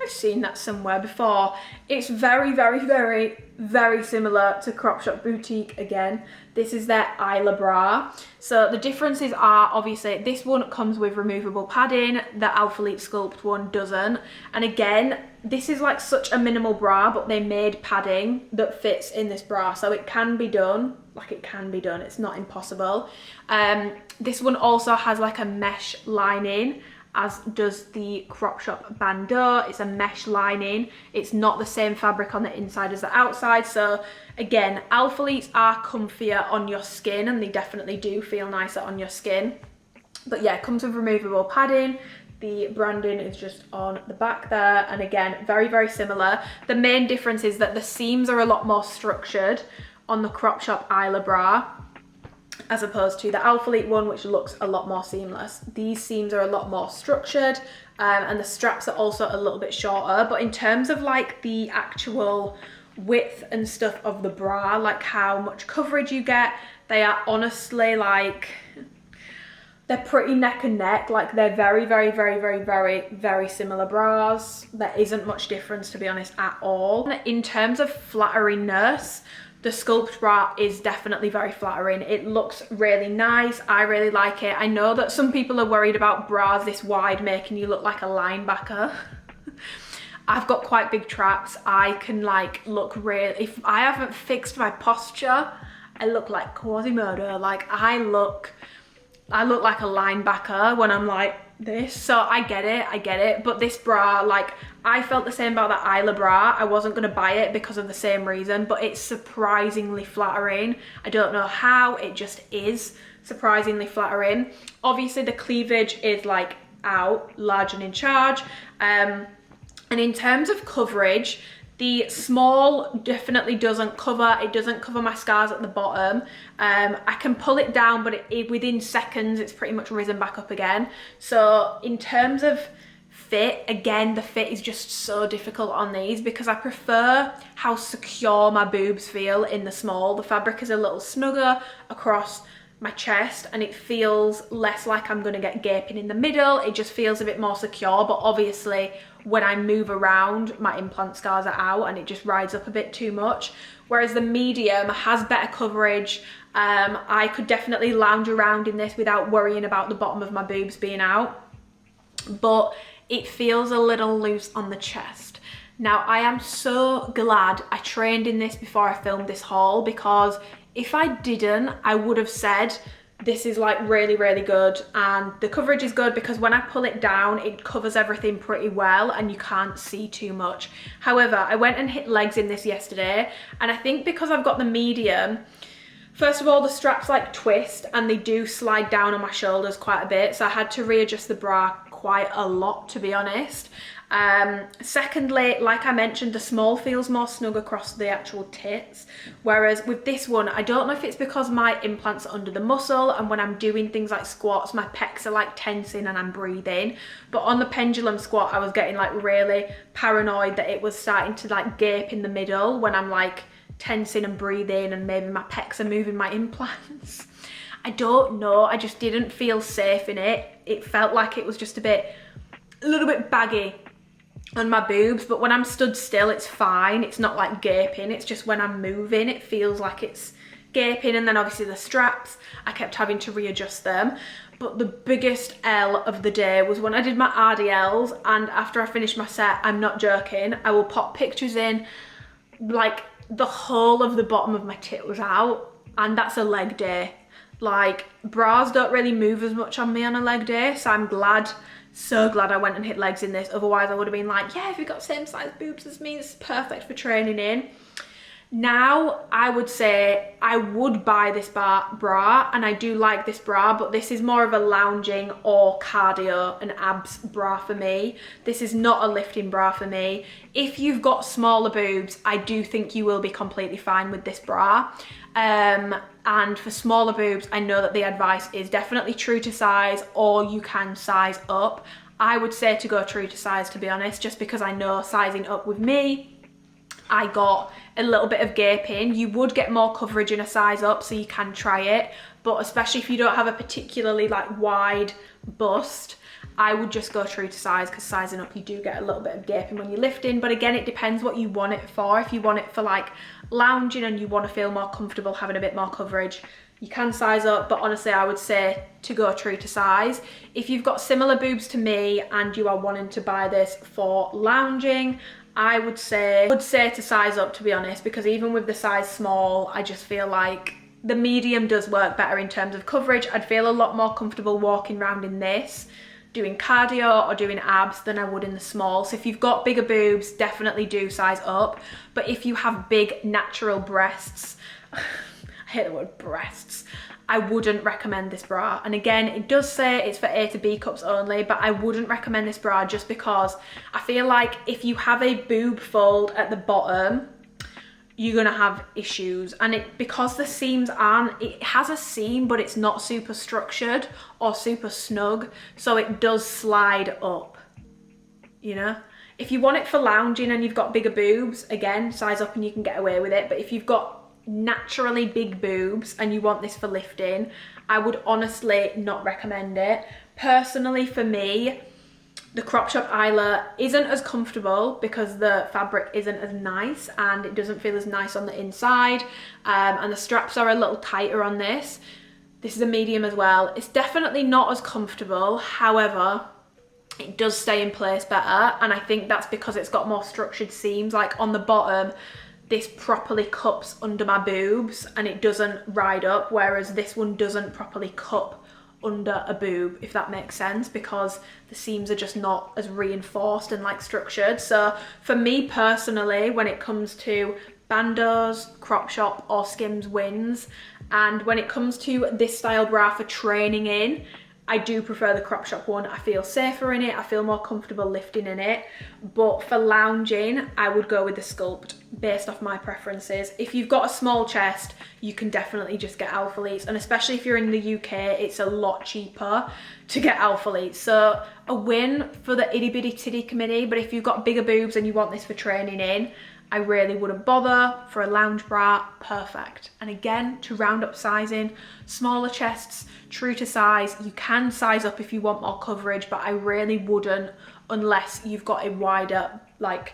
I've seen that somewhere before. It's very, very, very, very similar to Crop Shop Boutique again. This is their Isla bra. So the differences are, obviously, this one comes with removable padding, the Alphalete Sculpt one doesn't. And again, this is like such a minimal bra, but they made padding that fits in this bra. So it can be done, it's not impossible. This one also has like a mesh lining, as does the Crop Shop bandeau. It's a mesh lining. It's not the same fabric on the inside as the outside. So again, Alphaletes are comfier on your skin, and they definitely do feel nicer on your skin. But yeah, it comes with removable padding. The branding is just on the back there, and again, very, very similar. The main difference is that the seams are a lot more structured on the Crop Shop Isla bra, as opposed to the Alphalete one, which looks a lot more seamless. These seams are a lot more structured, and the straps are also a little bit shorter. But in terms of like the actual width and stuff of the bra, like how much coverage you get, they are honestly like, they're pretty neck and neck. Like they're very, very, very, very, very, very similar bras. There isn't much difference, to be honest, at all. In terms of flatteriness, the Sculpt bra is definitely very flattering. It looks really nice. I really like it. I know that some people are worried about bras this wide making you look like a linebacker. I've got quite big traps. I can like look real. If I haven't fixed my posture, I look like Quasimodo. Like I look like a linebacker when I'm like this. So I get it. But this bra, like, I felt the same about that Isla bra. I wasn't gonna buy it because of the same reason, but it's surprisingly flattering. I don't know how, it just is surprisingly flattering. Obviously the cleavage is like out, large and in charge. And in terms of coverage, the small definitely doesn't cover, it doesn't cover my scars at the bottom. I can pull it down, but within seconds, it's pretty much risen back up again. So in terms of fit, again, the fit is just so difficult on these because I prefer how secure my boobs feel in the small. The fabric is a little snugger across my chest, and it feels less like I'm gonna get gaping in the middle. It just feels a bit more secure, but obviously when I move around, my implant scars are out and it just rides up a bit too much. Whereas the medium has better coverage. I could definitely lounge around in this without worrying about the bottom of my boobs being out, but it feels a little loose on the chest. Now, I am so glad I trained in this before I filmed this haul, because if I didn't, I would have said this is like really, really good, and the coverage is good because when I pull it down, it covers everything pretty well and you can't see too much. However, I went and hit legs in this yesterday, and I think because I've got the medium, first of all, the straps like twist and they do slide down on my shoulders quite a bit, so I had to readjust the bra quite a lot, to be honest. Secondly, like I mentioned, the small feels more snug across the actual tits, whereas with this one, I don't know if it's because my implants are under the muscle and when I'm doing things like squats, my pecs are like tensing and I'm breathing, but on the pendulum squat, I was getting like really paranoid that it was starting to like gape in the middle when I'm like tensing and breathing, and maybe my pecs are moving my implants. I don't know, I just didn't feel safe in it. it felt like it was just a little bit baggy on my boobs, but when I'm stood still, it's fine. It's not like gaping. It's just when I'm moving, it feels like it's gaping. And then obviously the straps, I kept having to readjust them. But the biggest L of the day was when I did my RDLs, and after I finished my set, I'm not joking, I will pop pictures in, like the whole of the bottom of my tit was out, and that's a leg day. Like, bras don't really move as much on me on a leg day, so I'm glad, so glad I went and hit legs in this. Otherwise I would have been like, yeah, if you've got same size boobs as me, it's perfect for training in. Now, I would say I would buy this bra, and I do like this bra, but this is more of a lounging or cardio and abs bra for me. This is not a lifting bra for me. If you've got smaller boobs, I do think you will be completely fine with this bra. And for smaller boobs, I know that the advice is definitely true to size, or you can size up. I would say to go true to size, to be honest, just because I know sizing up with me, I got a little bit of gaping. You would get more coverage in a size up, so you can try it, but especially if you don't have a particularly like wide bust, I would just go true to size, because sizing up you do get a little bit of gaping when you're lifting. But again, it depends what you want it for. If you want it for like lounging and you want to feel more comfortable having a bit more coverage, you can size up, but honestly I would say to go true to size. If you've got similar boobs to me and you are wanting to buy this for lounging, I would say to size up, to be honest, because even with the size small, I just feel like the medium does work better in terms of coverage. I'd feel a lot more comfortable walking around in this, doing cardio or doing abs, than I would in the small. So if you've got bigger boobs, definitely do size up. But if you have big natural breasts, I hate the word breasts, I wouldn't recommend this bra. And again, it does say it's for A to B cups only, but I wouldn't recommend this bra just because I feel like if you have a boob fold at the bottom, you're gonna have issues. And because the seams aren't, it has a seam, but it's not super structured or super snug, so it does slide up, you know? If you want it for lounging and you've got bigger boobs, again, size up and you can get away with it. But if you've got naturally big boobs and you want this for lifting, I would honestly not recommend it. Personally, for me, the crop top eyelet isn't as comfortable because the fabric isn't as nice and it doesn't feel as nice on the inside, and the straps are a little tighter on this. This is a medium as well. It's definitely not as comfortable, however, it does stay in place better, and I think that's because it's got more structured seams. Like on the bottom, this properly cups under my boobs and it doesn't ride up, whereas this one doesn't properly cup under a boob, if that makes sense, because the seams are just not as reinforced and like structured. So for me personally, when it comes to bandos, crop shop or Skims wins, and when it comes to this style bra for training in, I do prefer the crop shop one. I feel safer in it, I feel more comfortable lifting in it. But for lounging, I would go with the Sculpt based off my preferences. If you've got a small chest, you can definitely just get Alphaletes, and especially if you're in the UK, it's a lot cheaper to get Alphaletes. So a win for the itty bitty titty committee, but if you've got bigger boobs and you want this for training in, I really wouldn't bother. For a lounge bra, perfect. And again, to round up sizing, smaller chests, true to size. You can size up if you want more coverage, but I really wouldn't unless you've got a wider like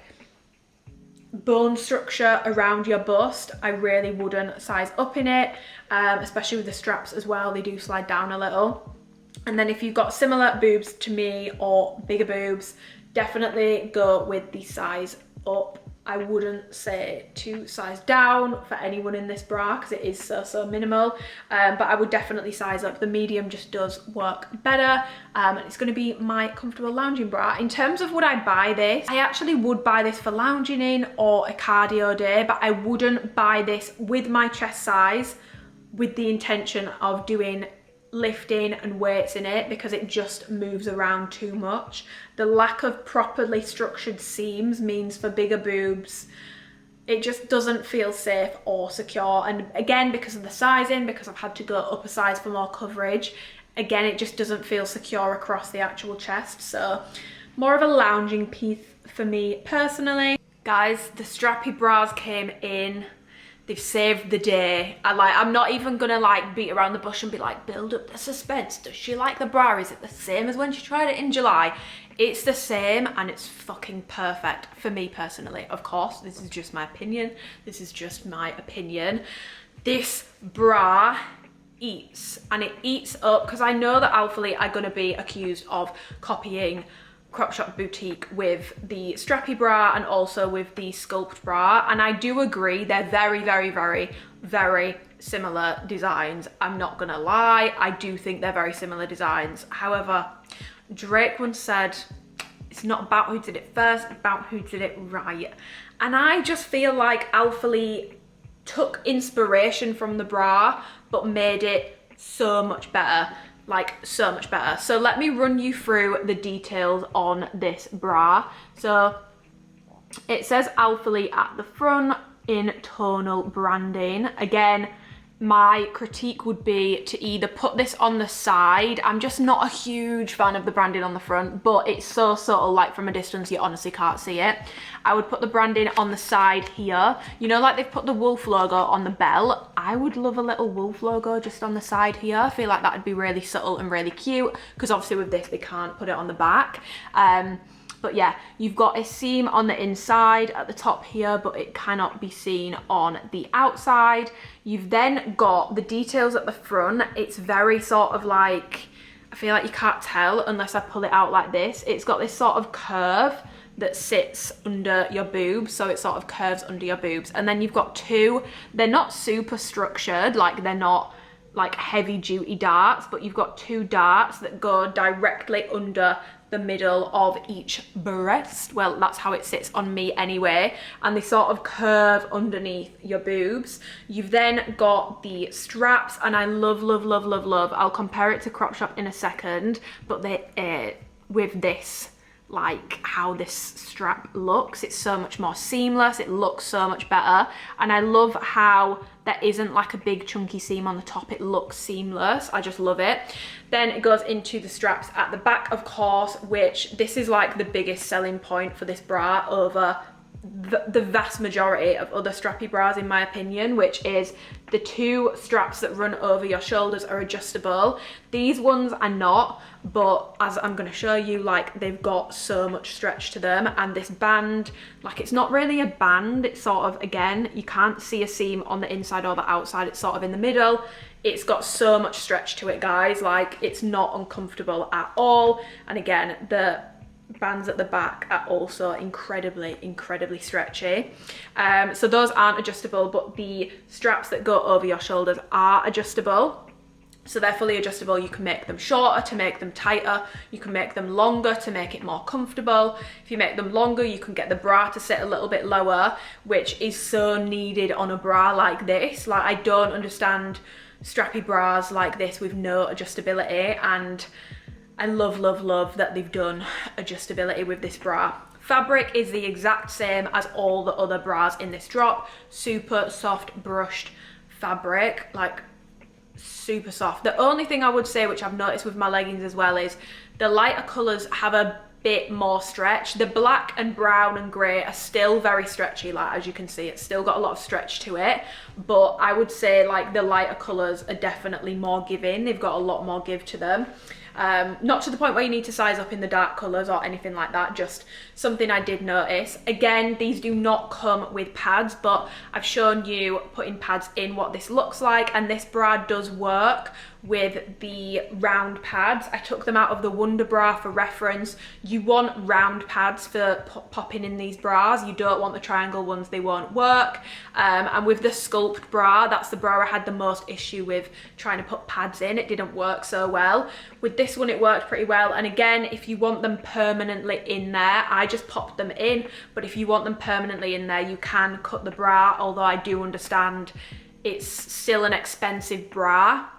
bone structure around your bust. I really wouldn't size up in it, especially with the straps as well. They do slide down a little. And then if you've got similar boobs to me or bigger boobs, definitely go with the size up. I wouldn't say to size down for anyone in this bra because it is so minimal, but I would definitely size up. The medium just does work better, and it's going to be my comfortable lounging bra. In terms of would I buy this, I actually would buy this for lounging in or a cardio day, but I wouldn't buy this with my chest size with the intention of doing lifting and weights in it, because it just moves around too much. The lack of properly structured seams means for bigger boobs, it just doesn't feel safe or secure. And again, because of the sizing, because I've had to go up a size for more coverage, again, it just doesn't feel secure across the actual chest. So more of a lounging piece for me personally. Guys, the strappy bras came in They've saved the day. I'm not even gonna like beat around the bush and be like, build up the suspense. Does she like the bra? Is it the same as when she tried it in July? It's the same, and it's fucking perfect for me personally. Of course, this is just my opinion. This is just my opinion. This bra eats, and it eats up, because I know that Alphalete are gonna be accused of copying Crop Shop Boutique with the strappy bra and also with the sculpt bra, and I do agree they're very, very, very, very similar designs. I'm not gonna lie, I do think they're very similar designs. However, Drake once said, it's not about who did it first, it's about who did it right. And I just feel like Alphalete took inspiration from the bra but made it so much better. Like so much better. So let me run you through the details on this bra. So it says Alphalete at the front in tonal branding. Again, my critique would be to either put this on the side. I'm just not a huge fan of the branding on the front, but it's so subtle, like from a distance you honestly can't see it. I would put the branding on the side here. You know, like they've put the wolf logo on the belt. I would love a little wolf logo just on the side here. I feel like that would be really subtle and really cute, because obviously with this they can't put it on the back. But yeah, you've got a seam on the inside at the top here, but it cannot be seen on the outside. You've then got the details at the front. It's very sort of like, I feel like you can't tell unless I pull it out like this. It's got this sort of curve that sits under your boobs, so it sort of curves under your boobs. And then you've got two, they're not super structured, like they're not like heavy duty darts, but you've got two darts that go directly under the middle of each breast. Well, that's how it sits on me anyway, and they sort of curve underneath your boobs. You've then got the straps, and I love, love, love, love, love. I'll compare it to Crop Shop in a second, but they with this, like how this strap looks, it's so much more seamless, it looks so much better, and I love how there isn't like a big chunky seam on the top. It looks seamless. I just love it. Then it goes into the straps at the back, of course, which this is like the biggest selling point for this bra over the vast majority of other strappy bras in my opinion, which is the two straps that run over your shoulders are adjustable. These ones are not, but as I'm going to show you, like they've got so much stretch to them. And this band, like it's not really a band, it's sort of, again, you can't see a seam on the inside or the outside, it's sort of in the middle. It's got so much stretch to it, guys, like it's not uncomfortable at all. And again, the bands at the back are also incredibly, incredibly stretchy. So those aren't adjustable, but the straps that go over your shoulders are adjustable. So they're fully adjustable. You can make them shorter to make them tighter. You can make them longer to make it more comfortable. If you make them longer, you can get the bra to sit a little bit lower, which is so needed on a bra like this. Like I don't understand strappy bras like this with no adjustability, and I love, love, love that they've done adjustability with this bra. Fabric is the exact same as all the other bras in this drop. Super soft brushed fabric, like super soft. The only thing I would say, which I've noticed with my leggings as well, is the lighter colours have a bit more stretch. The black and brown and grey are still very stretchy, like as you can see, it's still got a lot of stretch to it, but I would say like the lighter colours are definitely more giving. They've got a lot more give to them. Not to the point where you need to size up in the dark colours or anything like that, just something I did notice. Again, these do not come with pads, but I've shown you putting pads in what this looks like, and this bra does work with the round pads. I took them out of the Wonder Bra for reference. You want round pads for popping in these bras. You don't want the triangle ones, they won't work. And with the Sculpt bra, that's the bra I had the most issue with trying to put pads in. It didn't work so well. With this one, it worked pretty well. And again, if you want them permanently in there, I just popped them in. But if you want them permanently in there, you can cut the bra, although I do understand it's still an expensive bra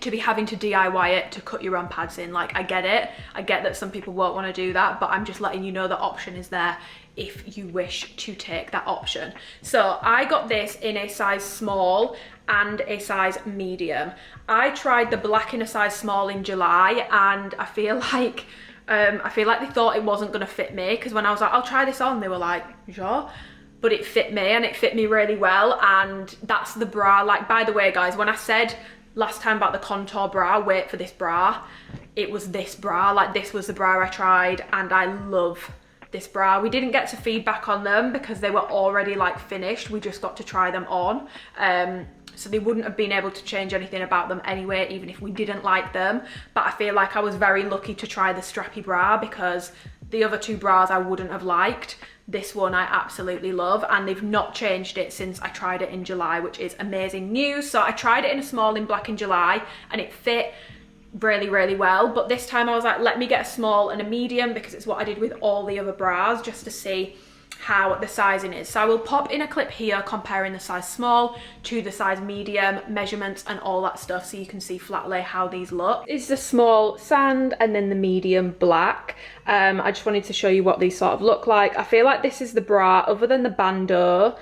to be having to DIY it to cut your own pads in. Like, I get it. I get that some people won't want to do that, but I'm just letting you know the option is there if you wish to take that option. So I got this in a size small and a size medium. I tried the black in a size small in July, and I feel like they thought it wasn't going to fit me, because when I was like, I'll try this on, they were like, sure. but it fit me and it fit me really well. And that's the bra. Like, by the way guys, when I said last time about the contour bra, wait for this bra, it was this bra. Like, this was the bra I tried and I love this bra. We didn't get to feedback on them because they were already like finished. We just got to try them on. So they wouldn't have been able to change anything about them anyway, even if we didn't like them. But I feel like I was very lucky to try the strappy bra because the other two bras I wouldn't have liked. This one I absolutely love, and they've not changed it since I tried it in July, which is amazing news. So I tried it in a small in black in July and it fit really, really well. But this time I was like, let me get a small and a medium, because it's what I did with all the other bras, just to see how the sizing is. So I will pop in a clip here comparing the size small to the size medium, measurements and all that stuff, so you can see flatly how these look. It's the small sand and then the medium black. I just wanted to show you what these sort of look like. I feel like this is the bra, other than the bandeau,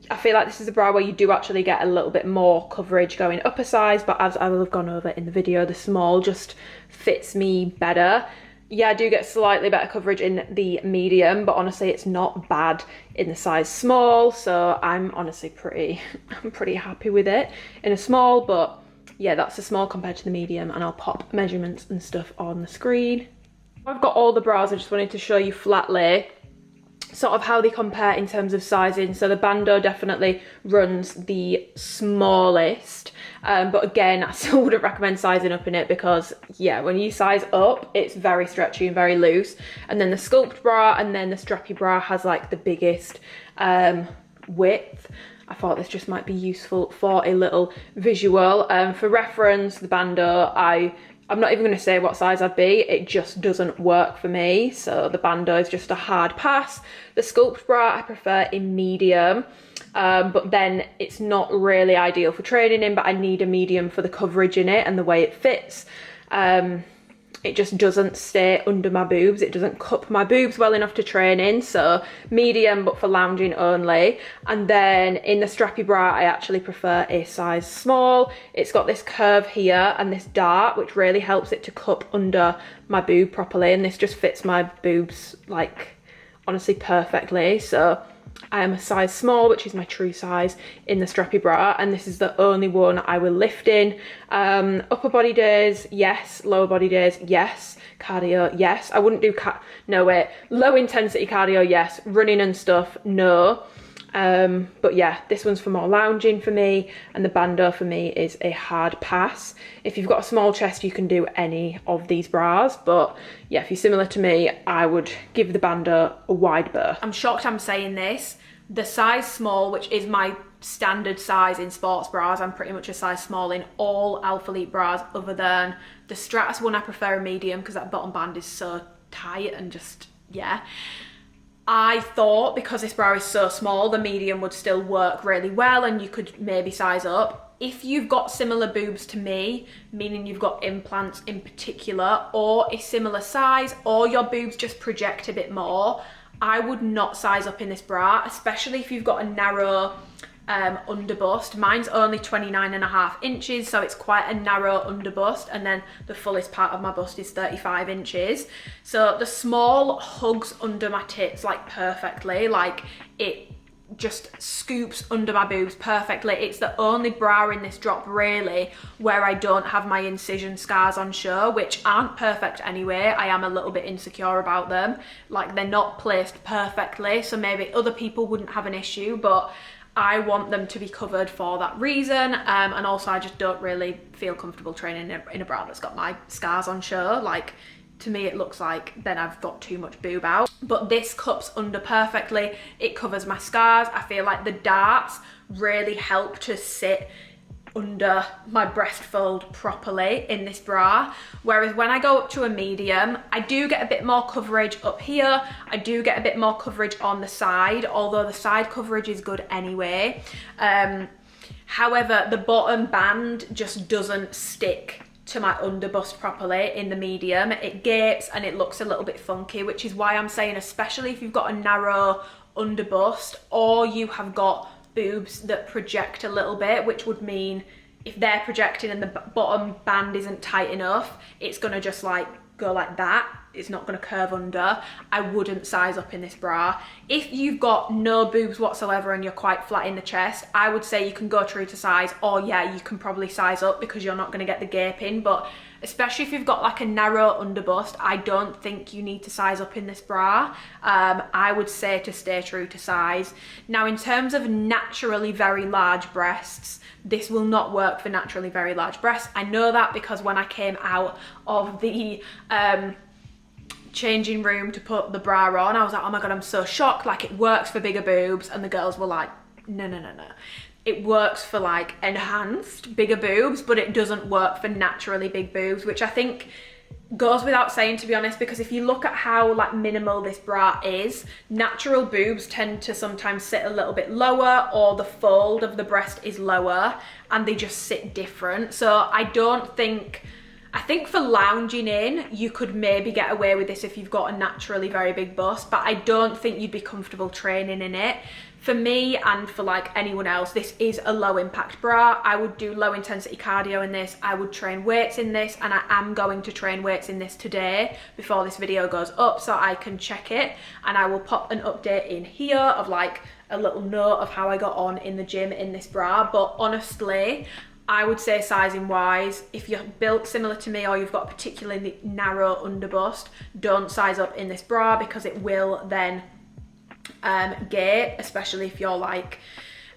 I feel like this is the bra where you do actually get a little bit more coverage going up a size, but as I will have gone over in the video, the small just fits me better. Yeah, I do get slightly better coverage in the medium, but honestly it's not bad in the size small, so I'm honestly I'm pretty happy with it in a small. But yeah, that's the small compared to the medium, and I'll pop measurements and stuff on the screen. I've got all the bras. I just wanted to show you flatly sort of how they compare in terms of sizing. So the bandeau definitely runs the smallest, but again, I still wouldn't recommend sizing up in it, because yeah, when you size up, it's very stretchy and very loose. And then the sculpt bra and then the strappy bra has like the biggest width. I thought this just might be useful for a little visual. For reference, the bandeau, I'm not even going to say what size I'd be, it just doesn't work for me. So the bandeau is just a hard pass. The sculpt bra I prefer in medium, but then it's not really ideal for training in, but I need a medium for the coverage in it and the way it fits. It just doesn't stay under my boobs. It doesn't cup my boobs well enough to train in, so medium, but for lounging only. And then in the strappy bra, I actually prefer a size small. It's got this curve here and this dart, which really helps it to cup under my boob properly. And this just fits my boobs like honestly perfectly. So I am a size small, which is my true size in the strappy bra, and this is the only one I will lift in. Upper body days, yes. Lower body days, yes. Cardio, yes. I wouldn't do low intensity cardio, yes. Running and stuff, no. But yeah, this one's for more lounging for me, and the bandeau for me is a hard pass. If you've got a small chest, you can do any of these bras, but yeah, if you're similar to me, I would give the bandeau a wide berth. I'm shocked I'm saying this. The size small, which is my standard size in sports bras, I'm pretty much a size small in all Alphalete bras, other than the Stratus one I prefer a medium, because that bottom band is so tight and just, yeah. I thought because this bra is so small, the medium would still work really well and you could maybe size up. If you've got similar boobs to me, meaning you've got implants in particular, or a similar size, or your boobs just project a bit more, I would not size up in this bra, especially if you've got a narrow underbust. Mine's only 29.5 inches, so it's quite a narrow underbust, and then the fullest part of my bust is 35 inches. So the small hugs under my tits like perfectly, like it just scoops under my boobs perfectly. It's the only bra in this drop really where I don't have my incision scars on show, which aren't perfect anyway. I am a little bit insecure about them, like they're not placed perfectly, so maybe other people wouldn't have an issue, but I want them to be covered for that reason. And also I just don't really feel comfortable training in a bra that's got my scars on show. Like, to me it looks like then I've got too much boob out. But this cups under perfectly, it covers my scars. I feel like the darts really help to sit under my breast fold properly in this bra, whereas when I go up to a medium, I do get a bit more coverage up here. I do get a bit more coverage on the side, although the side coverage is good anyway. However, the bottom band just doesn't stick to my underbust properly in the medium. It gapes and it looks a little bit funky, which is why I'm saying, especially if you've got a narrow underbust or you have got boobs that project a little bit, which would mean if they're projecting and the bottom band isn't tight enough, it's gonna just like go like that. it's not going to curve under, I wouldn't size up in this bra. If you've got no boobs whatsoever and you're quite flat in the chest, I would say you can go true to size, or yeah, you can probably size up because you're not going to get the gaping. But especially if you've got like a narrow underbust, I don't think you need to size up in this bra. I would say to stay true to size. Now, in terms of naturally very large breasts, this will not work for naturally very large breasts. I know that because when I came out of the changing room to put the bra on, I was like, oh my God, I'm so shocked. Like, it works for bigger boobs. And the girls were like, no, no, no, no. It works for like enhanced bigger boobs, but it doesn't work for naturally big boobs, which I think goes without saying, to be honest, because if you look at how like minimal this bra is, natural boobs tend to sometimes sit a little bit lower, or the fold of the breast is lower and they just sit different. So I think for lounging in, you could maybe get away with this if you've got a naturally very big bust, but I don't think you'd be comfortable training in it. For me and for like anyone else, this is a low impact bra. I would do low intensity cardio in this. I would train weights in this, and I am going to train weights in this today before this video goes up so I can check it. And I will pop an update in here of like a little note of how I got on in the gym in this bra. But honestly, I would say sizing wise, if you're built similar to me or you've got a particularly narrow underbust, don't size up in this bra because it will then gape, especially if you're like,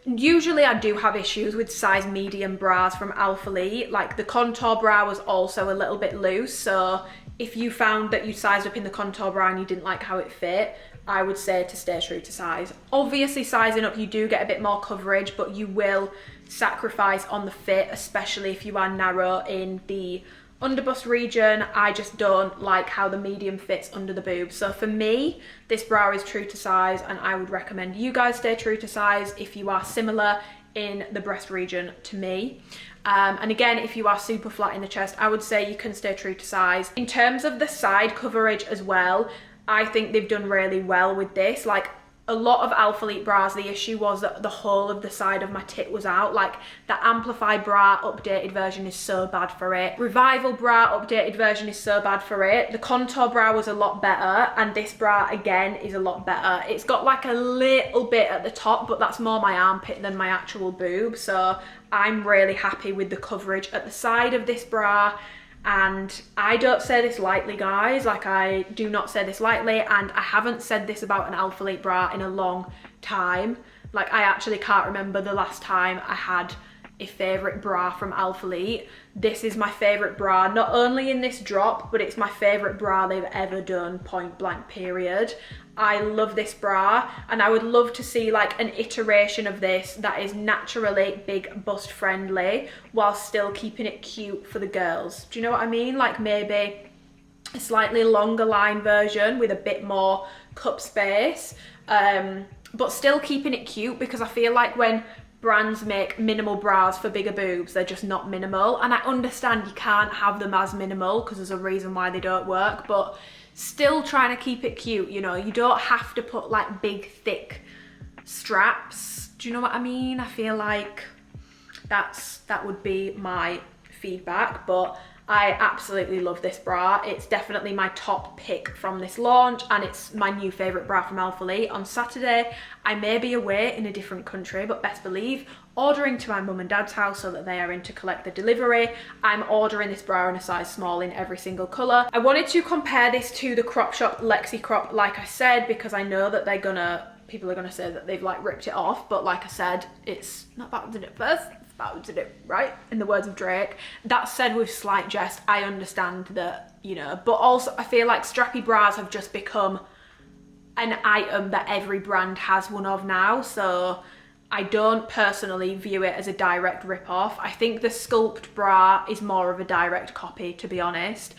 usually I do have issues with size medium bras from Alphalete. Like the contour bra was also a little bit loose, so if you found that you sized up in the contour bra and you didn't like how it fit, I would say to stay true to size. Obviously sizing up, you do get a bit more coverage, but you will sacrifice on the fit, especially if you are narrow in the underbust region. I just don't like how the medium fits under the boobs. So for me, this bra is true to size, and I would recommend you guys stay true to size if you are similar in the breast region to me. And again, if you are super flat in the chest, I would say you can stay true to size. In terms of the side coverage as well, I think they've done really well with this. Like, a lot of Alphalete bras, the issue was that the whole of the side of my tit was out. Like, the Amplify bra updated version is so bad for it. Revival bra updated version is so bad for it. The contour bra was a lot better, and this bra again is a lot better. It's got like a little bit at the top, but that's more my armpit than my actual boob. So I'm really happy with the coverage at the side of this bra. And I don't say this lightly, guys. Like, I do not say this lightly, and I haven't said this about an Alphalete bra in a long time. Like, I actually can't remember the last time I had a favorite bra from Alphalete. This is my favorite bra, not only in this drop, but it's my favorite bra they've ever done, point blank period. I love this bra, and I would love to see like an iteration of this that is naturally big bust friendly while still keeping it cute for the girls. Do you know what I mean? Like, maybe a slightly longer line version with a bit more cup space, but still keeping it cute, because I feel like when brands make minimal bras for bigger boobs, they're just not minimal. And I understand you can't have them as minimal because there's a reason why they don't work, but still trying to keep it cute, you know. You don't have to put like big thick straps. Do you know what I mean? I feel like that would be my feedback, but I absolutely love this bra. It's definitely my top pick from this launch, and it's my new favorite bra from Alphalete. On Saturday, I may be away in a different country, but best believe ordering to my mum and dad's house so that they are in to collect the delivery. I'm ordering this bra in a size small in every single colour. I wanted to compare this to the crop shop Lexi crop, like I said, because I know that people are gonna say that they've like ripped it off, but like I said, it's not that we did it first, it's that we did it right, in the words of Drake. That said, with slight jest, I understand that, you know, but also I feel like strappy bras have just become an item that every brand has one of now, so I don't personally view it as a direct rip-off. I think the Sculpt bra is more of a direct copy, to be honest.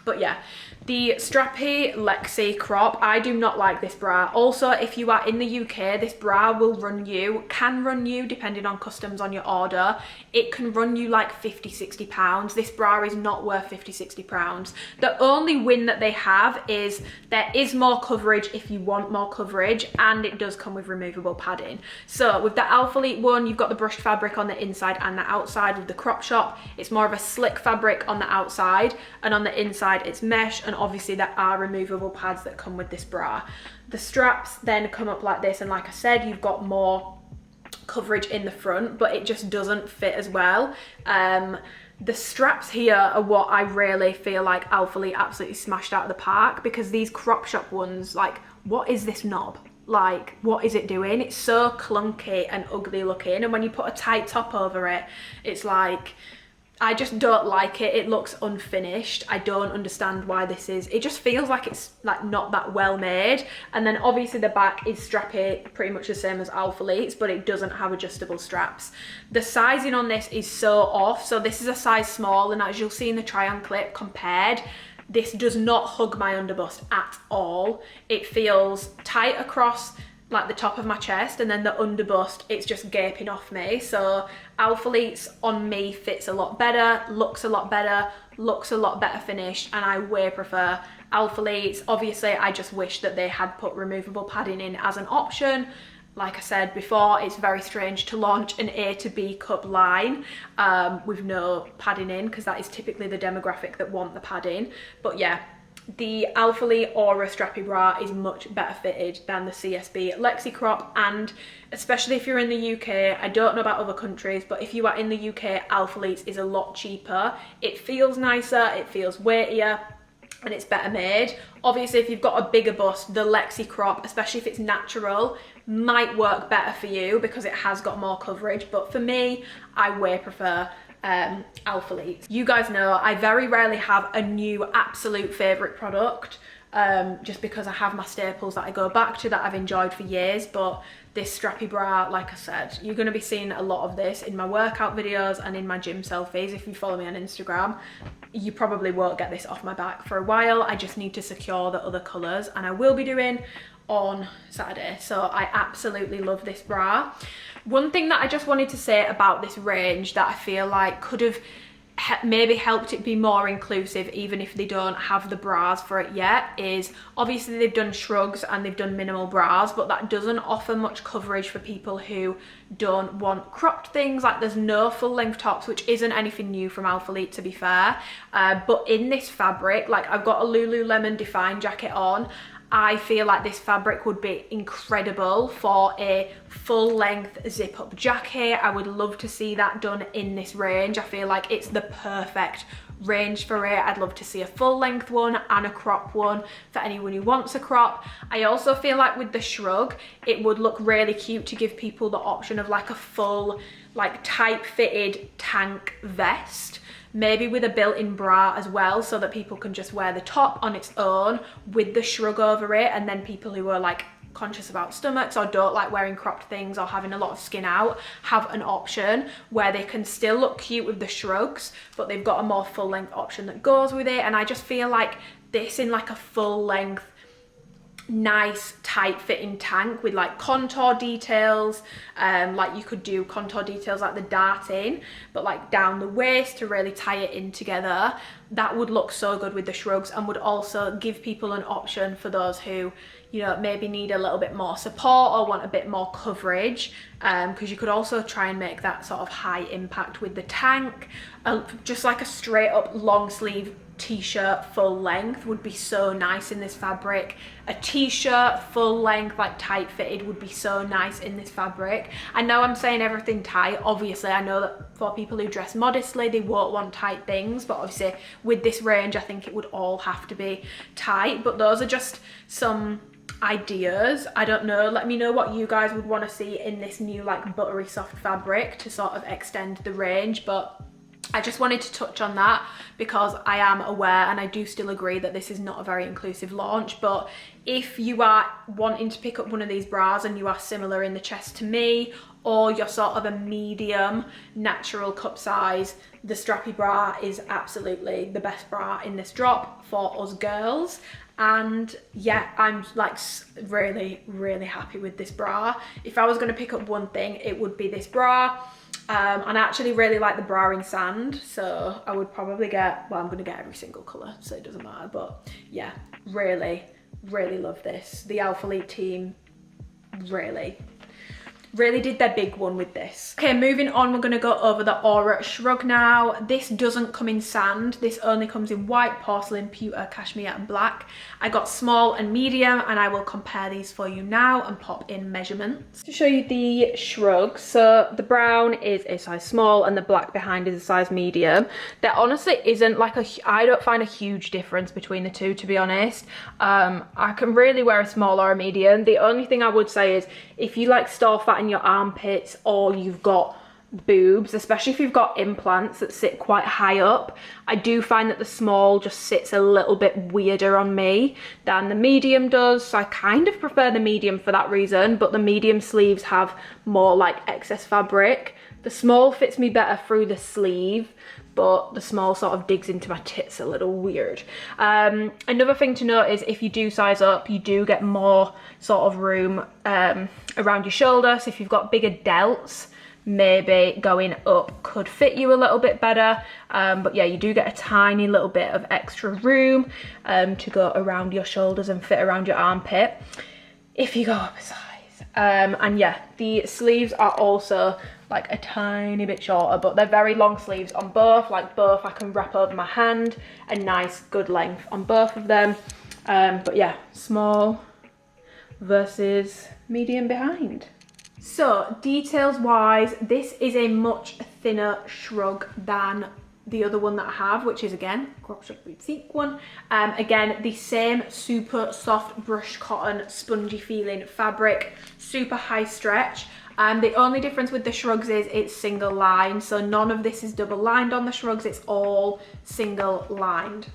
But yeah, the strappy Lexi crop, I do not like this bra. Also, if you are in the UK, this bra can run you, depending on customs on your order, it can run you like 50, 60 pounds. This bra is not worth 50, 60 pounds. The only win that they have is there is more coverage if you want more coverage, and it does come with removable padding. So with the Alphalete one, you've got the brushed fabric on the inside and the outside. With the crop shop, it's more of a slick fabric on the outside, and on the inside inside it's mesh, and obviously there are removable pads that come with this bra. The straps then come up like this, and like I said, you've got more coverage in the front, but it just doesn't fit as well. The straps here are what I really feel like Alphalete absolutely smashed out of the park, because these crop shop ones, like, what is this knob? Like, what is it doing? It's so clunky and ugly looking, and when you put a tight top over it, it's like, I just don't like it. It looks unfinished. I don't understand why this is. It just feels like it's like not that well made. And then obviously the back is strappy, pretty much the same as Alphalete's, but it doesn't have adjustable straps. The sizing on this is so off. So this is a size small, and as you'll see in the try on clip compared, this does not hug my underbust at all. It feels tight across like the top of my chest, and then the underbust, it's just gaping off me. So Alphalete's on me fits a lot better, looks a lot better finished, and I way prefer Alphalete's. Obviously, I just wish that they had put removable padding in as an option. Like I said before, it's very strange to launch an A to B cup line with no padding in, because that is typically the demographic that want the padding. But yeah, the Alphalete Aura strappy bra is much better fitted than the CSB Lexi Crop, and especially if you're in the UK, I don't know about other countries, but if you are in the UK, Alphalete's is a lot cheaper. It feels nicer, it feels weightier, and it's better made. Obviously, if you've got a bigger bust, the Lexi Crop, especially if it's natural, might work better for you because it has got more coverage, but for me, I way prefer Alphalete. You guys know I very rarely have a new absolute favorite product, just because I have my staples that I go back to that I've enjoyed for years. But this strappy bra, like I said, you're going to be seeing a lot of this in my workout videos and in my gym selfies. If you follow me on Instagram, you probably won't get this off my back for a while. I just need to secure the other colours, and I will be doing on Saturday. So I absolutely love this bra. One thing that I just wanted to say about this range that I feel like could have maybe helped it be more inclusive, even if they don't have the bras for it yet, is obviously they've done shrugs and they've done minimal bras, but that doesn't offer much coverage for people who don't want cropped things. Like, there's no full length tops, which isn't anything new from Alphalete, to be fair, but in this fabric, like, I've got a Lululemon Define jacket on. I feel like this fabric would be incredible for a full length zip up jacket. I would love to see that done in this range. I feel like it's the perfect range for it. I'd love to see a full length one and a crop one for anyone who wants a crop. I also feel like with the shrug, it would look really cute to give people the option of like a full, like, tight fitted tank vest, maybe with a built-in bra as well, so that people can just wear the top on its own with the shrug over it, and then people who are like conscious about stomachs or don't like wearing cropped things or having a lot of skin out have an option where they can still look cute with the shrugs, but they've got a more full-length option that goes with it. And I just feel like this in like a full-length nice tight fitting tank with like contour details, like you could do contour details like the darting, but like down the waist to really tie it in together. That would look so good with the shrugs, and would also give people an option for those who, you know, maybe need a little bit more support or want a bit more coverage, because you could also try and make that sort of high impact with the tank. Just like a straight up long sleeve t-shirt full length would be so nice in this fabric. A t-shirt full length, like tight fitted, would be so nice in this fabric. I know I'm saying everything tight, obviously I know that for people who dress modestly they won't want tight things, but obviously with this range I think it would all have to be tight. But those are just some ideas. I don't know, let me know what you guys would want to see in this new like buttery soft fabric to sort of extend the range. But I just wanted to touch on that because I am aware, and I do still agree, that this is not a very inclusive launch. But if you are wanting to pick up one of these bras and you are similar in the chest to me, or you're sort of a medium natural cup size, the strappy bra is absolutely the best bra in this drop for us girls. And yeah, I'm like really, really happy with this bra. If I was going to pick up one thing, it would be this bra. And I actually really like the bra in sand, so I would probably get, well, I'm going to get every single colour, so it doesn't matter. But yeah, really, really love this. The Alphalete team, really, Really did their big one with this. Okay, moving on, we're gonna go over the Aura shrug now. This doesn't come in sand. This only comes in white, porcelain, pewter, cashmere, and black. I got small and medium, and I will compare these for you now and pop in measurements. To show you the shrugs, so the brown is a size small and the black behind is a size medium. There honestly isn't like I don't find a huge difference between the two, to be honest. I can really wear a small or a medium. The only thing I would say is if you like store fat in your armpits or you've got boobs, especially if you've got implants that sit quite high up, I do find that the small just sits a little bit weirder on me than the medium does. So I kind of prefer the medium for that reason, but the medium sleeves have more like excess fabric. The small fits me better through the sleeve, but the small sort of digs into my tits a little weird. Another thing to note is if you do size up, you do get more sort of room around your shoulder. So if you've got bigger delts, maybe going up could fit you a little bit better. But yeah, you do get a tiny little bit of extra room to go around your shoulders and fit around your armpit if you go up a size. And yeah, the sleeves are also like a tiny bit shorter, but they're very long sleeves on both. Like both I can wrap over my hand, a nice good length on both of them. But yeah, small versus medium behind. So details wise, this is a much thinner shrug than the other one that I have, which is again crop shop boutique one. Again, the same super soft brushed cotton, spongy feeling fabric, super high stretch. The only difference with the shrugs is it's single line, so none of this is double lined on the shrugs, it's all single lined.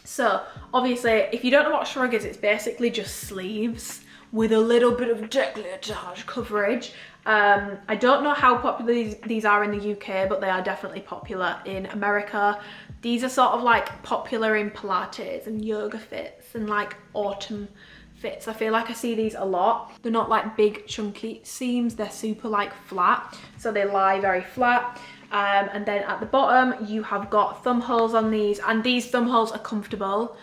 So obviously, if you don't know what a shrug is, it's basically just sleeves with a little bit of décolletage coverage. I don't know how popular these are in the UK, but they are definitely popular in America. These are sort of like popular in Pilates and yoga fits and like autumn fits. I feel like I see these a lot. They're not like big chunky seams, they're super like flat, so they lie very flat. And then at the bottom you have got thumb holes on these, and these thumb holes are comfortable.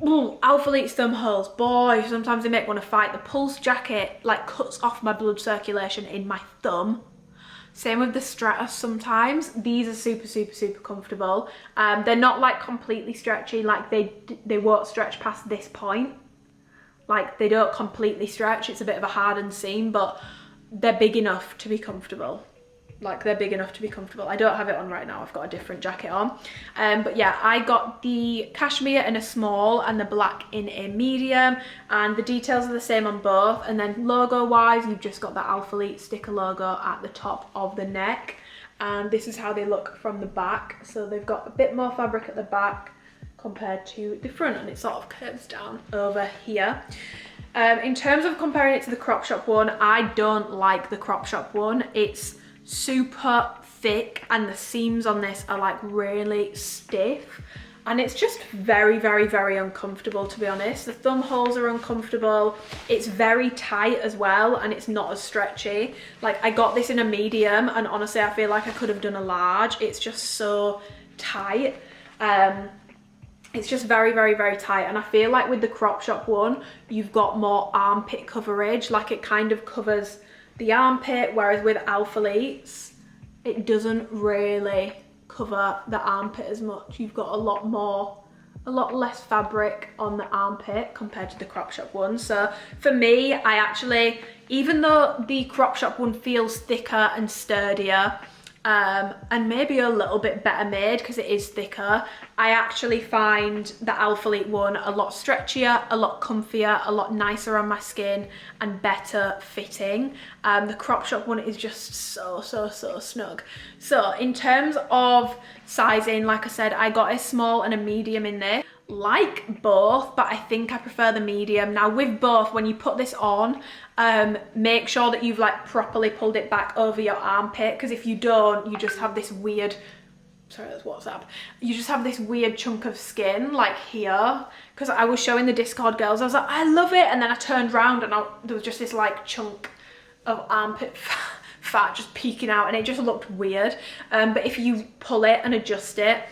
Ooh, Alphalete thumb holes, boy, sometimes they make me want to fight. The Pulse jacket like cuts off my blood circulation in my thumb. Same with the Stratus sometimes. These are super comfortable. They're not like completely stretchy, like they won't stretch past this point. Like they don't completely stretch, it's a bit of a hardened seam, but they're big enough to be comfortable. Like they're big enough to be comfortable. I don't have it on right now, I've got a different jacket on. But yeah, I got the cashmere in a small and the black in a medium, and the details are the same on both. And then logo wise, you've just got the Alphalete sticker logo at the top of the neck. And this is how they look from the back. So they've got a bit more fabric at the back compared to the front, and it sort of curves down over here. In terms of comparing it to the crop shop one, I don't like the crop shop one. It's super thick and the seams on this are like really stiff, and it's just very uncomfortable, to be honest. The thumb holes are uncomfortable. It's very tight as well, and it's not as stretchy. Like I got this in a medium, and honestly I feel like I could have done a large. It's just so tight. It's just very tight, and I feel like with the crop shop one you've got more armpit coverage, like it kind of covers the armpit, whereas with Alphaletes it doesn't really cover the armpit as much. You've got a lot less fabric on the armpit compared to the crop shop one. So for me, I actually, even though the crop shop one feels thicker and sturdier, and maybe a little bit better made because it is thicker, I actually find the Alphalete one a lot stretchier, a lot comfier, a lot nicer on my skin and better fitting. The crop shop one is just so snug. So in terms of sizing, like I said, I got a small and a medium in there. Like both, but I think I prefer the medium. Now with both, when you put this on, make sure that you've like properly pulled it back over your armpit, because if you don't, you just have this weird, sorry that's WhatsApp, you just have this weird chunk of skin like here. Because I was showing the Discord girls, I was like, I love it, and then I turned around and there was just this like chunk of armpit fat just peeking out, and it just looked weird. But if you pull it and adjust it,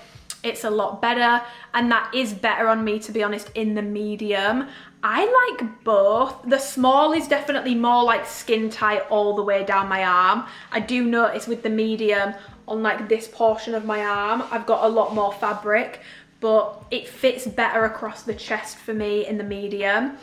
it's a lot better, and that is better on me, to be honest, in the medium. I like both. The small is definitely more like skin tight all the way down my arm. I do notice with the medium on like this portion of my arm, I've got a lot more fabric, but it fits better across the chest for me in the medium.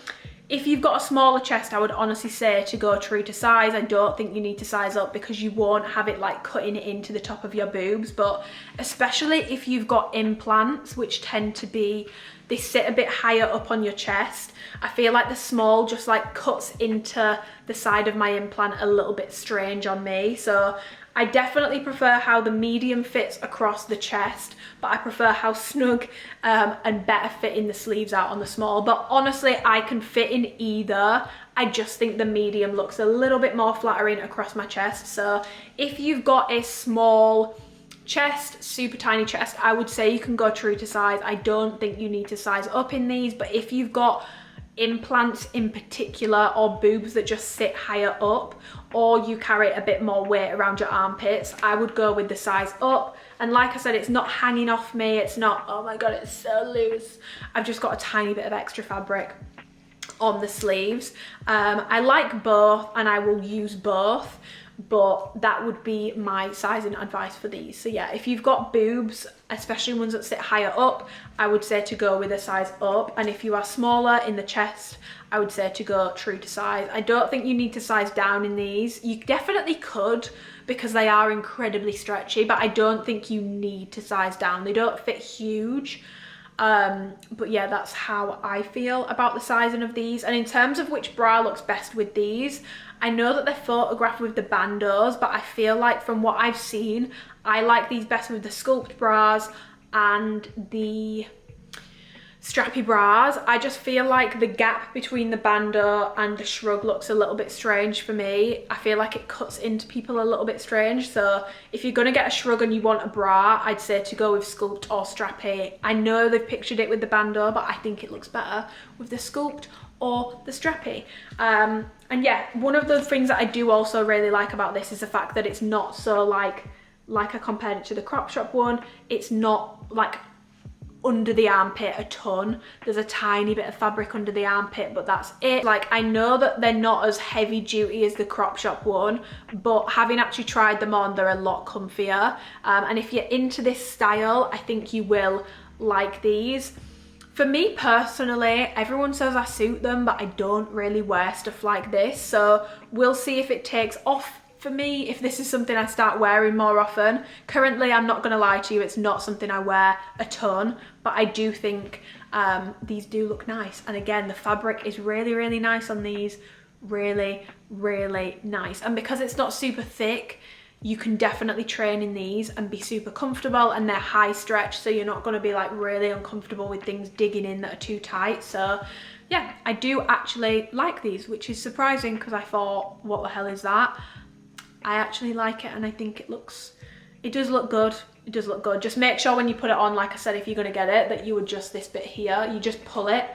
If you've got a smaller chest, I would honestly say to go true to size. I don't think you need to size up because you won't have it like cutting it into the top of your boobs, but especially if you've got implants, which tend to be, they sit a bit higher up on your chest. I feel like the small just like cuts into the side of my implant a little bit strange on me. So I definitely prefer how the medium fits across the chest, but I prefer how snug and better fitting the sleeves out on the small. But honestly, I can fit in either. I just think the medium looks a little bit more flattering across my chest. So if you've got a small chest, super tiny chest, I would say you can go true to size. I don't think you need to size up in these, but if you've got implants in particular or boobs that just sit higher up, or you carry a bit more weight around your armpits, I would go with the size up. And like I said, it's not hanging off me, it's not, oh my god, it's so loose. I've just got a tiny bit of extra fabric on the sleeves. I like both and I will use both, but that would be my sizing advice for these. So yeah, if you've got boobs, especially ones that sit higher up, I would say to go with a size up. And if you are smaller in the chest, I would say to go true to size. I don't think you need to size down in these. You definitely could because they are incredibly stretchy, but I don't think you need to size down. They don't fit huge. But yeah, that's how I feel about the sizing of these. And in terms of which bra looks best with these, I know that they're photographed with the bandeaus, but I feel like from what I've seen, I like these best with the sculpt bras and the strappy bras. I just feel like the gap between the bandeau and the shrug looks a little bit strange for me. I feel like it cuts into people a little bit strange. So if you're gonna get a shrug and you want a bra, I'd say to go with sculpt or strappy. I know they've pictured it with the bandeau, but I think it looks better with the sculpt or the strappy. And yeah, one of the things that I do also really like about this is the fact that it's not so like I compared it to the crop shop one, it's not like under the armpit a ton. There's a tiny bit of fabric under the armpit, but that's it. Like, I know that they're not as heavy duty as the crop shop one, but having actually tried them on, they're a lot comfier. And if you're into this style, I think you will like these. For me personally, everyone says I suit them, but I don't really wear stuff like this. So we'll see if it takes off for me, if this is something I start wearing more often. Currently, I'm not gonna lie to you, it's not something I wear a ton, but I do think these do look nice. And again, the fabric is really, really nice on these. Really, really nice. And because it's not super thick, you can definitely train in these and be super comfortable, and they're high stretch, so you're not gonna be like really uncomfortable with things digging in that are too tight. So yeah, I do actually like these, which is surprising because I thought, what the hell is that? I actually like it, and I think it does look good. It does look good. Just make sure when you put it on, like I said, if you're gonna get it, that you adjust this bit here. You just pull it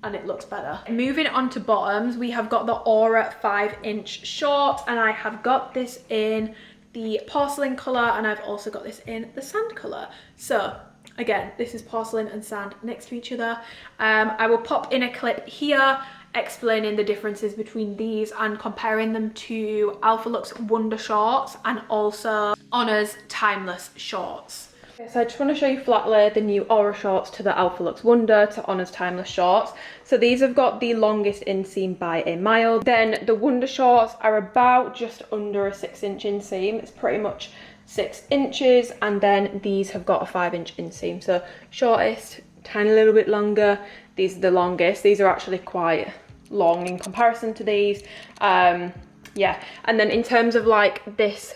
and it looks better. Moving on to bottoms, we have got the Aura 5-inch short, and I have got this in the porcelain color, and I've also got this in the sand color. So again, this is porcelain and sand next to each other. I will pop in a clip here explaining the differences between these and comparing them to Alphalute's Wonder shorts and also Honor's Timeless shorts. Okay, so I just want to show you flatly the new Aura shorts to the Alphalute's Wonder to Honor's Timeless shorts. So these have got the longest inseam by a mile. Then the Wonder shorts are about just under a 6-inch inseam. It's pretty much 6 inches, and then these have got a 5-inch inseam. So shortest, tiny little bit longer. These are the longest. These are actually quite long in comparison to these. Yeah, and then in terms of like this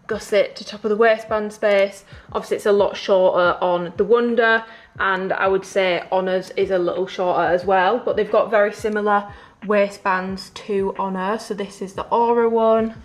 gusset to top of the waistband space, obviously it's a lot shorter on the Wonder, and I would say Honor's is a little shorter as well, but they've got very similar waistbands to Honor. So this is the Aura one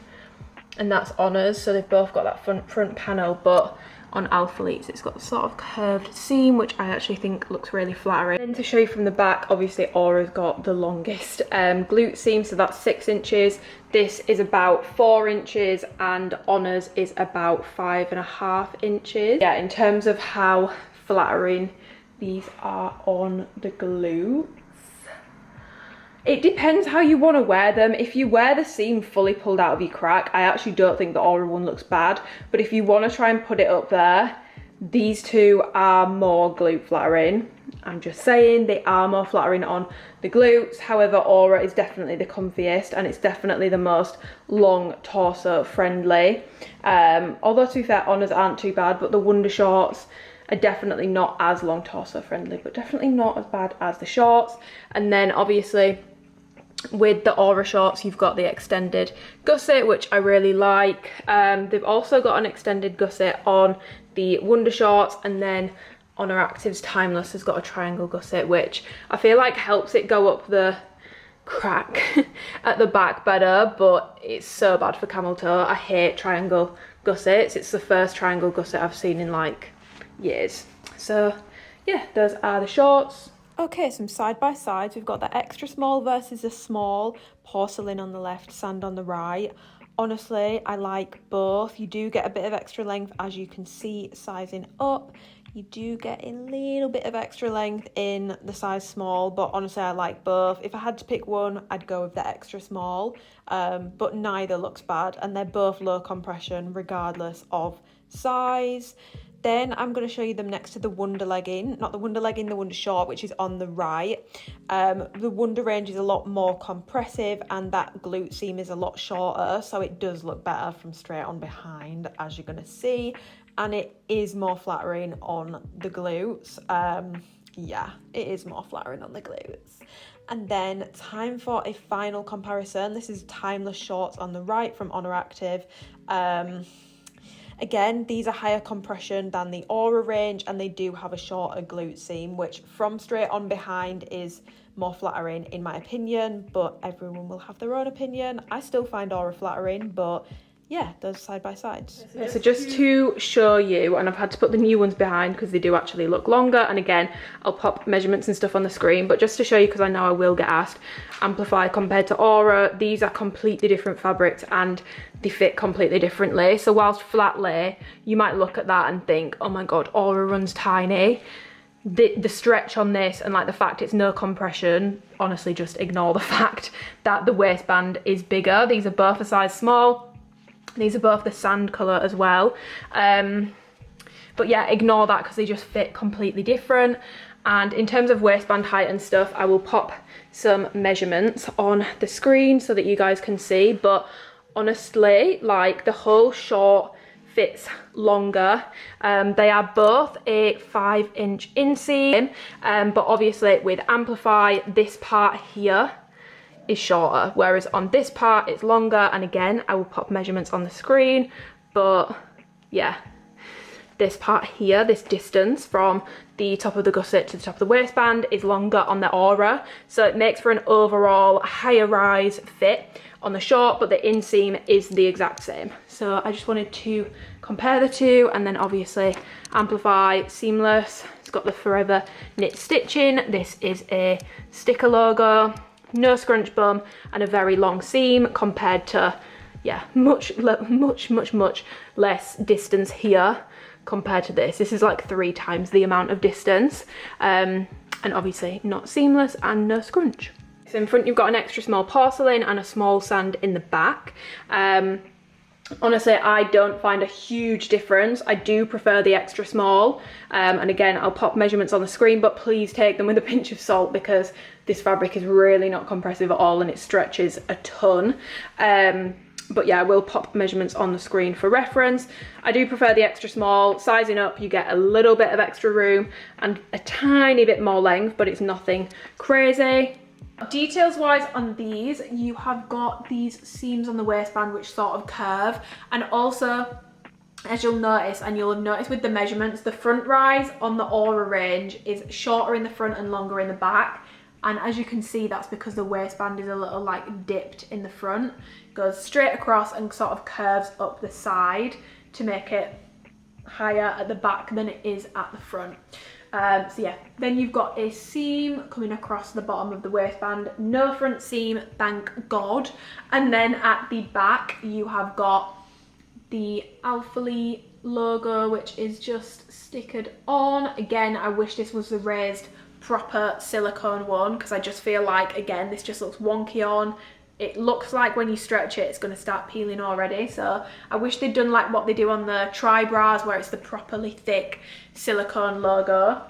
and that's Honor's, so they've both got that front panel, but on Alphalete's it's got the sort of curved seam, which I actually think looks really flattering. Then to show you from the back, obviously Aura's got the longest glute seam, so that's 6 inches. This is about 4 inches and Honor's is about 5.5 inches. Yeah, in terms of how flattering these are on the glutes, It depends how you want to wear them. If you wear the seam fully pulled out of your crack, I actually don't think the Aura one looks bad. But if you want to try and put it up there, these two are more glute flattering. I'm just saying, they are more flattering on the glutes. However, Aura is definitely the comfiest and it's definitely the most long torso friendly. Although to be fair, Honors aren't too bad, but the Wonder shorts are definitely not as long torso friendly, but definitely not as bad as the shorts. And then obviously with the Aura shorts, you've got the extended gusset, which I really like. They've also got an extended gusset on the Wonder shorts, and then Honor Active's Timeless has got a triangle gusset, which I feel like helps it go up the crack at the back better, but it's so bad for camel toe. I hate triangle gussets. It's the first triangle gusset I've seen in like years. So yeah, those are the shorts. Okay, some side by sides. We've got the extra small versus the small, porcelain on the left, sand on the right. Honestly, I like both. You do get a bit of extra length, as you can see, sizing up. You do get a little bit of extra length in the size small, but honestly, I like both. If I had to pick one, I'd go with the extra small, but neither looks bad, and they're both low compression regardless of size. Then I'm going to show you them next to the Wonder legging, not the Wonder legging, the Wonder short, which is on the right. The Wonder range is a lot more compressive and that glute seam is a lot shorter, so it does look better from straight on behind, as you're going to see. And it is more flattering on the glutes. Yeah, it is more flattering on the glutes. And then time for a final comparison. This is Timeless shorts on the right from Honor Active. Again, these are higher compression than the Aura range, and they do have a shorter glute seam, which from straight on behind is more flattering in my opinion, but everyone will have their own opinion. I still find Aura flattering, but yeah, those side by sides. So just to show you, and I've had to put the new ones behind because they do actually look longer, and again, I'll pop measurements and stuff on the screen, but just to show you, because I know I will get asked, Amplify compared to Aura, these are completely different fabrics and they fit completely differently. So whilst flat lay, you might look at that and think, oh my god, Aura runs tiny. The stretch on this and like the fact it's no compression, honestly just ignore the fact that the waistband is bigger. These are both a size small. These are both the sand colour as well. But yeah, ignore that because they just fit completely different. And in terms of waistband height and stuff, I will pop some measurements on the screen so that you guys can see. But honestly, like the whole short fits longer. They are both a 5-inch inseam, but obviously with Amplify, this part here is shorter, whereas on this part it's longer. And again, I will pop measurements on the screen, but yeah, this part here, this distance from the top of the gusset to the top of the waistband is longer on the Aura, so it makes for an overall higher rise fit on the short, but the inseam is the exact same. So I just wanted to compare the two. And then obviously Amplify seamless, it's got the forever knit stitching. This is a sticker logo, no scrunch bum, and a very long seam compared to, yeah, much less distance here compared to this. This is like 3 times the amount of distance, and obviously not seamless and no scrunch. So in front you've got an extra small porcelain and a small sand in the back. Honestly, I don't find a huge difference. I do prefer the extra small, and again, I'll pop measurements on the screen, but please take them with a pinch of salt because this fabric is really not compressive at all and it stretches a ton. But yeah, I will pop measurements on the screen for reference. I do prefer the extra small. Sizing up, you get a little bit of extra room and a tiny bit more length, but it's nothing crazy. Details wise on these, you have got these seams on the waistband which sort of curve, and also as you'll notice, and you'll have noticed with the measurements, the front rise on the Aura range is shorter in the front and longer in the back. And as you can see, that's because the waistband is a little like dipped in the front, goes straight across and sort of curves up the side to make it higher at the back than it is at the front. So yeah, then you've got a seam coming across the bottom of the waistband, no front seam, thank God. And then at the back you have got the Alphalete logo, which is just stickered on. Again, I wish this was the raised proper silicone one, because I just feel like, again, this just looks wonky on. It looks like when you stretch it, it's going to start peeling already. So I wish they'd done like what they do on the tri bras, where it's the properly thick silicone logo.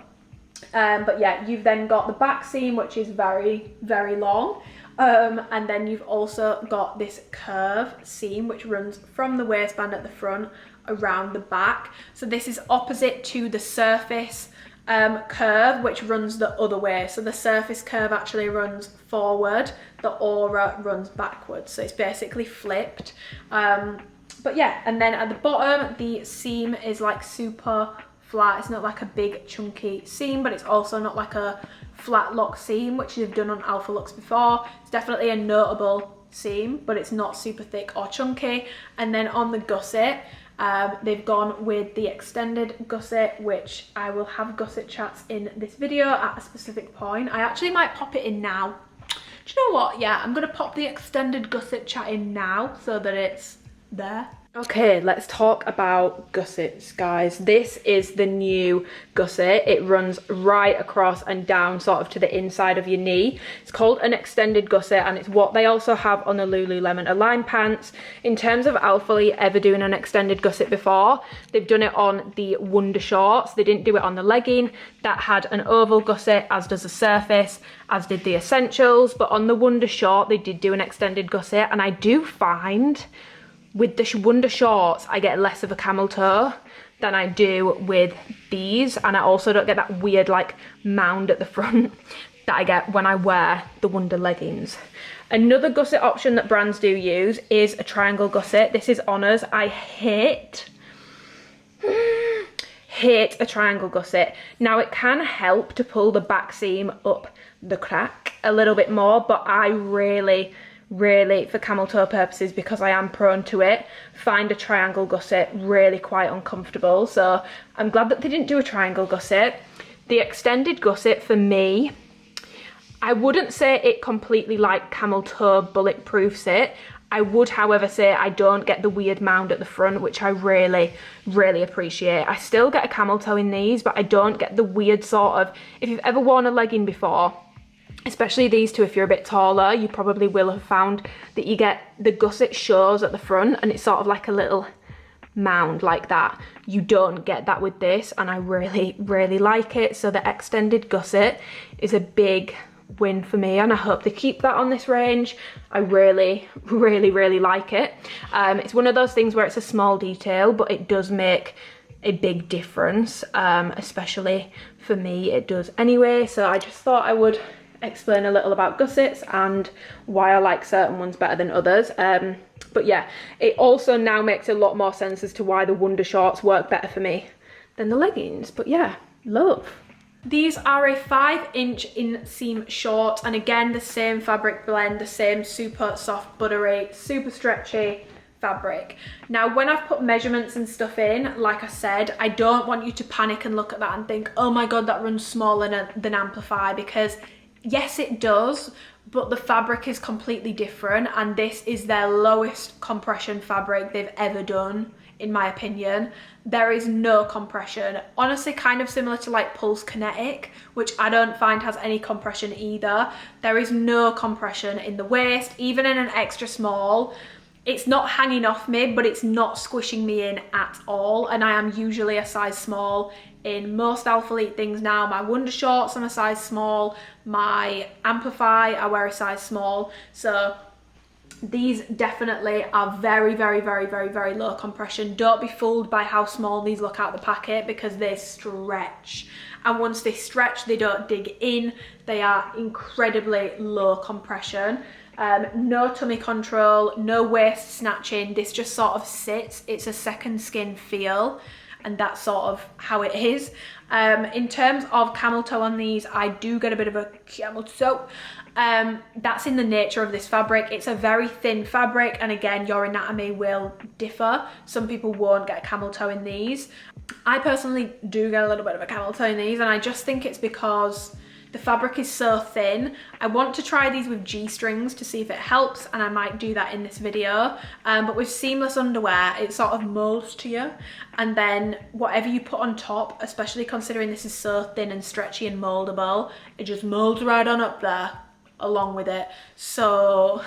But yeah, you've then got the back seam, which is very, very long. And then you've also got this curve seam, which runs from the waistband at the front around the back. So this is opposite to the surface curve, which runs the other way. So the surface curve actually runs forward, the aura runs backwards. So it's basically flipped. But yeah, and then at the bottom, the seam is like super flat. It's not like a big chunky seam, but it's also not like a flat lock seam, which they've done on Alphalete before. It's definitely a notable seam, but it's not super thick or chunky. And then on the gusset, they've gone with the extended gusset, which I will have gusset chats in this video at a specific point. I actually might pop it in now. Do you know what? Yeah, I'm gonna pop the extended gusset chat in now so that it's there. Okay, let's talk about gussets, guys. This is the new gusset. It runs right across and down sort of to the inside of your knee. It's called an extended gusset, and it's what they also have on the Lululemon Align pants. In terms of Alphalete ever doing an extended gusset before, they've done it on the Wonder shorts. They didn't do it on the legging. That had an oval gusset, as does the Surface, as did the Essentials. But on the Wonder short, they did do an extended gusset, and I do find with the Wonder shorts, I get less of a camel toe than I do with these. And I also don't get that weird like mound at the front that I get when I wear the Wonder leggings. Another gusset option that brands do use is a triangle gusset. This is Honors. I hate a triangle gusset. Now it can help to pull the back seam up the crack a little bit more, but I really, for camel toe purposes, because I am prone to it, find a triangle gusset really quite uncomfortable. So I'm glad that they didn't do a triangle gusset. The extended gusset for me, I wouldn't say it completely like camel toe bulletproofs it. I would, however, say I don't get the weird mound at the front, which I really appreciate. I still get a camel toe in these, but I don't get the weird sort of, if you've ever worn a legging before, especially these two, if you're a bit taller, you probably will have found that you get the gusset shows at the front and it's sort of like a little mound like that. You don't get that with this, and I really like it. So the extended gusset is a big win for me, and I hope they keep that on this range. I really like it. It's one of those things where it's a small detail, but it does make a big difference, especially for me it does anyway. So I just thought I would explain a little about gussets and why I like certain ones better than others. But yeah, it also now makes a lot more sense as to why the Wonder shorts work better for me than the leggings. But yeah, love. These are a 5-inch inseam short, and again the same fabric blend, the same super soft, buttery, super stretchy fabric. Now when I've put measurements and stuff in, like I said, I don't want you to panic and look at that and think, oh my god, that runs smaller than Amplify, because yes it does, but the fabric is completely different, and this is their lowest compression fabric they've ever done, in my opinion. There is no compression. Honestly, kind of similar to like Pulse Kinetic, which I don't find has any compression either. There is no compression in the waist, even in an extra small. It's not hanging off me, but it's not squishing me in at all, and I am usually a size small in most Alphalete things now. My Wonder shorts I'm a size small, my Amplify I wear a size small, so these definitely are very low compression. Don't be fooled by how small these look out the packet, because they stretch, and once they stretch they don't dig in. They are incredibly low compression. No tummy control, no waist snatching. This just sort of sits. It's a second skin feel, and that's sort of how it is. In terms of camel toe on these, I do get a bit of a camel toe. That's in the nature of this fabric. It's a very thin fabric, and again, your anatomy will differ. Some people won't get a camel toe in these. I personally do get a little bit of a camel toe in these, and I just think it's because The fabric is so thin. I want to try these with G-strings to see if it helps, and I might do that in this video. But with seamless underwear, it sort of molds to you, and then whatever you put on top, especially considering this is so thin and stretchy and moldable, it just molds right on up there along with it. So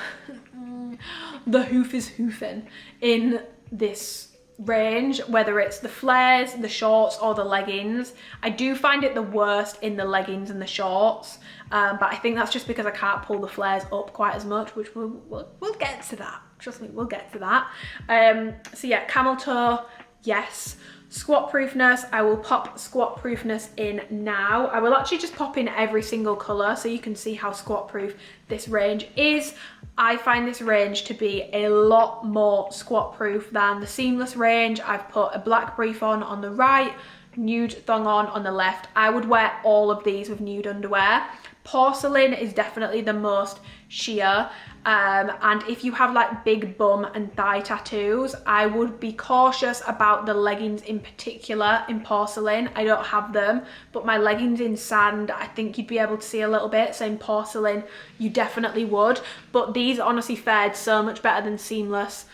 the hoof is hoofing in this range, whether it's the flares, the shorts, or the leggings. I do find it the worst in the leggings and the shorts, but I think that's just because I can't pull the flares up quite as much, which we'll get to that. Trust me, we'll get to that. So yeah, camel toe, yes. Squat proofness, I will pop squat proofness in now. I will actually just pop in every single colour so you can see how squat proof this range is. I find this range to be a lot more squat proof than the seamless range. I've put a black brief on the right, nude thong on the left. I would wear all of these with nude underwear. Porcelain is definitely the most sheer, and if you have like big bum and thigh tattoos, I would be cautious about the leggings in particular in porcelain. I don't have them, but my leggings in sand, I think you'd be able to see a little bit. So in porcelain, you definitely would, but these honestly fared so much better than seamless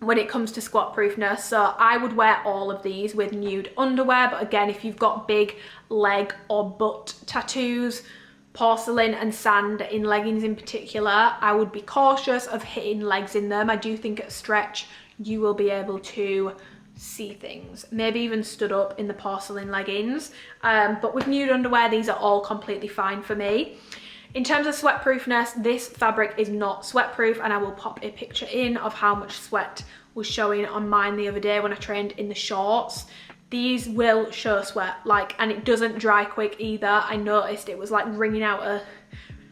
when it comes to squat proofness. So I would wear all of these with nude underwear, but again, if you've got big leg or butt tattoos, porcelain and sand in leggings in particular, I would be cautious of hitting legs in them. I do think at stretch you will be able to see things, maybe even stood up in the porcelain leggings, but with nude underwear, these are all completely fine for me. In terms of sweat proofness, this fabric is not sweat proof, and I will pop a picture in of how much sweat was showing on mine the other day when I trained in the shorts. These will show sweat, and it doesn't dry quick either. I noticed it was like wringing out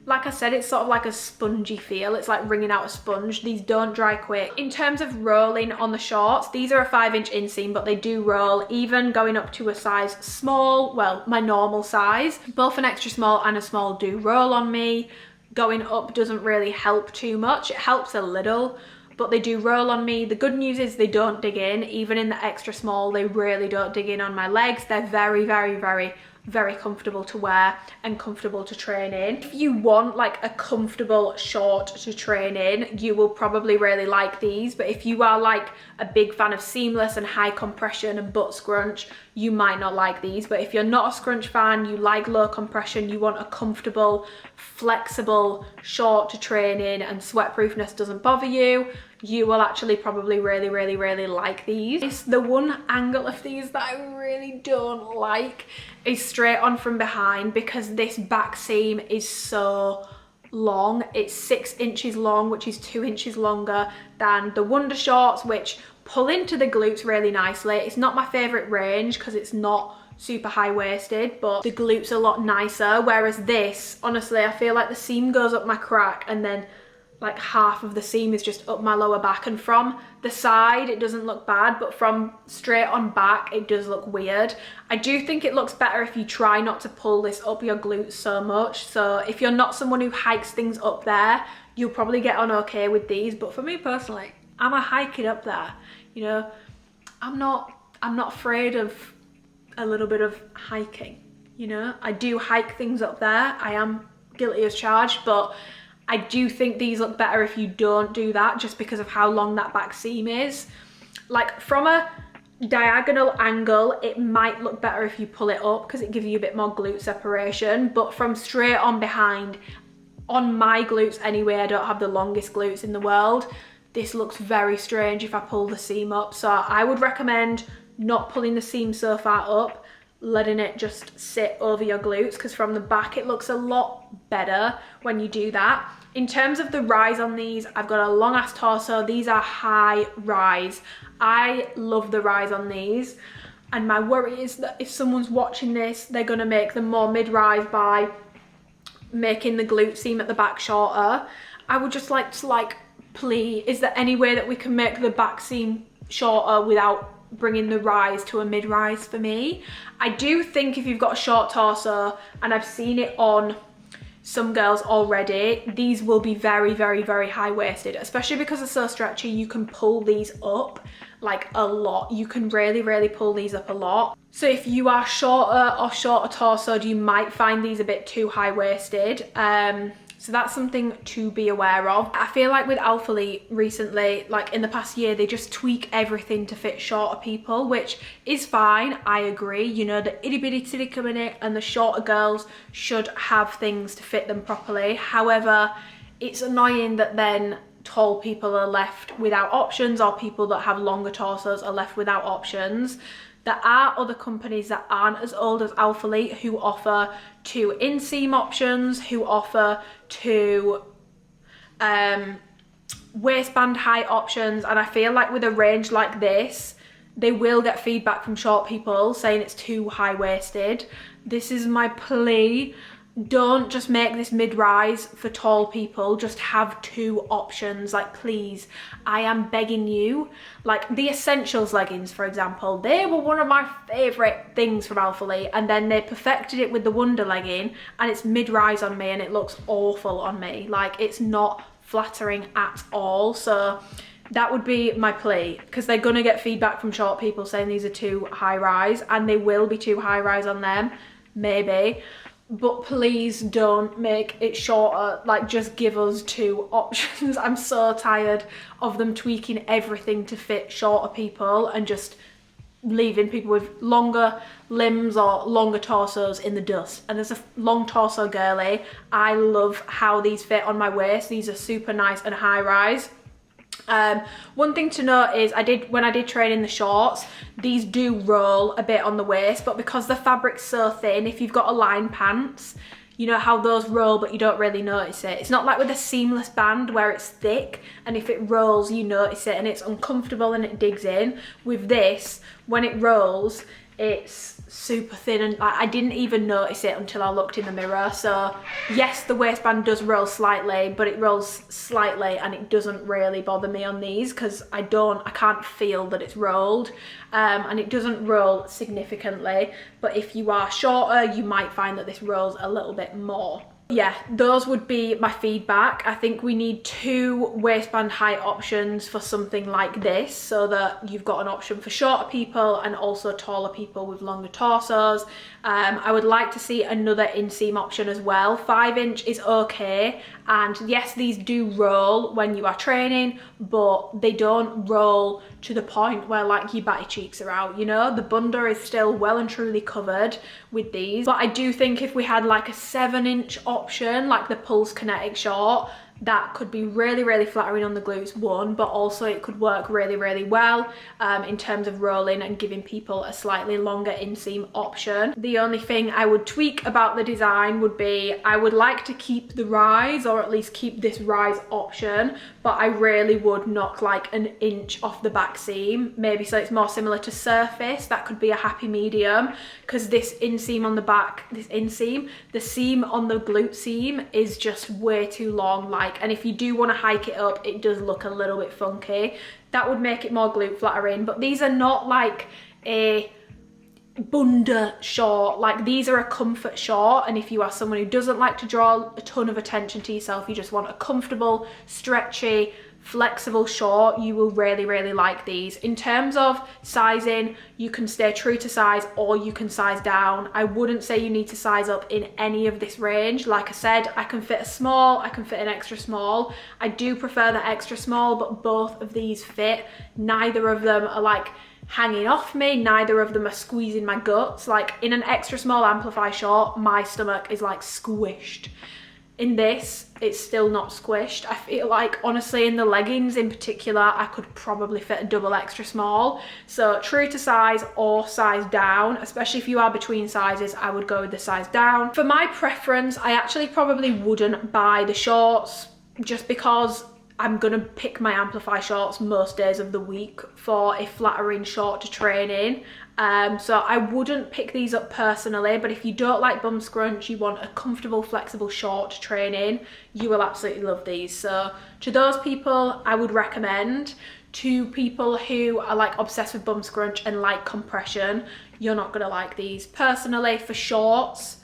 like I said, it's sort of like a spongy feel. It's like wringing out a sponge. These don't dry quick. In terms of rolling on the shorts, these are a 5-inch inseam, but they do roll, even going up to a size small, well, my normal size. Both an extra small and a small do roll on me. Going up doesn't really help too much. It helps a little, but they do roll on me. The good news is they don't dig in. Even in the extra small, they really don't dig in on my legs. They're very, very, very, very comfortable to wear and comfortable to train in. If you want like a comfortable short to train in, you will probably really like these. But if you are like a big fan of seamless and high compression and butt scrunch, you might not like these. But if you're not a scrunch fan, you like low compression, you want a comfortable, flexible short to train in, and sweat proofness doesn't bother you, you will actually probably really, really, really like these. The one angle of these that I really don't like is straight on from behind, because this back seam is so long. It's 6 inches long, which is 2 inches longer than the Wonder shorts, which pull into the glutes really nicely. It's not my favorite range because it's not super high-waisted, but the glutes are a lot nicer, whereas this, honestly, I feel like the seam goes up my crack and then like half of the seam is just up my lower back, and from the side it doesn't look bad, but from straight on back it does look weird. I do think it looks better if you try not to pull this up your glutes so much. So if you're not someone who hikes things up there, you'll probably get on okay with these, but for me personally, I'm a hike it up there, you know. I'm not afraid of a little bit of hiking, you know. I do hike things up there, I am guilty as charged, but I do think these look better if you don't do that, just because of how long that back seam is. Like from a diagonal angle, it might look better if you pull it up because it gives you a bit more glute separation, but from straight on behind, on my glutes anyway, I don't have the longest glutes in the world, this looks very strange if I pull the seam up. So I would recommend not pulling the seam so far up, letting it just sit over your glutes, because from the back it looks a lot better when you do that. In terms of the rise on these, I've got a long ass torso. These are high rise. I love the rise on these, and my worry is that if someone's watching this, they're gonna make them more mid-rise by making the glute seam at the back shorter. I would just like to please, is there any way that we can make the back seam shorter without bringing the rise to a mid-rise for me? I do think if you've got a short torso, and I've seen it on some girls already, these will be very, very, very high-waisted, especially because they're so stretchy. You can pull these up like a lot. You can really pull these up a lot. So if you are shorter or shorter torsoed, you might find these a bit too high-waisted. So that's something to be aware of. I feel like with Alphalete recently, like in the past year, they just tweak everything to fit shorter people, which is fine. I agree. You know, the itty bitty titty coming in and the shorter girls should have things to fit them properly. However, it's annoying that then tall people are left without options, or people that have longer torsos are left without options. There are other companies that aren't as old as Alphalete who offer 2 inseam options, who offer 2 waistband height options, and I feel like with a range like this, they will get feedback from short people saying it's too high-waisted. This is my plea. Don't just make this mid-rise for tall people, just have 2 options, like please, I am begging you. Like the Essentials leggings, for example, they were one of my favourite things from Alphalete, and then they perfected it with the Wonder legging, and it's mid-rise on me and it looks awful on me. Like it's not flattering at all. So that would be my plea, because they're gonna get feedback from short people saying these are too high-rise, and they will be too high-rise on them, maybe. But please don't make it shorter. Like just give us 2 options. I'm so tired of them tweaking everything to fit shorter people and just leaving people with longer limbs or longer torsos in the dust. And as a long torso girly, I love how these fit on my waist. These are super nice and high rise. One thing to note is when I did train in the shorts, these do roll a bit on the waist, but because the fabric's so thin, if you've got aligned pants, you know how those roll but you don't really notice it. It's not like with a seamless band where it's thick and if it rolls you notice it and it's uncomfortable and it digs in. With this, when it rolls, it's super thin, and I didn't even notice it until I looked in the mirror. So yes, the waistband does roll slightly, but it rolls slightly and it doesn't really bother me on these because I can't feel that it's rolled, and it doesn't roll significantly. But if you are shorter, you might find that this rolls a little bit more. Yeah, those would be my feedback. I think we need 2 waistband height options for something like this, so that you've got an option for shorter people and also taller people with longer torsos. I would like to see another inseam option as well. 5-inch is okay, and yes, these do roll when you are training, but they don't roll to the point where like your batty cheeks are out, you know? The bunda is still well and truly covered with these. But I do think if we had like a 7-inch option, like the Pulse Kinetic short, that could be really flattering on the glutes, one, but also it could work really well in terms of rolling and giving people a slightly longer inseam option. The only thing I would tweak about the design would be I would like to keep the rise, or at least keep this rise option, but I really would knock like an inch off the back seam, maybe so it's more similar to Surface. That could be a happy medium, because this inseam on the back, the seam on the glute seam is just way too long, and if you do want to hike it up, it does look a little bit funky. That would make it more glute flattering, but these are not like a bunda short. Like these are a comfort short, and if you are someone who doesn't like to draw a ton of attention to yourself, you just want a comfortable, stretchy, flexible short, you will really like these. In terms of sizing, you can stay true to size or you can size down. I wouldn't say you need to size up in any of this range. Like I said, I can fit a small, I can fit an extra small. I do prefer the extra small, but both of these fit. Neither of them are like hanging off me, neither of them are squeezing my guts. Like in an extra small Amplify short, my stomach is like squished. In this, it's still not squished. I feel like, honestly, in the leggings in particular, I could probably fit a double extra small. So true to size or size down, especially if you are between sizes, I would go with the size down. For my preference, I actually probably wouldn't buy the shorts, just because I'm gonna pick my Amplify shorts most days of the week for a flattering short to train in. So I wouldn't pick these up personally, but if you don't like bum scrunch, you want a comfortable, flexible short to train in, you will absolutely love these. So to those people, I would recommend. To people who are like obsessed with bum scrunch and like compression, you're not gonna like these. Personally, for shorts,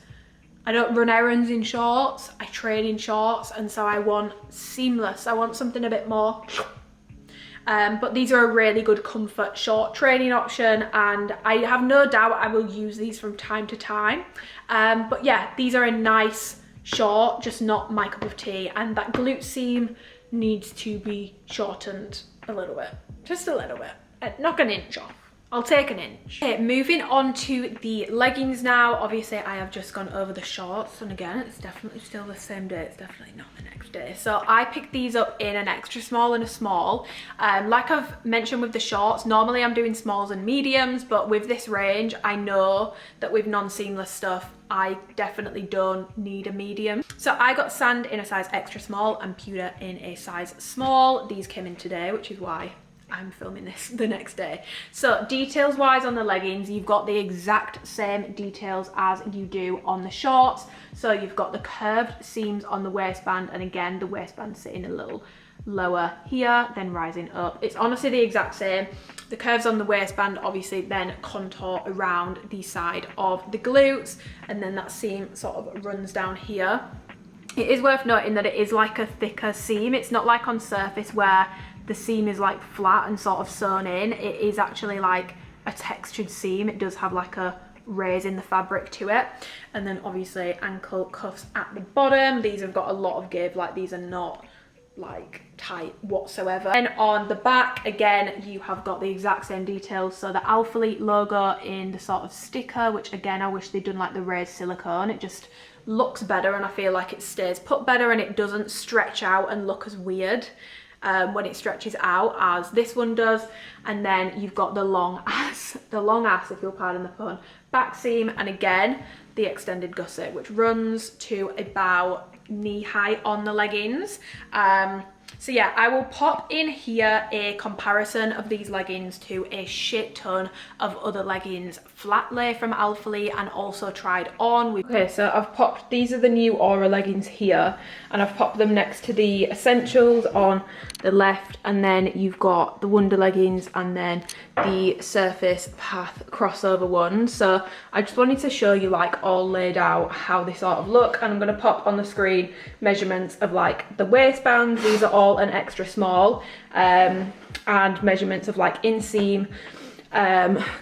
I don't run errands in shorts, I train in shorts, and so I want seamless. I want something a bit more. but these are a really good comfort short training option, and I have no doubt I will use these from time to time. But yeah, these are a nice short, just not my cup of tea, and that glute seam needs to be shortened a little bit, just a little bit, knock an inch off. I'll take an inch. Okay, moving on to the leggings now. Obviously, I have just gone over the shorts, and again, it's definitely still the same day. It's definitely not the next day. So I picked these up in an extra small and a small. Like I've mentioned with the shorts, normally I'm doing smalls and mediums, but with this range, I know that with non-seamless stuff, I definitely don't need a medium. So I got sand in a size extra small and pewter in a size small. These came in today, which is why I'm filming this the next day. So details wise on the leggings, you've got the exact same details as you do on the shorts. So you've got the curved seams on the waistband, and again, the waistband sitting a little lower here, then rising up. It's honestly the exact same. The curves on the waistband obviously then contour around the side of the glutes, and then that seam sort of runs down here. It is worth noting that it is like a thicker seam. It's not like on surface where the seam is like flat and sort of sewn in. It is actually like a textured seam. It does have like a raise in the fabric to it. And then obviously ankle cuffs at the bottom. These have got a lot of give, like these are not like tight whatsoever. And on the back, again, you have got the exact same details. So the Alphalete logo in the sort of sticker, which again, I wish they'd done like the raised silicone. It just looks better, and I feel like it stays put better, and it doesn't stretch out and look as weird when it stretches out as this one does. And then you've got the long ass, if you'll pardon the pun, back seam, and again the extended gusset, which runs to about knee height on the leggings. So yeah, I will pop in here a comparison of these leggings to a shit ton of other leggings flat lay from Alphalete and also tried on. Okay, so I've popped, these are the new Aura leggings here, and I've popped them next to the Essentials on the left, and then you've got the Wonder leggings and then the Surface Path crossover one. So I just wanted to show you like all laid out how they sort of look, and I'm going to pop on the screen measurements of like the waistbands. These are all an extra small, and measurements of like inseam,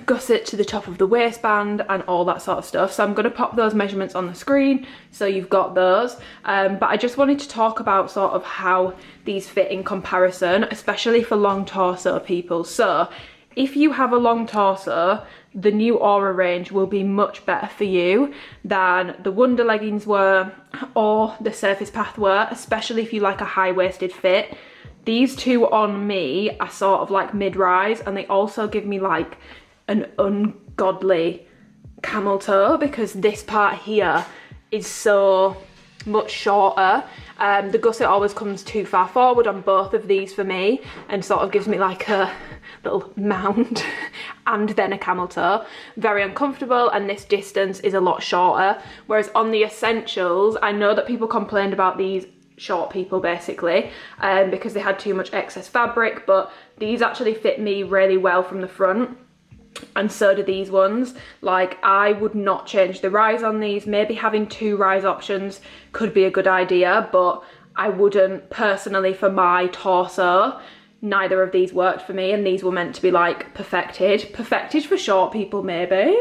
gusset to the top of the waistband and all that sort of stuff. So I'm going to pop those measurements on the screen so you've got those, but I just wanted to talk about sort of how these fit in comparison, especially for long torso people. So if you have a long torso, the new Aura range will be much better for you than the Wonder leggings were or the Surface Path were, especially if you like a high-waisted fit. These two on me are sort of like mid-rise, and they also give me like an ungodly camel toe because this part here is so much shorter. The gusset always comes too far forward on both of these for me and sort of gives me like a little mound and then a camel toe. Very uncomfortable, and this distance is a lot shorter. Whereas on the Essentials, I know that people complained about these short people basically because they had too much excess fabric, but these actually fit me really well from the front, and so do these ones. Like, I would not change the rise on these. Maybe having two rise options could be a good idea, but I wouldn't personally for my torso. Neither of these worked for me, and these were meant to be like perfected for short people maybe,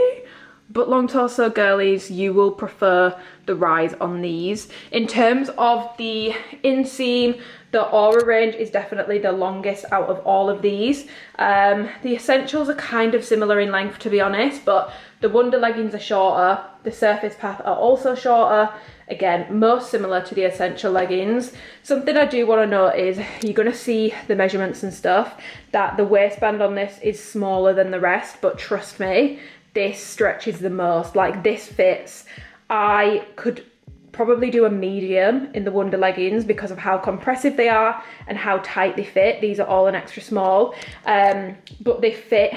but long torso girlies, you will prefer the rise on these. In terms of the inseam, the Aura range is definitely the longest out of all of these. The Essentials are kind of similar in length, to be honest, but the Wonder leggings are shorter. The Surface Path are also shorter. Again, most similar to the Essential leggings. Something I do want to note is you're going to see the measurements and stuff that the waistband on this is smaller than the rest, but trust me, this stretches the most. Like, this fits. I could probably do a medium in the Wonder leggings because of how compressive they are and how tight they fit. These are all an extra small, but they fit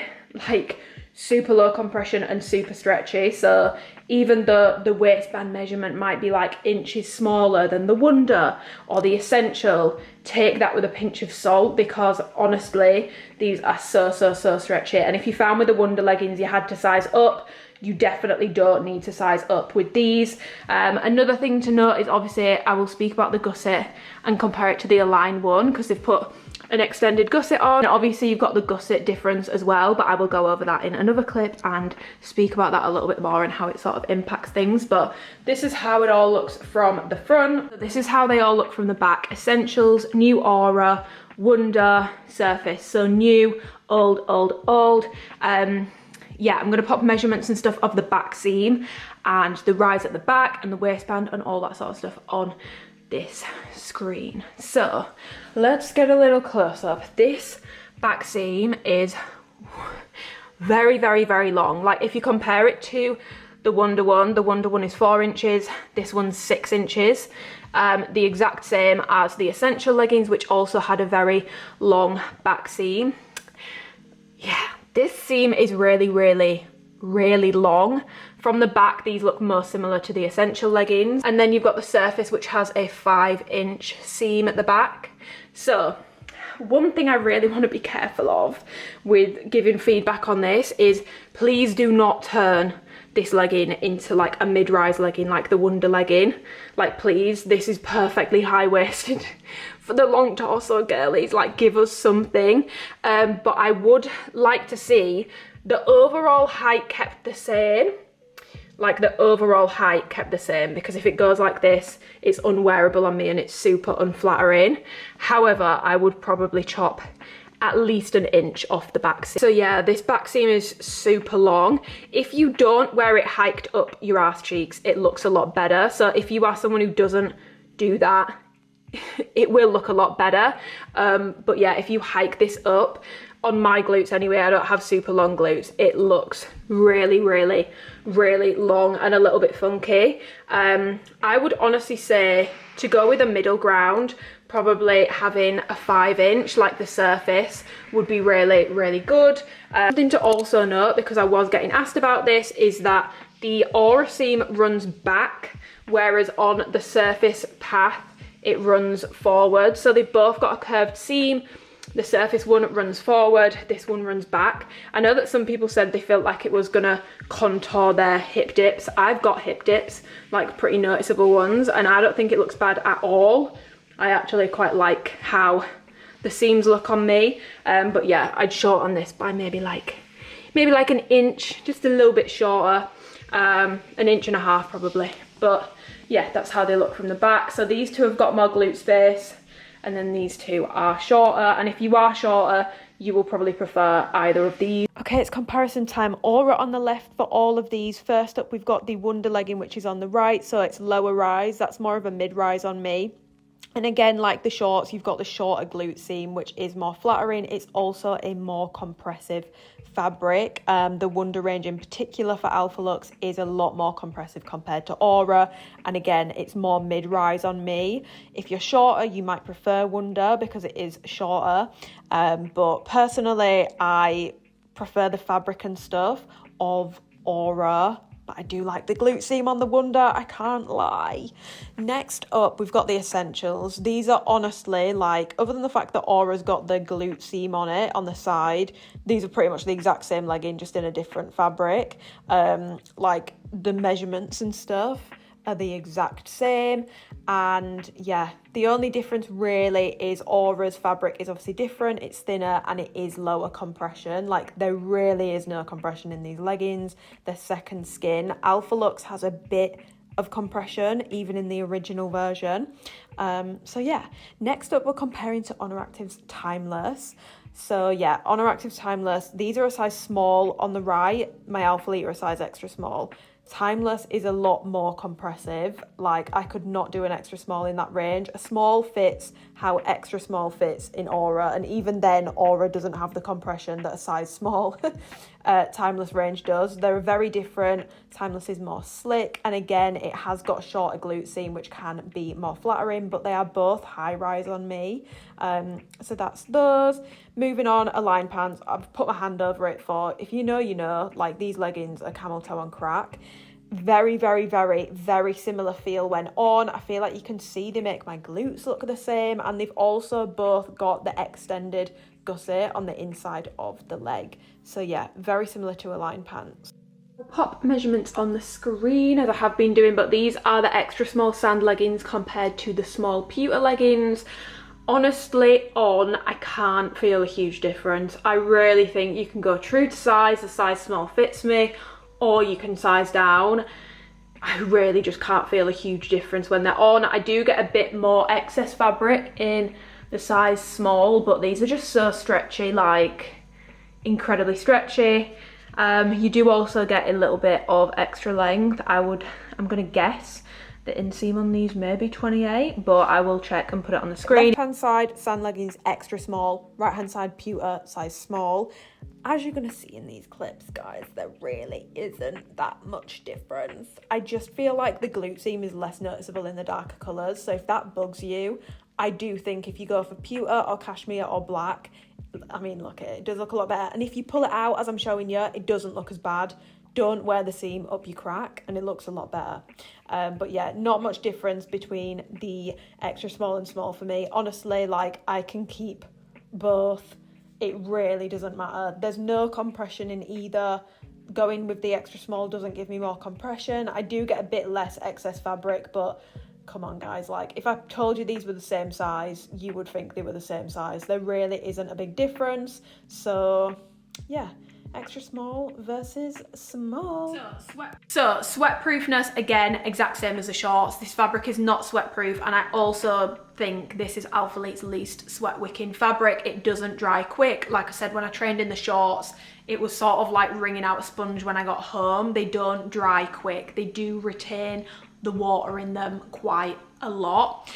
like super low compression and super stretchy. So even though the waistband measurement might be like inches smaller than the Wonder or the Essential, take that with a pinch of salt, because honestly, these are so stretchy. And if you found with the Wonder leggings you had to size up, you definitely don't need to size up with these. Another thing to note is obviously I will speak about the gusset and compare it to the Align one because they've put an extended gusset on. Obviously you've got the gusset difference as well, but I will go over that in another clip and speak about that a little bit more and how it sort of impacts things. But this is how it all looks from the front. This is how they all look from the back. Essentials, New Aura, Wonder, Surface. So new, old, old, old. Yeah, I'm gonna pop measurements and stuff of the back seam and the rise at the back and the waistband and all that sort of stuff on this screen. So let's get a little close up. This back seam is very, very, very long. Like if you compare it to the Wonder one is 4 inches, this one's 6 inches. The exact same as the Essential leggings, which also had a very long back seam. Yeah, this seam is really, really, really long. From the back, these look more similar to the Essential leggings. And then you've got the Surface, which has a 5-inch seam at the back. So one thing I really want to be careful of with giving feedback on this is please do not turn this legging into like a mid-rise legging like the Wonder legging. Like please, this is perfectly high-waisted for the long torso girlies, like give us something. But I would like to see the overall height kept the same. Like the overall height kept the same, because if it goes like this, it's unwearable on me and it's super unflattering. However, I would probably chop at least an inch off the back seam. So yeah, this back seam is super long. If you don't wear it hiked up your arse cheeks, it looks a lot better. So if you are someone who doesn't do that, it will look a lot better. But yeah, if you hike this up, on my glutes anyway, I don't have super long glutes, it looks really, really, really long and a little bit funky. I would honestly say to go with a middle ground, probably having a 5-inch like the Surface would be really, really good. Something to also note, because I was getting asked about this, is that the Aura seam runs back, whereas on the Surface path, it runs forward. So they've both got a curved seam. The Surface one runs forward, this one runs back. I know that some people said they felt like it was gonna contour their hip dips. I've got hip dips, like pretty noticeable ones, and I don't think it looks bad at all. I actually quite like how the seams look on me. But yeah, I'd shorten this by maybe like an inch, just a little bit shorter, an inch and a half probably. But yeah, that's how they look from the back. So these two have got more glute space, and then these two are shorter. And if you are shorter, you will probably prefer either of these. Okay, it's comparison time. Aura on the left for all of these. First up, we've got the Wonder legging, which is on the right, so it's lower rise. That's more of a mid-rise on me. And again, like the shorts, you've got the shorter glute seam, which is more flattering. It's also a more compressive fabric. The Wonder range in particular for Alphalete is a lot more compressive compared to Aura. And again, it's more mid-rise on me. If you're shorter, you might prefer Wonder because it is shorter. But personally, I prefer the fabric and stuff of Aura. But I do like the glute seam on the Wonder, I can't lie. Next up, we've got the Essentials. These are honestly, like, other than the fact that Aura's got the glute seam on it, on the side, these are pretty much the exact same legging, just in a different fabric. Like, the measurements and stuff are the exact same. And yeah, the only difference really is Aura's fabric is obviously different. It's thinner and it is lower compression. Like, there really is no compression in these leggings. They're second skin. Alphalete has a bit of compression even in the original version. So yeah, next up we're comparing to Honor Active's Timeless. So yeah, Honor Active's Timeless, these are a size small on the right. My Alphalete are a size extra small. Timeless is a lot more compressive. Like, I could not do an extra small in that range. A small fits how extra small fits in Aura, and even then Aura doesn't have the compression that a size small Timeless range does. They're very different. Timeless is more slick, and again, it has got a shorter glute seam, which can be more flattering, but they are both high rise on me. So that's those. Moving on, Align pants. I've put my hand over it for, if you know, you know, like, these leggings are camel toe on crack. Very, very, very, very similar feel when on. I feel like you can see they make my glutes look the same, and they've also both got the extended gusset on the inside of the leg. So yeah, very similar to Align pants. I'll pop measurements on the screen as I have been doing, but these are the extra small sand leggings compared to the small pewter leggings. Honestly, I can't feel a huge difference. I really think you can go true to size, the size small fits me, or you can size down. I really just can't feel a huge difference when they're on. I do get a bit more excess fabric in the size small, but these are just so stretchy, like incredibly stretchy. You do also get a little bit of extra length. I'm gonna guess the inseam on these may be 28, but I will check and put it on the screen. Left hand side, sand leggings, extra small. Right hand side, pewter, size small. As you're going to see in these clips, guys, there really isn't that much difference. I just feel like the glute seam is less noticeable in the darker colours. So if that bugs you, I do think if you go for pewter or cashmere or black, I mean, look, it does look a lot better. And if you pull it out, as I'm showing you, it doesn't look as bad. Don't wear the seam up your crack and it looks a lot better. But yeah, not much difference between the extra small and small for me. Honestly, like, I can keep both. It really doesn't matter. There's no compression in either. Going with the extra small doesn't give me more compression. I do get a bit less excess fabric, but come on, guys, like, if I told you these were the same size, you would think they were the same size. There really isn't a big difference. So yeah, extra small versus small. So sweat-proofness, again, exact same as the shorts. This fabric is not sweat-proof, and I also think this is Alphalete's least sweat-wicking fabric. It doesn't dry quick. Like I said, when I trained in the shorts, it was sort of like wringing out a sponge when I got home. They don't dry quick. They do retain the water in them quite a lot.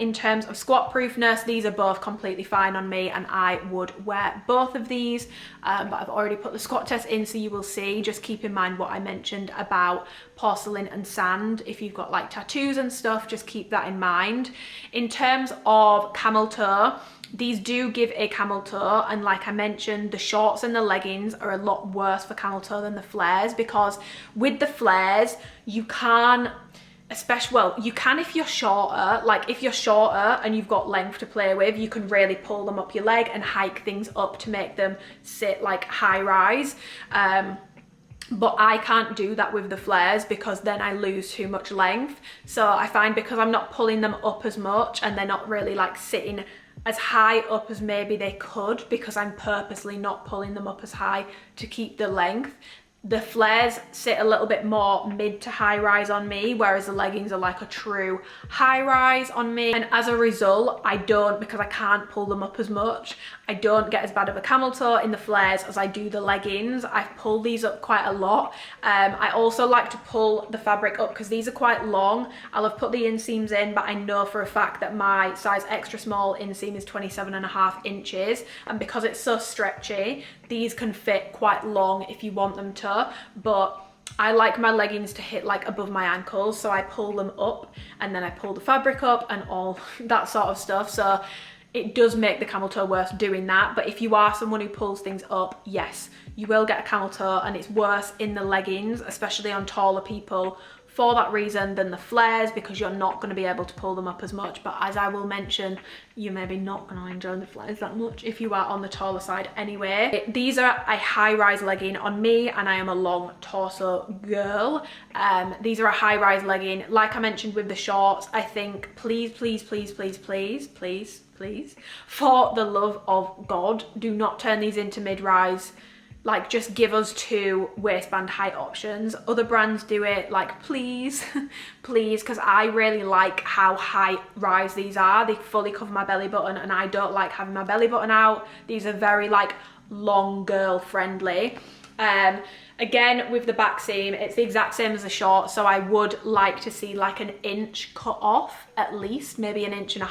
In terms of squat proofness, these are both completely fine on me, and I would wear both of these, but I've already put the squat test in, so you will see. Just keep in mind what I mentioned about porcelain and sand. If you've got like tattoos and stuff, just keep that in mind. In terms of camel toe, these do give a camel toe, and like I mentioned, the shorts and the leggings are a lot worse for camel toe than the flares, because with the flares you can't, you can if you're shorter. Like, if you're shorter and you've got length to play with, you can really pull them up your leg and hike things up to make them sit like high rise. But I can't do that with the flares, because then I lose too much length. So I find, because I'm not pulling them up as much and they're not really like sitting as high up as maybe they could, because I'm purposely not pulling them up as high to keep the length, the flares sit a little bit more mid to high rise on me, whereas the leggings are like a true high rise on me. And as a result, because I can't pull them up as much, I don't get as bad of a camel toe in the flares as I do the leggings. I've pulled these up quite a lot. I also like to pull the fabric up because these are quite long. I'll have put the inseams in, but I know for a fact that my size extra small inseam is 27.5 inches. And because it's so stretchy, these can fit quite long if you want them to, but I like my leggings to hit like above my ankles, so I pull them up and then I pull the fabric up and all that sort of stuff. So it does make the camel toe worse doing that. But if you are someone who pulls things up, yes, you will get a camel toe, and it's worse in the leggings, especially on taller people, for that reason than the flares, because you're not going to be able to pull them up as much. But as I will mention, you're maybe not going to enjoy the flares that much if you are on the taller side anyway. These are a high-rise legging on me, and I am a long torso girl. These are a high-rise legging. Like I mentioned with the shorts, I think please, for the love of God, do not turn these into mid-rise. Like, just give us 2 waistband height options. Other brands do it, like, please, please, because I really like how high rise these are. They fully cover my belly button, and I don't like having my belly button out. These are very, like, long girl friendly. Again, with the back seam, it's the exact same as the short, so I would like to see like an inch cut off, at least, maybe 1.5 inches,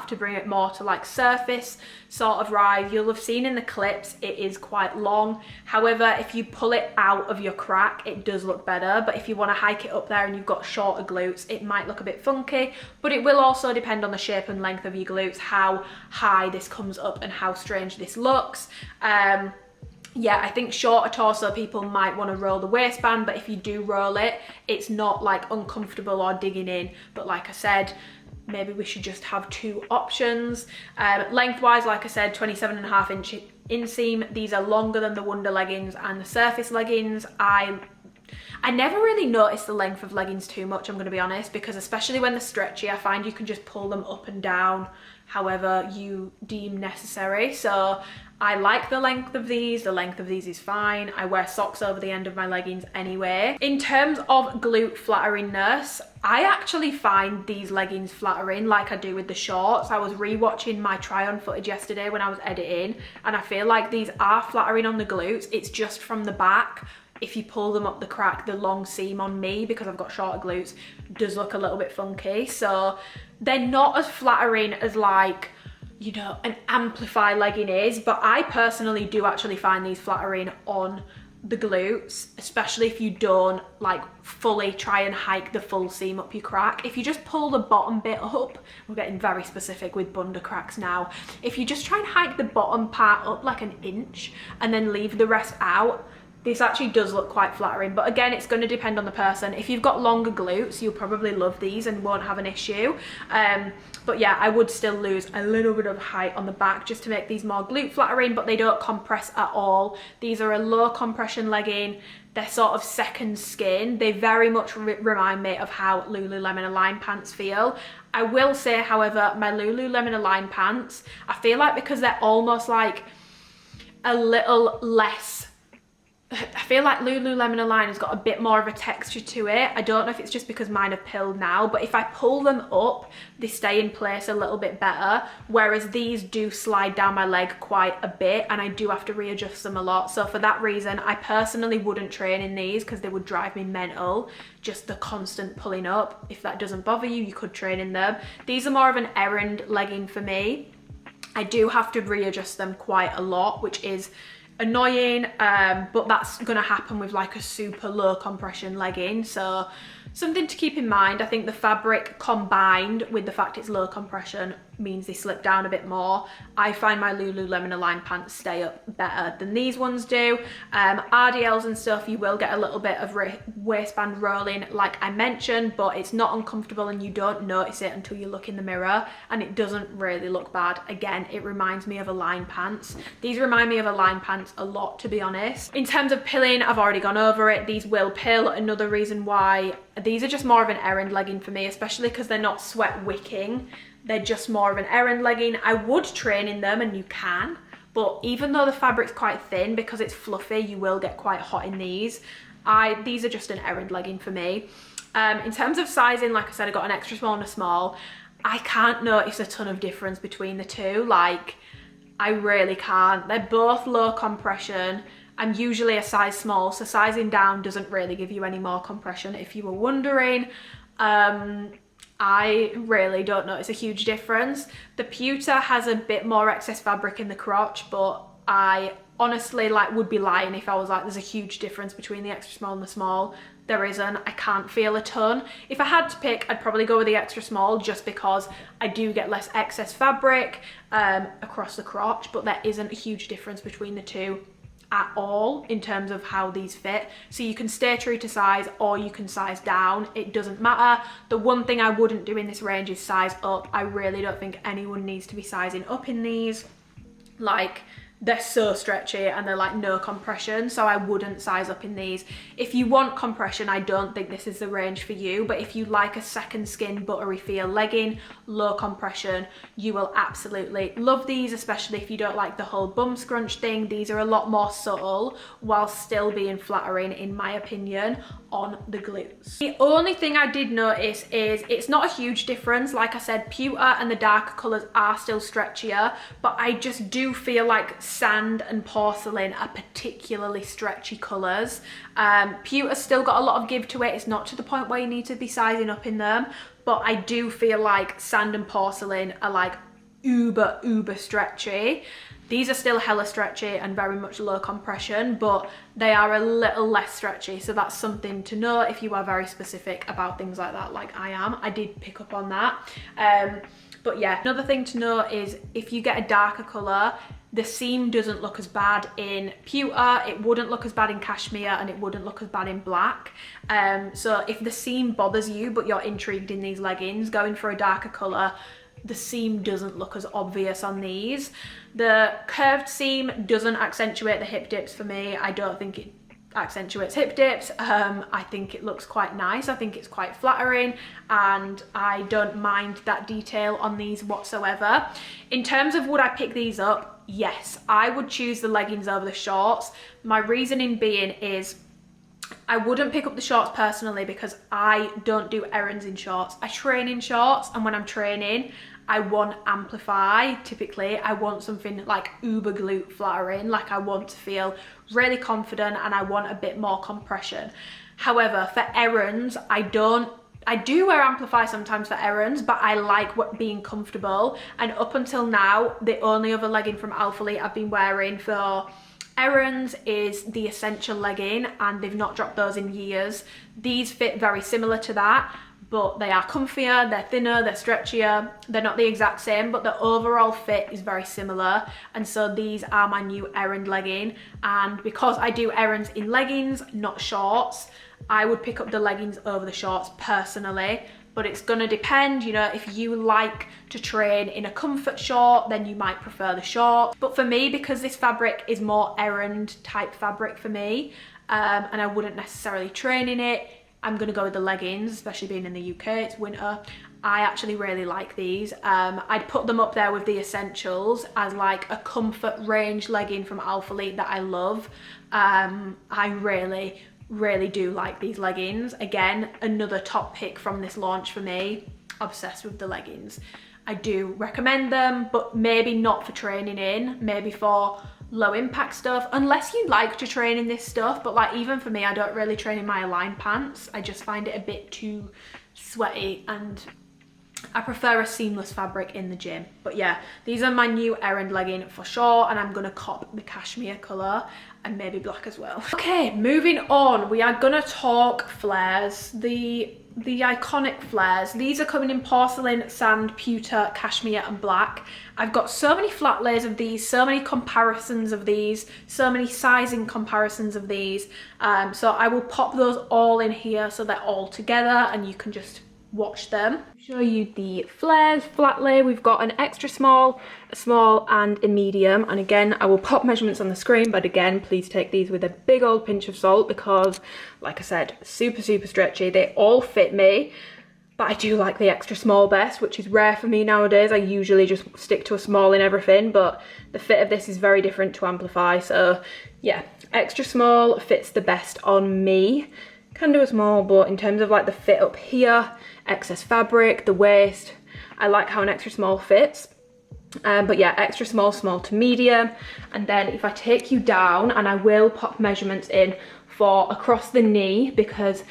to bring it more to like surface sort of rise. You'll have seen in the clips, it is quite long. However, if you pull it out of your crack, it does look better. But if you want to hike it up there and you've got shorter glutes, it might look a bit funky, but it will also depend on the shape and length of your glutes, how high this comes up and how strange this looks. Yeah, I think shorter torso people might want to roll the waistband, but if you do roll it, it's not like uncomfortable or digging in. But like I said, maybe we should just have 2 options. Lengthwise, like I said, 27.5 inch inseam. These are longer than the Wonder leggings and the Surface leggings. I never really notice the length of leggings too much, I'm going to be honest, because especially when they're stretchy, I find you can just pull them up and down however you deem necessary. So I like the length of these. The length of these is fine. I wear socks over the end of my leggings anyway. In terms of glute flatteriness, I actually find these leggings flattering like I do with the shorts. I was rewatching my try on footage yesterday when I was editing, and I feel like these are flattering on the glutes. It's just from the back. If you pull them up the crack, the long seam on me, because I've got shorter glutes, does look a little bit funky. So they're not as flattering as, like, you know, an Amplify legging is, but I personally do actually find these flattering on the glutes, especially if you don't like fully try and hike the full seam up your crack. If you just pull the bottom bit up, we're getting very specific with bunda cracks now. If you just try and hike the bottom part up like an inch and then leave the rest out, this actually does look quite flattering. But again, it's going to depend on the person. If you've got longer glutes, you'll probably love these and won't have an issue. But yeah, I would still lose a little bit of height on the back just to make these more glute flattering, but they don't compress at all. These are a low compression legging. They're sort of second skin. They very much remind me of how Lululemon Align pants feel. I will say, however, my Lululemon Align pants, I feel like because they're almost like a little less, I feel like Lululemon Align has got a bit more of a texture to it. I don't know if it's just because mine are pilled now, but if I pull them up, they stay in place a little bit better, whereas these do slide down my leg quite a bit and I do have to readjust them a lot. So for that reason, I personally wouldn't train in these because they would drive me mental, just the constant pulling up. If that doesn't bother you, you could train in them. These are more of an errand legging for me. I do have to readjust them quite a lot, which is annoying, but that's gonna happen with like a super low compression legging, so something to keep in mind. I think the fabric combined with the fact it's low compression means they slip down a bit more. I find my Lululemon Align pants stay up better than these ones do. RDLs and stuff, you will get a little bit of waistband rolling like I mentioned, but it's not uncomfortable and you don't notice it until you look in the mirror, and it doesn't really look bad. Again, it reminds me of Align pants. These remind me of Align pants a lot, to be honest. In terms of pilling, I've already gone over it. These will pill. Another reason why these are just more of an errand legging for me, especially because they're not sweat wicking. They're just more of an errand legging. I would train in them, and you can, but even though the fabric's quite thin, because it's fluffy, you will get quite hot in these. These are just an errand legging for me. In terms of sizing, like I said, I got an extra small and a small. I can't notice a ton of difference between the two. Like, I really can't. They're both low compression. I'm usually a size small, so sizing down doesn't really give you any more compression, if you were wondering. I really don't notice a huge difference. The pewter has a bit more excess fabric in the crotch, but I honestly would be lying if I was like there's a huge difference between the extra small and the small. There isn't. I can't feel a ton. If I had to pick, I'd probably go with the extra small just because I do get less excess fabric across the crotch, but there isn't a huge difference between the two at all in terms of how these fit. So you can stay true to size or you can size down. It doesn't matter. The one thing I wouldn't do in this range is size up. I really don't think anyone needs to be sizing up in these. Like, they're so stretchy and they're like no compression, so I wouldn't size up in these. If you want compression, I don't think this is the range for you, but if you like a second skin buttery feel legging, low compression, you will absolutely love these, especially if you don't like the whole bum scrunch thing. These are a lot more subtle while still being flattering, in my opinion, on the glutes. The only thing I did notice is it's not a huge difference. Like I said, pewter and the darker colors are still stretchier, but I just do feel like sand and porcelain are particularly stretchy colors. Pewter's still got a lot of give to it. It's not to the point where you need to be sizing up in them, but I do feel like sand and porcelain are like uber stretchy. These are still hella stretchy and very much low compression, but they are a little less stretchy. So that's something to know if you are very specific about things like that, like I am. I did pick up on that. But yeah, another thing to know is if you get a darker color, the seam doesn't look as bad in pewter, it wouldn't look as bad in cashmere, and it wouldn't look as bad in black. So if the seam bothers you, but you're intrigued in these leggings, going for a darker color, the seam doesn't look as obvious on these. The curved seam doesn't accentuate the hip dips for me. I don't think it accentuates hip dips. I think it looks quite nice. I think it's quite flattering, and I don't mind that detail on these whatsoever. In terms of would I pick these up, yes, I would choose the leggings over the shorts. My reasoning being is I wouldn't pick up the shorts personally because I don't do errands in shorts. I train in shorts, and when I'm training, I want amplify. Typically, I want something like uber glute flattering, like I want to feel really confident and I want a bit more compression. However, for errands, I do wear amplify sometimes for errands, but I like being comfortable. And up until now, the only other legging from Alphalete I've been wearing for errands is the Essential legging, and they've not dropped those in years. These fit very similar to that, but they are comfier, they're thinner, they're stretchier. They're not the exact same, but the overall fit is very similar. And so these are my new errand legging. And because I do errands in leggings, not shorts, I would pick up the leggings over the shorts personally. But it's gonna depend, you know, if you like to train in a comfort short, then you might prefer the short. But for me, because this fabric is more errand type fabric for me, and I wouldn't necessarily train in it, I'm gonna go with the leggings, especially being in the UK, it's winter. I actually really like these. I'd put them up there with the Essentials as like a comfort range legging from Alphalete that I love. I really do like these leggings. Again, another top pick from this launch for me. Obsessed with the leggings. I do recommend them, but maybe not for training in, maybe for low impact stuff, unless you like to train in this stuff. But like, even for me, I don't really train in my Align pants. I just find it a bit too sweaty, and I prefer a seamless fabric in the gym. But yeah, these are my new errand legging for sure, and I'm gonna cop the cashmere color and maybe black as well. Okay, moving on, we are gonna talk flares. The iconic flares. These are coming in porcelain, sand, pewter, cashmere and black. I've got so many flat layers of these, so many comparisons of these, so many sizing comparisons of these. So I will pop those all in here so they're all together and you can just watch them. Show you the flares, flat lay. We've got an extra small, a small and a medium. And again, I will pop measurements on the screen, but again, please take these with a big old pinch of salt because, like I said, super stretchy. They all fit me, but I do like the extra small best, which is rare for me nowadays. I usually just stick to a small in everything, but the fit of this is very different to Amplify. So yeah, extra small fits the best on me. Can do a small, but in terms of like the fit up here, excess fabric, the waist, I like how an extra small fits. But yeah, extra small, small to medium. And then if I take you down, and I will pop measurements in for across the knee, because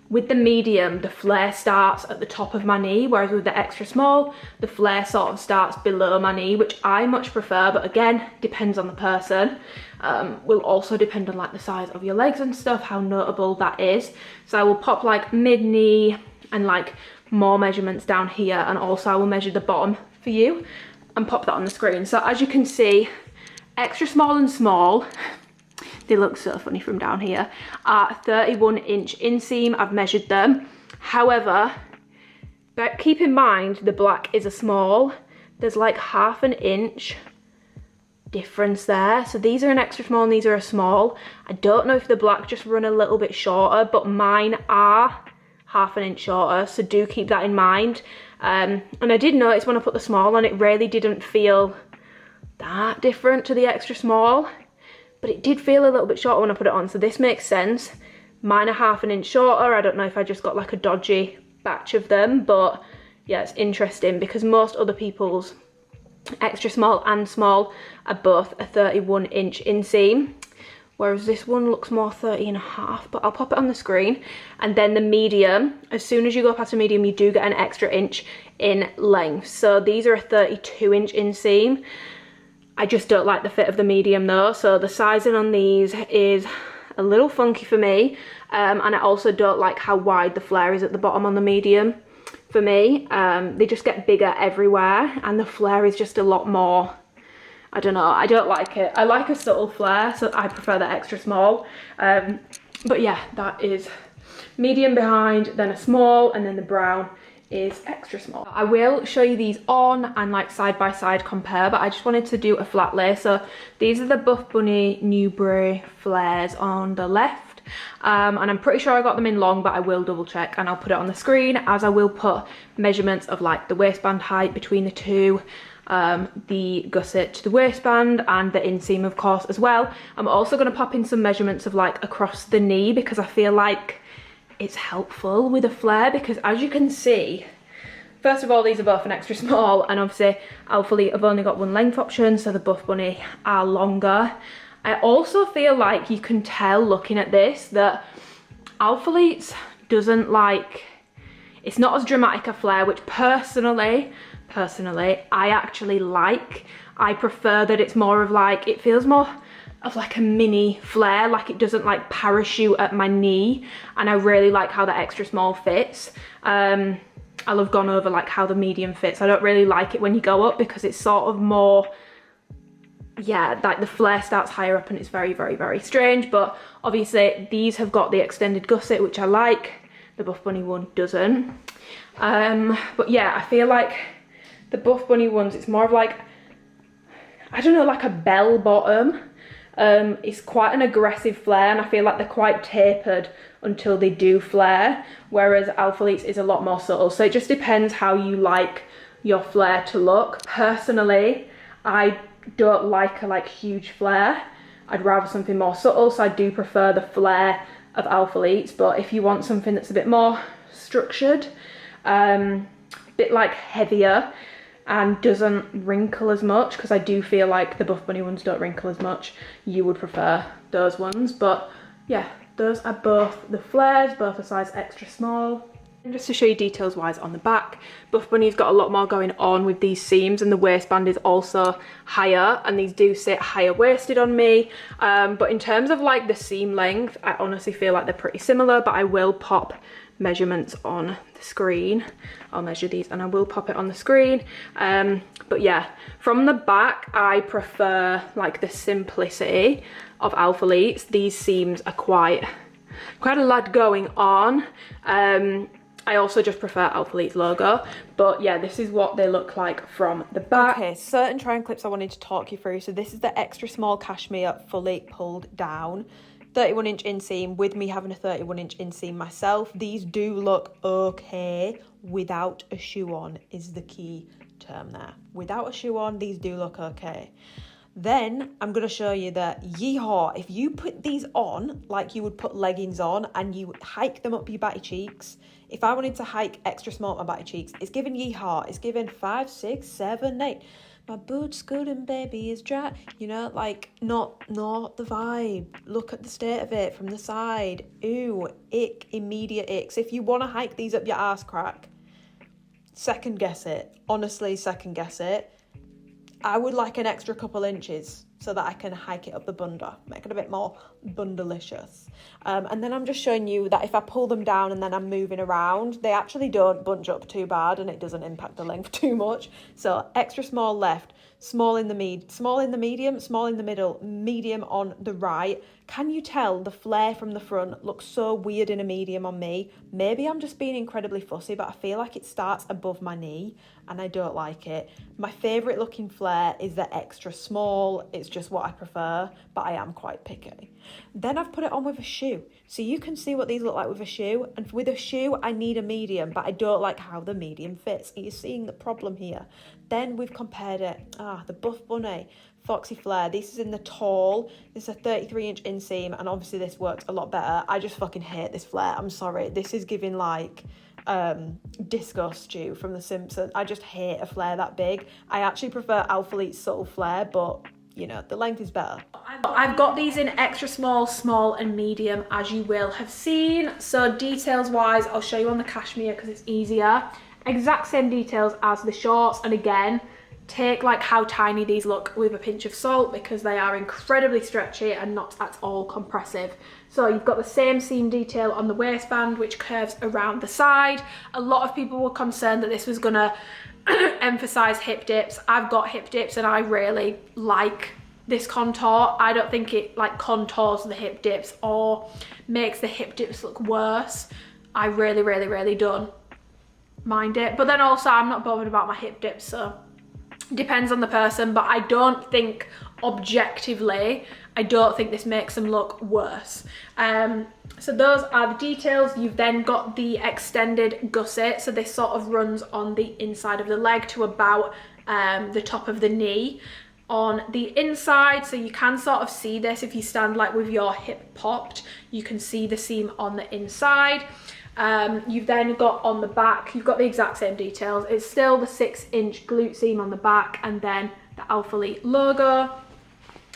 with the medium, the flare starts at the top of my knee, whereas with the extra small, the flare sort of starts below my knee, which I much prefer, but again, depends on the person. Will also depend on like the size of your legs and stuff, how notable that is. So I will pop like mid-knee and like more measurements down here, and also I will measure the bottom for you and pop that on the screen. So as you can see, extra small and small, they look so funny from down here, are 31-inch inseam. I've measured them. However, but keep in mind the black is a small. There's like ½ an inch difference there. So these are an extra small and these are a small. I don't know if the black just run a little bit shorter, but mine are ½ an inch shorter, so do keep that in mind. And I did notice when I put the small on, it really didn't feel that different to the extra small, but it did feel a little bit shorter when I put it on, so this makes sense. Mine are ½ an inch shorter. I don't know if I just got like a dodgy batch of them, but yeah, it's interesting because most other people's extra small and small are both a 31-inch inseam, whereas this one looks more 30.5, but I'll pop it on the screen. And then the medium, as soon as you go past a medium, you do get an extra inch in length. So these are a 32-inch inseam. I just don't like the fit of the medium though, so the sizing on these is a little funky for me, and I also don't like how wide the flare is at the bottom on the medium for me. They just get bigger everywhere, and the flare is just a lot more, I don't know, I don't like it. I like a subtle flare, so I prefer the extra small. But yeah, that is medium behind, then a small, and then the brown is extra small. I will show you these on and like side by side compare, but I just wanted to do a flat lay. So these are the Buff Bunny Newbury flares on the left, and I'm pretty sure I got them in long, but I will double check and I'll put it on the screen, as I will put measurements of like the waistband height between the two, the gusset to the waistband, and the inseam of course as well. I'm also going to pop in some measurements of like across the knee, because I feel like it's helpful with a flare, because as you can see, first of all, these are both an extra small, and obviously Alphalete have only got one length option, so the Buff Bunny are longer. I also feel like you can tell looking at this that Alphalete's doesn't like, it's not as dramatic a flare, which personally I actually like. I prefer that it's more of like, it feels more of like a mini flare, like it doesn't like parachute at my knee, and I really like how the extra small fits. I've gone over like how the medium fits. I don't really like it when you go up, because it's sort of more, yeah, like the flare starts higher up and it's very, very, very strange. But obviously these have got the extended gusset, which I like. The Buff Bunny one doesn't. But yeah, I feel like the Buff Bunny ones, it's more of like, I don't know, like a bell bottom. It's quite an aggressive flare, and I feel like they're quite tapered until they do flare, whereas Alphalete's is a lot more subtle. So it just depends how you like your flare to look. Personally, I don't like a like huge flare. I'd rather something more subtle, so I do prefer the flare of Alphalete's. But if you want something that's a bit more structured, a bit like heavier, and doesn't wrinkle as much, because I do feel like the Buff Bunny ones don't wrinkle as much, you would prefer those ones. But yeah, those are both the flares, both a size extra small. And just to show you details wise on the back, Buff Bunny's got a lot more going on with these seams, and the waistband is also higher, and these do sit higher waisted on me. But in terms of like the seam length, I honestly feel like they're pretty similar, but I will pop measurements on the screen. I'll measure these and I will pop it on the screen. But yeah, from the back I prefer like the simplicity of Alphalete's. These seams are quite a lot going on. I also just prefer Alphalete's logo, but yeah, this is what they look like from the back. Okay, certain triangle clips I wanted to talk you through. So this is the extra small cashmere fully pulled down, 31-inch inseam, with me having a 31-inch inseam myself. These do look okay without a shoe on, is the key term there. Without a shoe on, these do look okay. Then I'm going to show you that yeehaw, if you put these on like you would put leggings on and you hike them up your batty cheeks, if I wanted to hike extra small up my batty cheeks, it's giving yeehaw, it's giving 5, 6, 7, 8. My boot's good and baby is dry, you know, like not the vibe. Look at the state of it from the side. Ooh, ick, immediate icks. If you want to hike these up your ass crack, second guess it. Honestly, second guess it. I would like an extra couple inches so that I can hike it up the bunda, make it a bit more bundalicious. And then I'm just showing you that if I pull them down and then I'm moving around, they actually don't bunch up too bad and it doesn't impact the length too much. So extra small left, small in the medium, small in the middle, medium on the right. Can you tell the flare from the front looks so weird in a medium on me? Maybe I'm just being incredibly fussy, but I feel like it starts above my knee and I don't like it. My favourite looking flare is the extra small. It's just what I prefer, but I am quite picky. Then I've put it on with a shoe. So you can see what these look like with a shoe. And with a shoe, I need a medium, but I don't like how the medium fits. Are you seeing the problem here? Then we've compared it. The Buff Bunny Foxy Flare. This is in the tall. This is a 33-inch inseam, and obviously this works a lot better. I just fucking hate this flare. I'm sorry. This is giving like Disco Stew from The Simpsons. I just hate a flare that big. I actually prefer Alphalete's subtle flare, but you know, the length is better. I've got these in extra small, small and medium, as you will have seen. So details wise, I'll show you on the cashmere because it's easier. Exact same details as the shorts, and again, take like how tiny these look with a pinch of salt, because they are incredibly stretchy and not at all compressive. So you've got the same seam detail on the waistband, which curves around the side. A lot of people were concerned that this was gonna emphasize hip dips. I've got hip dips and I really like this contour. I don't think it like contours the hip dips or makes the hip dips look worse. I really don't mind it. But then also I'm not bothered about my hip dips, so depends on the person. But I don't think objectively, I don't think this makes them look worse. So those are the details. You've then got the extended gusset. So this sort of runs on the inside of the leg to about the top of the knee on the inside. So you can sort of see this if you stand like with your hip popped, you can see the seam on the inside. You've then got on the back, you've got the exact same details. It's still the 6-inch glute seam on the back and then the Alphalete logo.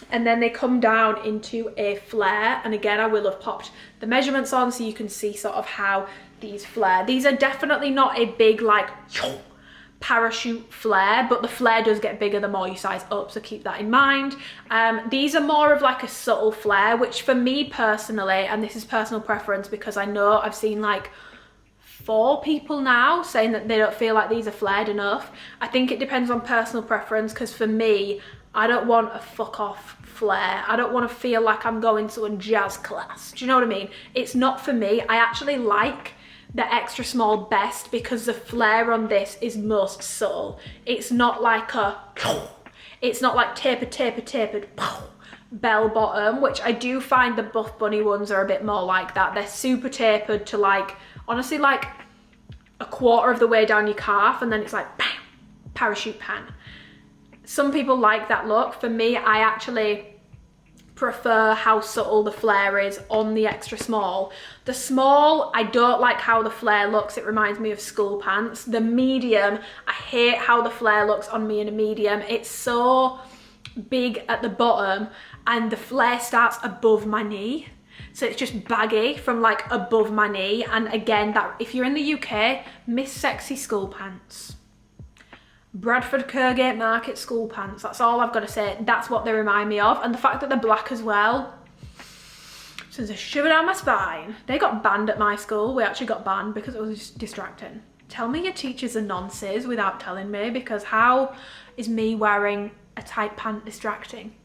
And then they come down into a flare. And again, I will have popped the measurements on so you can see sort of how these flare. These are definitely not a big like parachute flare, but the flare does get bigger the more you size up, so keep that in mind. These are more of like a subtle flare, which for me personally, and this is personal preference because I know I've seen like 4 people now saying that they don't feel like these are flared enough. I think it depends on personal preference, because for me, I don't want a fuck off flare. I don't want to feel like I'm going to a jazz class. Do you know what I mean? It's not for me. I actually like the extra small best because the flare on this is most subtle. It's not like it's not like tapered bell bottom, which I do find the Buff Bunny ones are a bit more like that. They're super tapered to like, honestly, like a quarter of the way down your calf, and then it's like bam, parachute pant. Some people like that look. For me, I actually prefer how subtle the flare is on the extra small. The small, I don't like how the flare looks. It reminds me of school pants. The medium, I hate how the flare looks on me in a medium. It's so big at the bottom and the flare starts above my knee. So it's just baggy from like above my knee. And again, that if you're in the UK, Miss Sexy school pants. Bradford Kirgate Market school pants. That's all I've got to say. That's what they remind me of. And the fact that they're black as well sends a shiver down my spine. They got banned at my school. We actually got banned because it was just distracting. Tell me your teachers are nonces without telling me, because how is me wearing a tight pant distracting?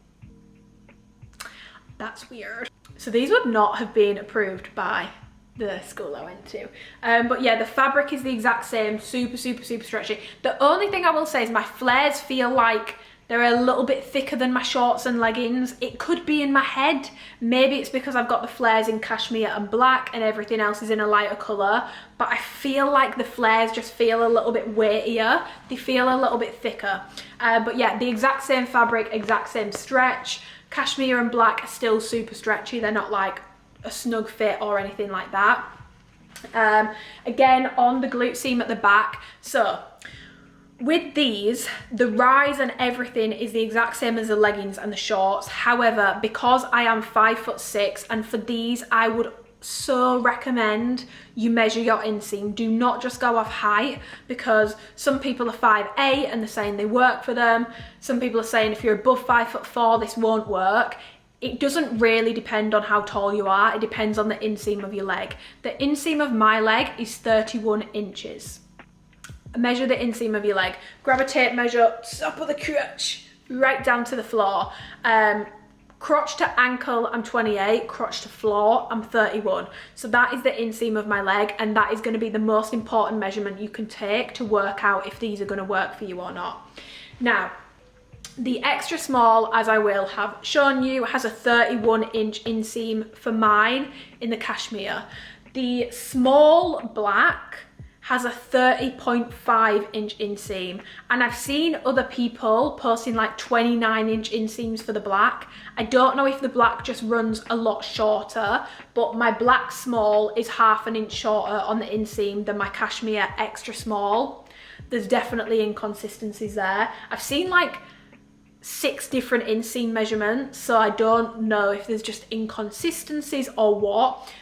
That's weird. So these would not have been approved by the school I went to. But yeah, the fabric is the exact same, super stretchy. The only thing I will say is my flares feel like they're a little bit thicker than my shorts and leggings. It could be in my head. Maybe it's because I've got the flares in cashmere and black and everything else is in a lighter colour, but I feel like the flares just feel a little bit weightier. They feel a little bit thicker. But yeah, the exact same fabric, exact same stretch. Cashmere and black are still super stretchy. They're not like a snug fit or anything like that. Again, on the glute seam at the back, so with these, the rise and everything is the exact same as the leggings and the shorts. However, because I am 5'6", and for these I would so recommend you measure your inseam. Do not just go off height, because some people are 5'8" and they're saying they work for them. Some people are saying if you're above 5'4", this won't work. It doesn't really depend on how tall you are. It depends on the inseam of your leg. The inseam of my leg is 31 inches. Measure the inseam of your leg. Grab a tape measure, top of the crotch, right down to the floor. Crotch to ankle, I'm 28. Crotch to floor, I'm 31. So that is the inseam of my leg, and that is going to be the most important measurement you can take to work out if these are going to work for you or not. Now, the extra small, as I will have shown you, has a 31-inch inseam for mine in the cashmere. The small black has a 30.5-inch inseam, and I've seen other people posting like 29-inch inseams for the black. I don't know if the black just runs a lot shorter, but my black small is half an inch shorter on the inseam than my cashmere extra small. There's definitely inconsistencies there. I've seen like 6 different inseam measurements, so I don't know if there's just inconsistencies or what.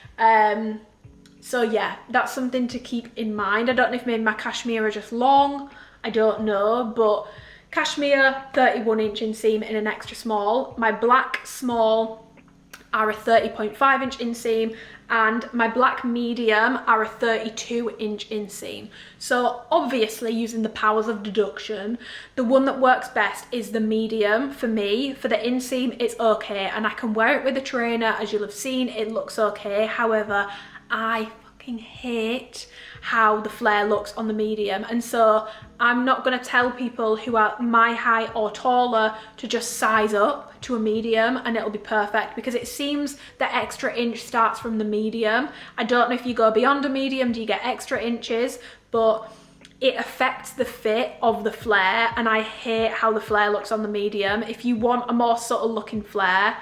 So yeah, that's something to keep in mind. I don't know if maybe my cashmere are just long, I don't know, but cashmere 31-inch inseam in an extra small. My black small are a 30.5-inch inseam, and my black medium are a 32-inch inseam. So obviously, using the powers of deduction, the one that works best is the medium for me. For the inseam, it's okay, and I can wear it with a trainer. As you'll have seen, it looks okay. However, I fucking fucking hate how the flare looks on the medium, and so I'm not going to tell people who are my height or taller to just size up to a medium and it'll be perfect, because it seems the extra inch starts from the medium. I don't know if you go beyond a medium, do you get extra inches, but it affects the fit of the flare, and I hate how the flare looks on the medium. If you want a more subtle looking flare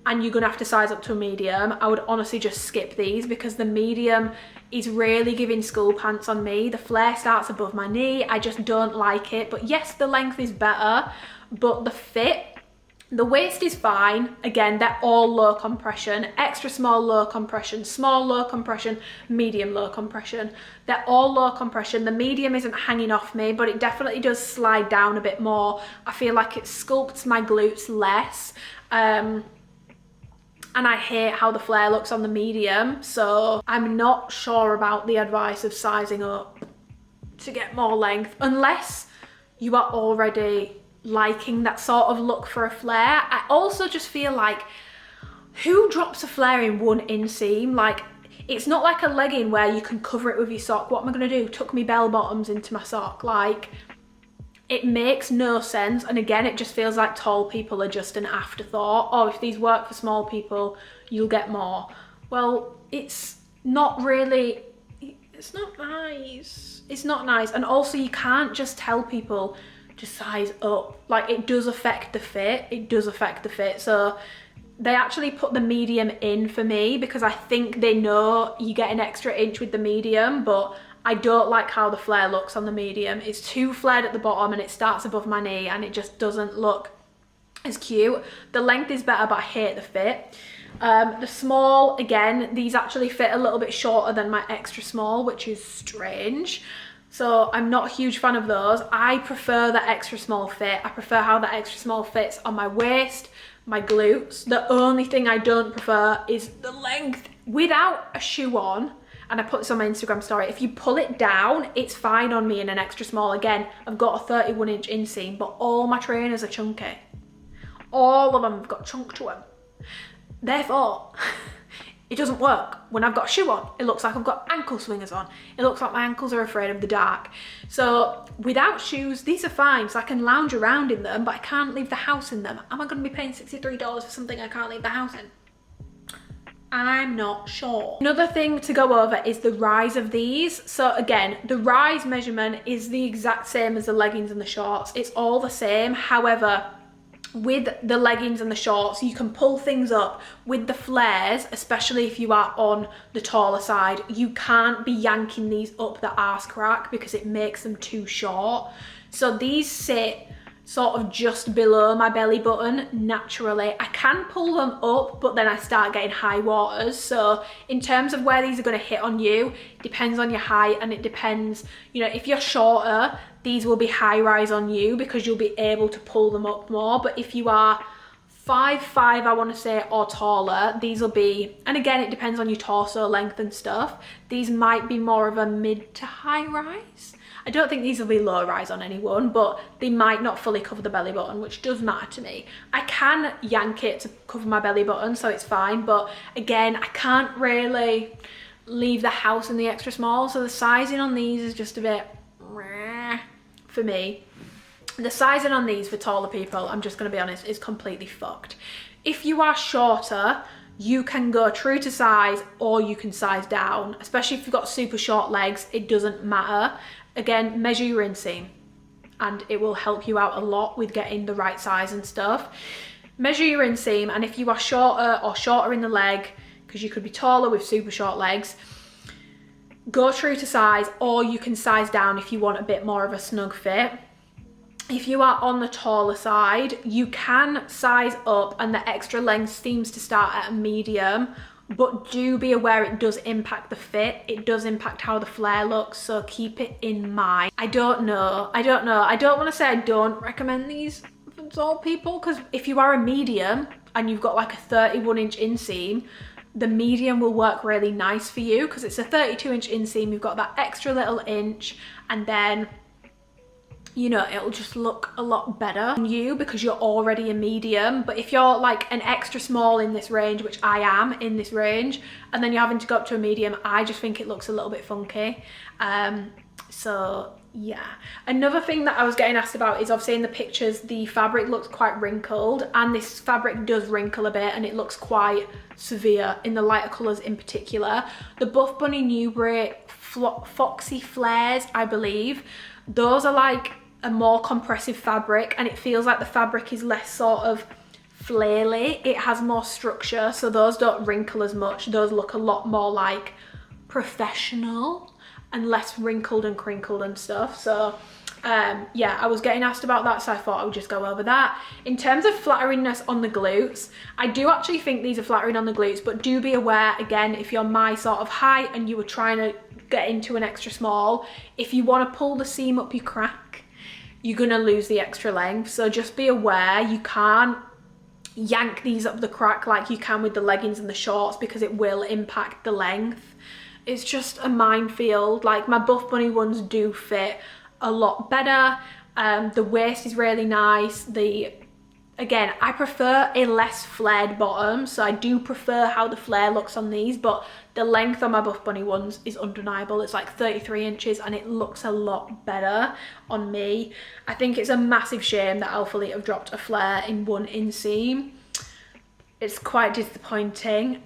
and you're gonna have to size up to a medium, I would honestly just skip these, because the medium is really giving school pants on me. The flare starts above my knee, I just don't like it. But yes, the length is better, but the fit, the waist is fine. Again, they're all low compression, extra small low compression, small low compression, medium low compression. They're all low compression. The medium isn't hanging off me, but it definitely does slide down a bit more. I feel like it sculpts my glutes less. And I hate how the flare looks on the medium, so I'm not sure about the advice of sizing up to get more length, unless you are already liking that sort of look for a flare. I also just feel like, who drops a flare in one inseam? Like, it's not like a legging where you can cover it with your sock. What am I gonna do? Tuck my bell bottoms into my sock? Like, it makes no sense. And again, it just feels like tall people are just an afterthought. Oh, if these work for small people, you'll get more. Well, it's not really, it's not nice. It's not nice. And also, you can't just tell people to size up. Like, it does affect the fit. It does affect the fit. So they actually put the medium in for me, because I think they know you get an extra inch with the medium, but I don't like how the flare looks on the medium. It's too flared at the bottom and it starts above my knee, and it just doesn't look as cute. The length is better, but I hate the fit. The small, again, these actually fit a little bit shorter than my extra small, which is strange. So I'm not a huge fan of those. I prefer the extra small fit. I prefer how the extra small fits on my waist, my glutes. The only thing I don't prefer is the length without a shoe on. And I put this on my Instagram story. If you pull it down, it's fine on me in an extra small. Again, I've got a 31-inch inseam, but all my trainers are chunky. All of them have got chunk to them. Therefore, it doesn't work. When I've got a shoe on, it looks like I've got ankle swingers on. It looks like my ankles are afraid of the dark. So without shoes, these are fine. So I can lounge around in them, but I can't leave the house in them. Am I gonna be paying $63 for something I can't leave the house in? I'm not sure. Another thing to go over is the rise of these. So again, the rise measurement is the exact same as the leggings and the shorts. It's all the same. However, with the leggings and the shorts, you can pull things up. With the flares, especially if you are on the taller side, you can't be yanking these up the arse crack because it makes them too short. So these sit sort of just below my belly button naturally. I can pull them up, but then I start getting high waters. So in terms of where these are going to hit on you, it depends on your height, and it depends, you know, if you're shorter, these will be high rise on you because you'll be able to pull them up more. But if you are 5'5", I want to say, or taller, these will be, and again, it depends on your torso length and stuff, these might be more of a mid to high rise. I don't think these will be low rise on anyone, but they might not fully cover the belly button, which does matter to me. I can yank it to cover my belly button, so it's fine. But again, I can't really leave the house in the extra small. So the sizing on these is just a bit for me. The sizing on these for taller people, I'm just going to be honest, is completely fucked. If you are shorter, you can go true to size, or you can size down, especially if you've got super short legs. It doesn't matter. Again, measure your inseam and it will help you out a lot with getting the right size and stuff. Measure your inseam, and if you are shorter or shorter in the leg, because you could be taller with super short legs, go true to size, or you can size down if you want a bit more of a snug fit. If you are on the taller side, you can size up, and the extra length seems to start at a medium, but do be aware it does impact the fit. It does impact how the flare looks, so keep it in mind. I don't know. I don't want to say I don't recommend these for tall people, because if you are a medium and you've got like a 31-inch inseam, the medium will work really nice for you, because it's a 32-inch inseam. You've got that extra little inch, and then you know, it'll just look a lot better on you because you're already a medium. But if you're like an extra small in this range, which I am in this range, and then you're having to go up to a medium, I just think it looks a little bit funky. So yeah. Another thing that I was getting asked about is, obviously in the pictures the fabric looks quite wrinkled, and this fabric does wrinkle a bit and it looks quite severe in the lighter colours in particular. The Buff Bunny Newbury Foxy Flares, I believe, those are like a more compressive fabric, and it feels like the fabric is less sort of flaily. It has more structure, so those don't wrinkle as much. Those look a lot more like professional and less wrinkled and crinkled and stuff. So yeah, I was getting asked about that, so I thought I would just go over that. In terms of flatteriness on the glutes, I do actually think these are flattering on the glutes, but do be aware, again, if you're my sort of height and you were trying to get into an extra small, if you want to pull the seam up your crack, you're gonna lose the extra length. So just be aware, you can't yank these up the crack like you can with the leggings and the shorts, because it will impact the length. It's just a minefield. Like, my Buff Bunny ones do fit a lot better. The waist is really nice. Again, I prefer a less flared bottom, so I do prefer how the flare looks on these, but the length on my Buff Bunny ones is undeniable. It's like 33 inches and it looks a lot better on me. I think it's a massive shame that Alphalete have dropped a flare in one inseam. It's quite disappointing.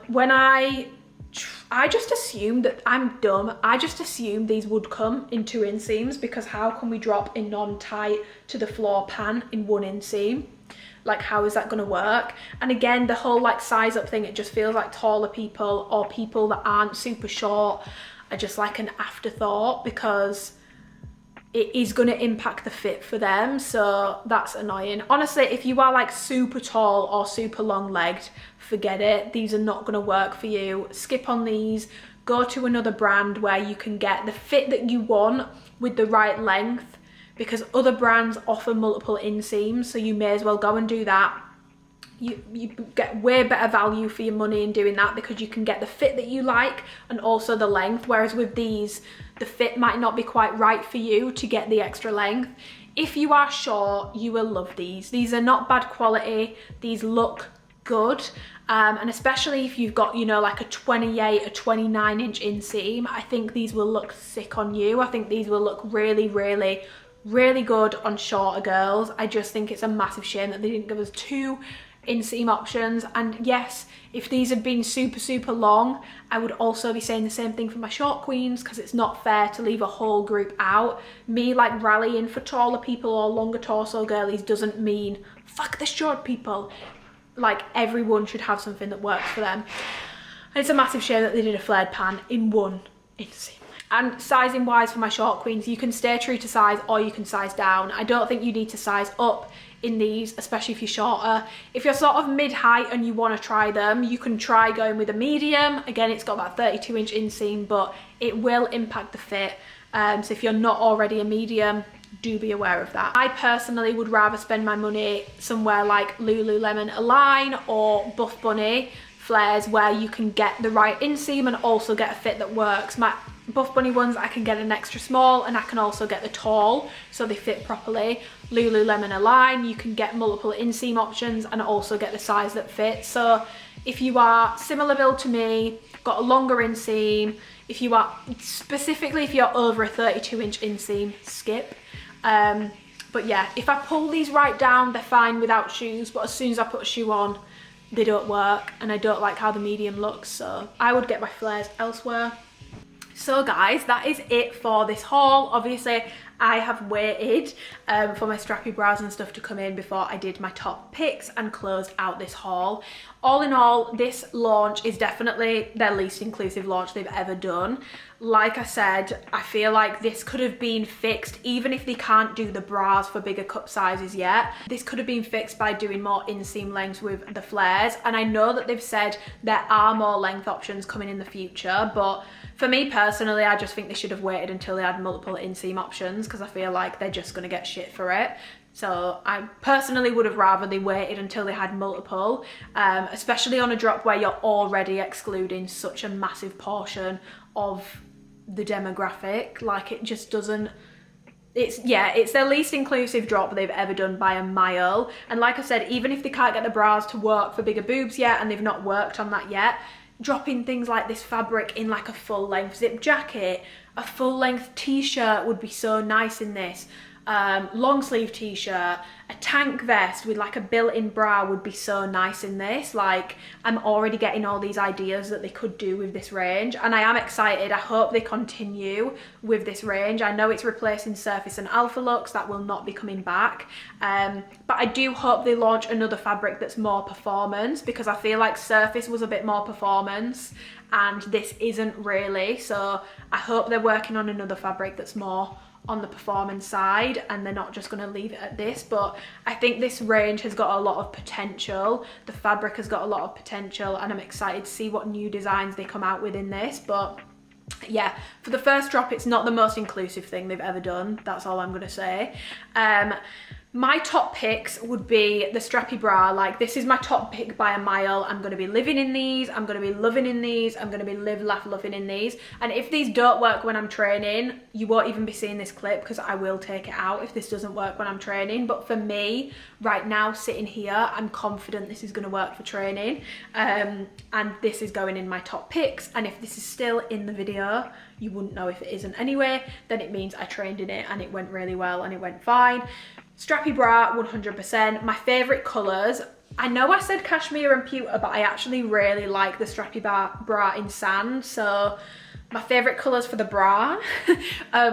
When I just assumed that, I'm dumb, I just assumed these would come in 2 inseams, because how can we drop a non-tight to the floor pant in 1 inseam? Like, how is that going to work? And again, the whole like size up thing, it just feels like taller people or people that aren't super short are just like an afterthought, because it is going to impact the fit for them. So that's annoying. Honestly, if you are like super tall or super long legged, forget it. These are not going to work for you. Skip on these. Go to another brand where you can get the fit that you want with the right length, because other brands offer multiple inseams, so you may as well go and do that. You get way better value for your money in doing that, because you can get the fit that you like and also the length, whereas with these, the fit might not be quite right for you to get the extra length. If you are short, you will love these. These are not bad quality. These look good. And especially if you've got, you know, like a 28 or 29 inch inseam, I think these will look sick on you. I think these will look really, really, really good on shorter girls. I just think it's a massive shame that they didn't give us 2 inseam options. And yes, if these had been super, super long, I would also be saying the same thing for my short queens, because it's not fair to leave a whole group out. Me like rallying for taller people or longer torso girlies doesn't mean fuck the short people. Like, everyone should have something that works for them. And it's a massive shame that they did a flared pant in 1 inseam. And sizing wise for my short queens, you can stay true to size or you can size down. I don't think you need to size up in these, especially if you're shorter. If you're sort of mid-height and you want to try them, you can try going with a medium. Again, it's got that 32 inch inseam, but it will impact the fit. So if you're not already a medium, do be aware of that. I personally would rather spend my money somewhere like Lululemon Align or Buff Bunny flares, where you can get the right inseam and also get a fit that works. My Buff Bunny ones, I can get an extra small and I can also get the tall, so they fit properly. Lululemon Align, you can get multiple inseam options and also get the size that fits. So if you are similar build to me, got a longer inseam, if you are specifically, if you're over a 32 inch inseam, skip. But yeah, if I pull these right down, they're fine without shoes, but as soon as I put a shoe on, they don't work, and I don't like how the medium looks, so I would get my flares elsewhere. So guys, that is it for this haul. Obviously, I have waited for my strappy brows and stuff to come in before I did my top picks and closed out this haul. All in all, this launch is definitely their least inclusive launch they've ever done. Like I said, I feel like this could have been fixed, even if they can't do the bras for bigger cup sizes yet. This could have been fixed by doing more inseam lengths with the flares. And I know that they've said there are more length options coming in the future, but for me personally, I just think they should have waited until they had multiple inseam options, because I feel like they're just going to get shit for it. So I personally would have rather they waited until they had multiple, especially on a drop where you're already excluding such a massive portion of the demographic. Like, it just doesn't it's their least inclusive drop they've ever done by a mile. And like I said, even if they can't get the bras to work for bigger boobs yet, and they've not worked on that yet, dropping things like this fabric in like a full length zip jacket, a full length t-shirt would be so nice in this. Long sleeve t-shirt, a tank vest with like a built-in bra would be so nice in this. Like, I'm already getting all these ideas that they could do with this range, and I am excited. I hope they continue with this range. I know it's replacing Surface and Alphalete, that will not be coming back, but I do hope they launch another fabric that's more performance, because I feel like Surface was a bit more performance and this isn't really. So I hope they're working on another fabric that's more on the performance side, and they're not just going to leave it at this. But I think this range has got a lot of potential. The fabric has got a lot of potential, and I'm excited to see what new designs they come out with in this. But yeah, for the first drop, it's not the most inclusive thing they've ever done. That's all I'm going to say. My top picks would be the strappy bra. Like, this is my top pick by a mile. I'm going to be living in these. I'm going to be loving in these. I'm going to be live, laugh, loving in these. And if these don't work when I'm training, you won't even be seeing this clip, because I will take it out if this doesn't work when I'm training. But for me, right now, sitting here, I'm confident this is going to work for training. And this is going in my top picks. And if this is still in the video, you wouldn't know if it isn't anyway. Then it means I trained in it and it went really well and it went fine. Strappy bra, 100%. My favourite colours, I know I said cashmere and pewter, but I actually really like the strappy bra in sand. So my favourite colours for the bra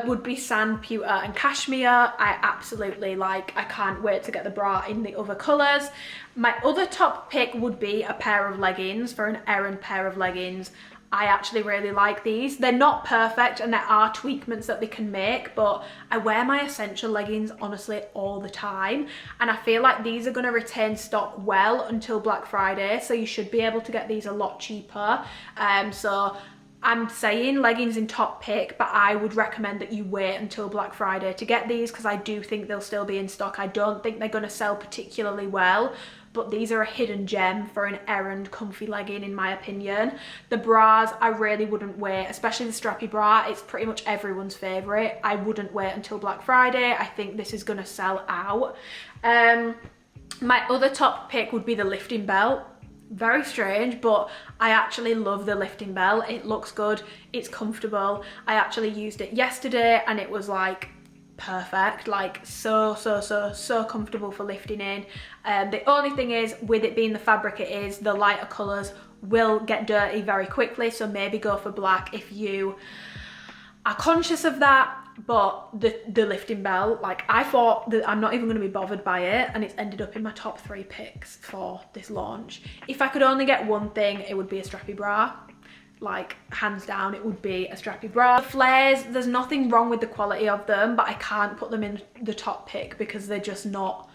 would be sand, pewter and cashmere. I absolutely like, I can't wait to get the bra in the other colours. My other top pick would be a pair of leggings, for an errand pair of leggings. I actually really like these. They're not perfect and there are tweakments that they can make, but I wear my essential leggings honestly all the time, and I feel like these are going to retain stock well until Black Friday, so you should be able to get these a lot cheaper. So I'm saying leggings in top pick, but I would recommend that you wait until Black Friday to get these, because I do think they'll still be in stock. I don't think they're going to sell particularly well, but these are a hidden gem for an errand comfy legging in my opinion. The bras, I really wouldn't wait, especially the strappy bra. It's pretty much everyone's favourite. I wouldn't wait until Black Friday. I think this is going to sell out. My other top pick would be the lifting belt. Very strange, but I actually love the lifting belt. It looks good, it's comfortable. I actually used it yesterday and it was like perfect, like so comfortable for lifting in. The only thing is, with it being the fabric it is, the lighter colours will get dirty very quickly, so maybe go for black if you are conscious of that. But the lifting belt, like, I thought that I'm not even going to be bothered by it, and it's ended up in my top 3 picks for this launch. If I could only get one thing, it would be a strappy bra. Like, hands down, it would be a strappy bra. The flares, there's nothing wrong with the quality of them, but I can't put them in the top pick because they're just not,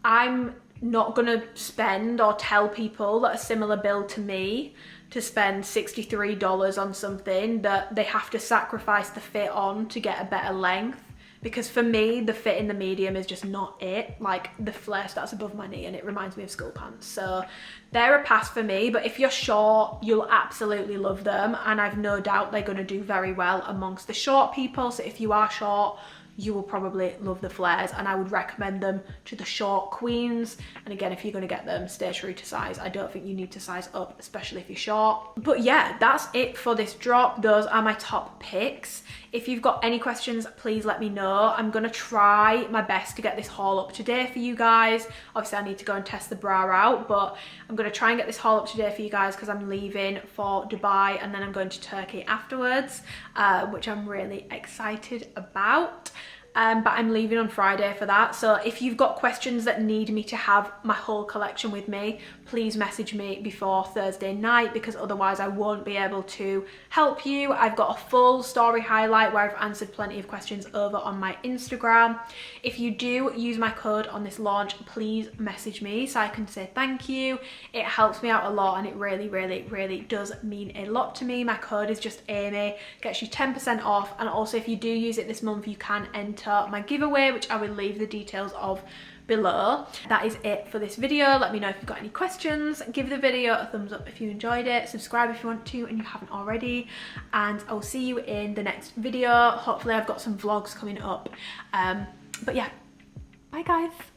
I'm not gonna spend or tell people that a similar build to me to spend $63 on something that they have to sacrifice the fit on to get a better length. Because for me, the fit in the medium is just not it. Like, the flare starts above my knee and it reminds me of school pants. So they're a pass for me, but if you're short, you'll absolutely love them. And I've no doubt they're gonna do very well amongst the short people. So if you are short, you will probably love the flares, and I would recommend them to the short queens. And again, if you're going to get them, stay true to size. I don't think you need to size up, especially if you're short. But yeah, that's it for this drop. Those are my top picks. If you've got any questions, please let me know. I'm going to try my best to get this haul up today for you guys. Obviously, I need to go and test the bra out, but I'm going to try and get this haul up today for you guys because I'm leaving for Dubai and then I'm going to Turkey afterwards, which I'm really excited about. But I'm leaving on Friday for that. So if you've got questions that need me to have my whole collection with me, please message me before Thursday night, because otherwise I won't be able to help you. I've got a full story highlight where I've answered plenty of questions over on my Instagram. If you do use my code on this launch, please message me so I can say thank you. It helps me out a lot and it really does mean a lot to me. My code is just Amy, gets you 10% off. And also, if you do use it this month, you can enter my giveaway, which I will leave the details of below. That is it for this video. Let me know if you've got any questions. Give the video a thumbs up if you enjoyed it. Subscribe if you want to and you haven't already. And I'll see you in the next video. Hopefully I've got some vlogs coming up. But yeah, bye guys.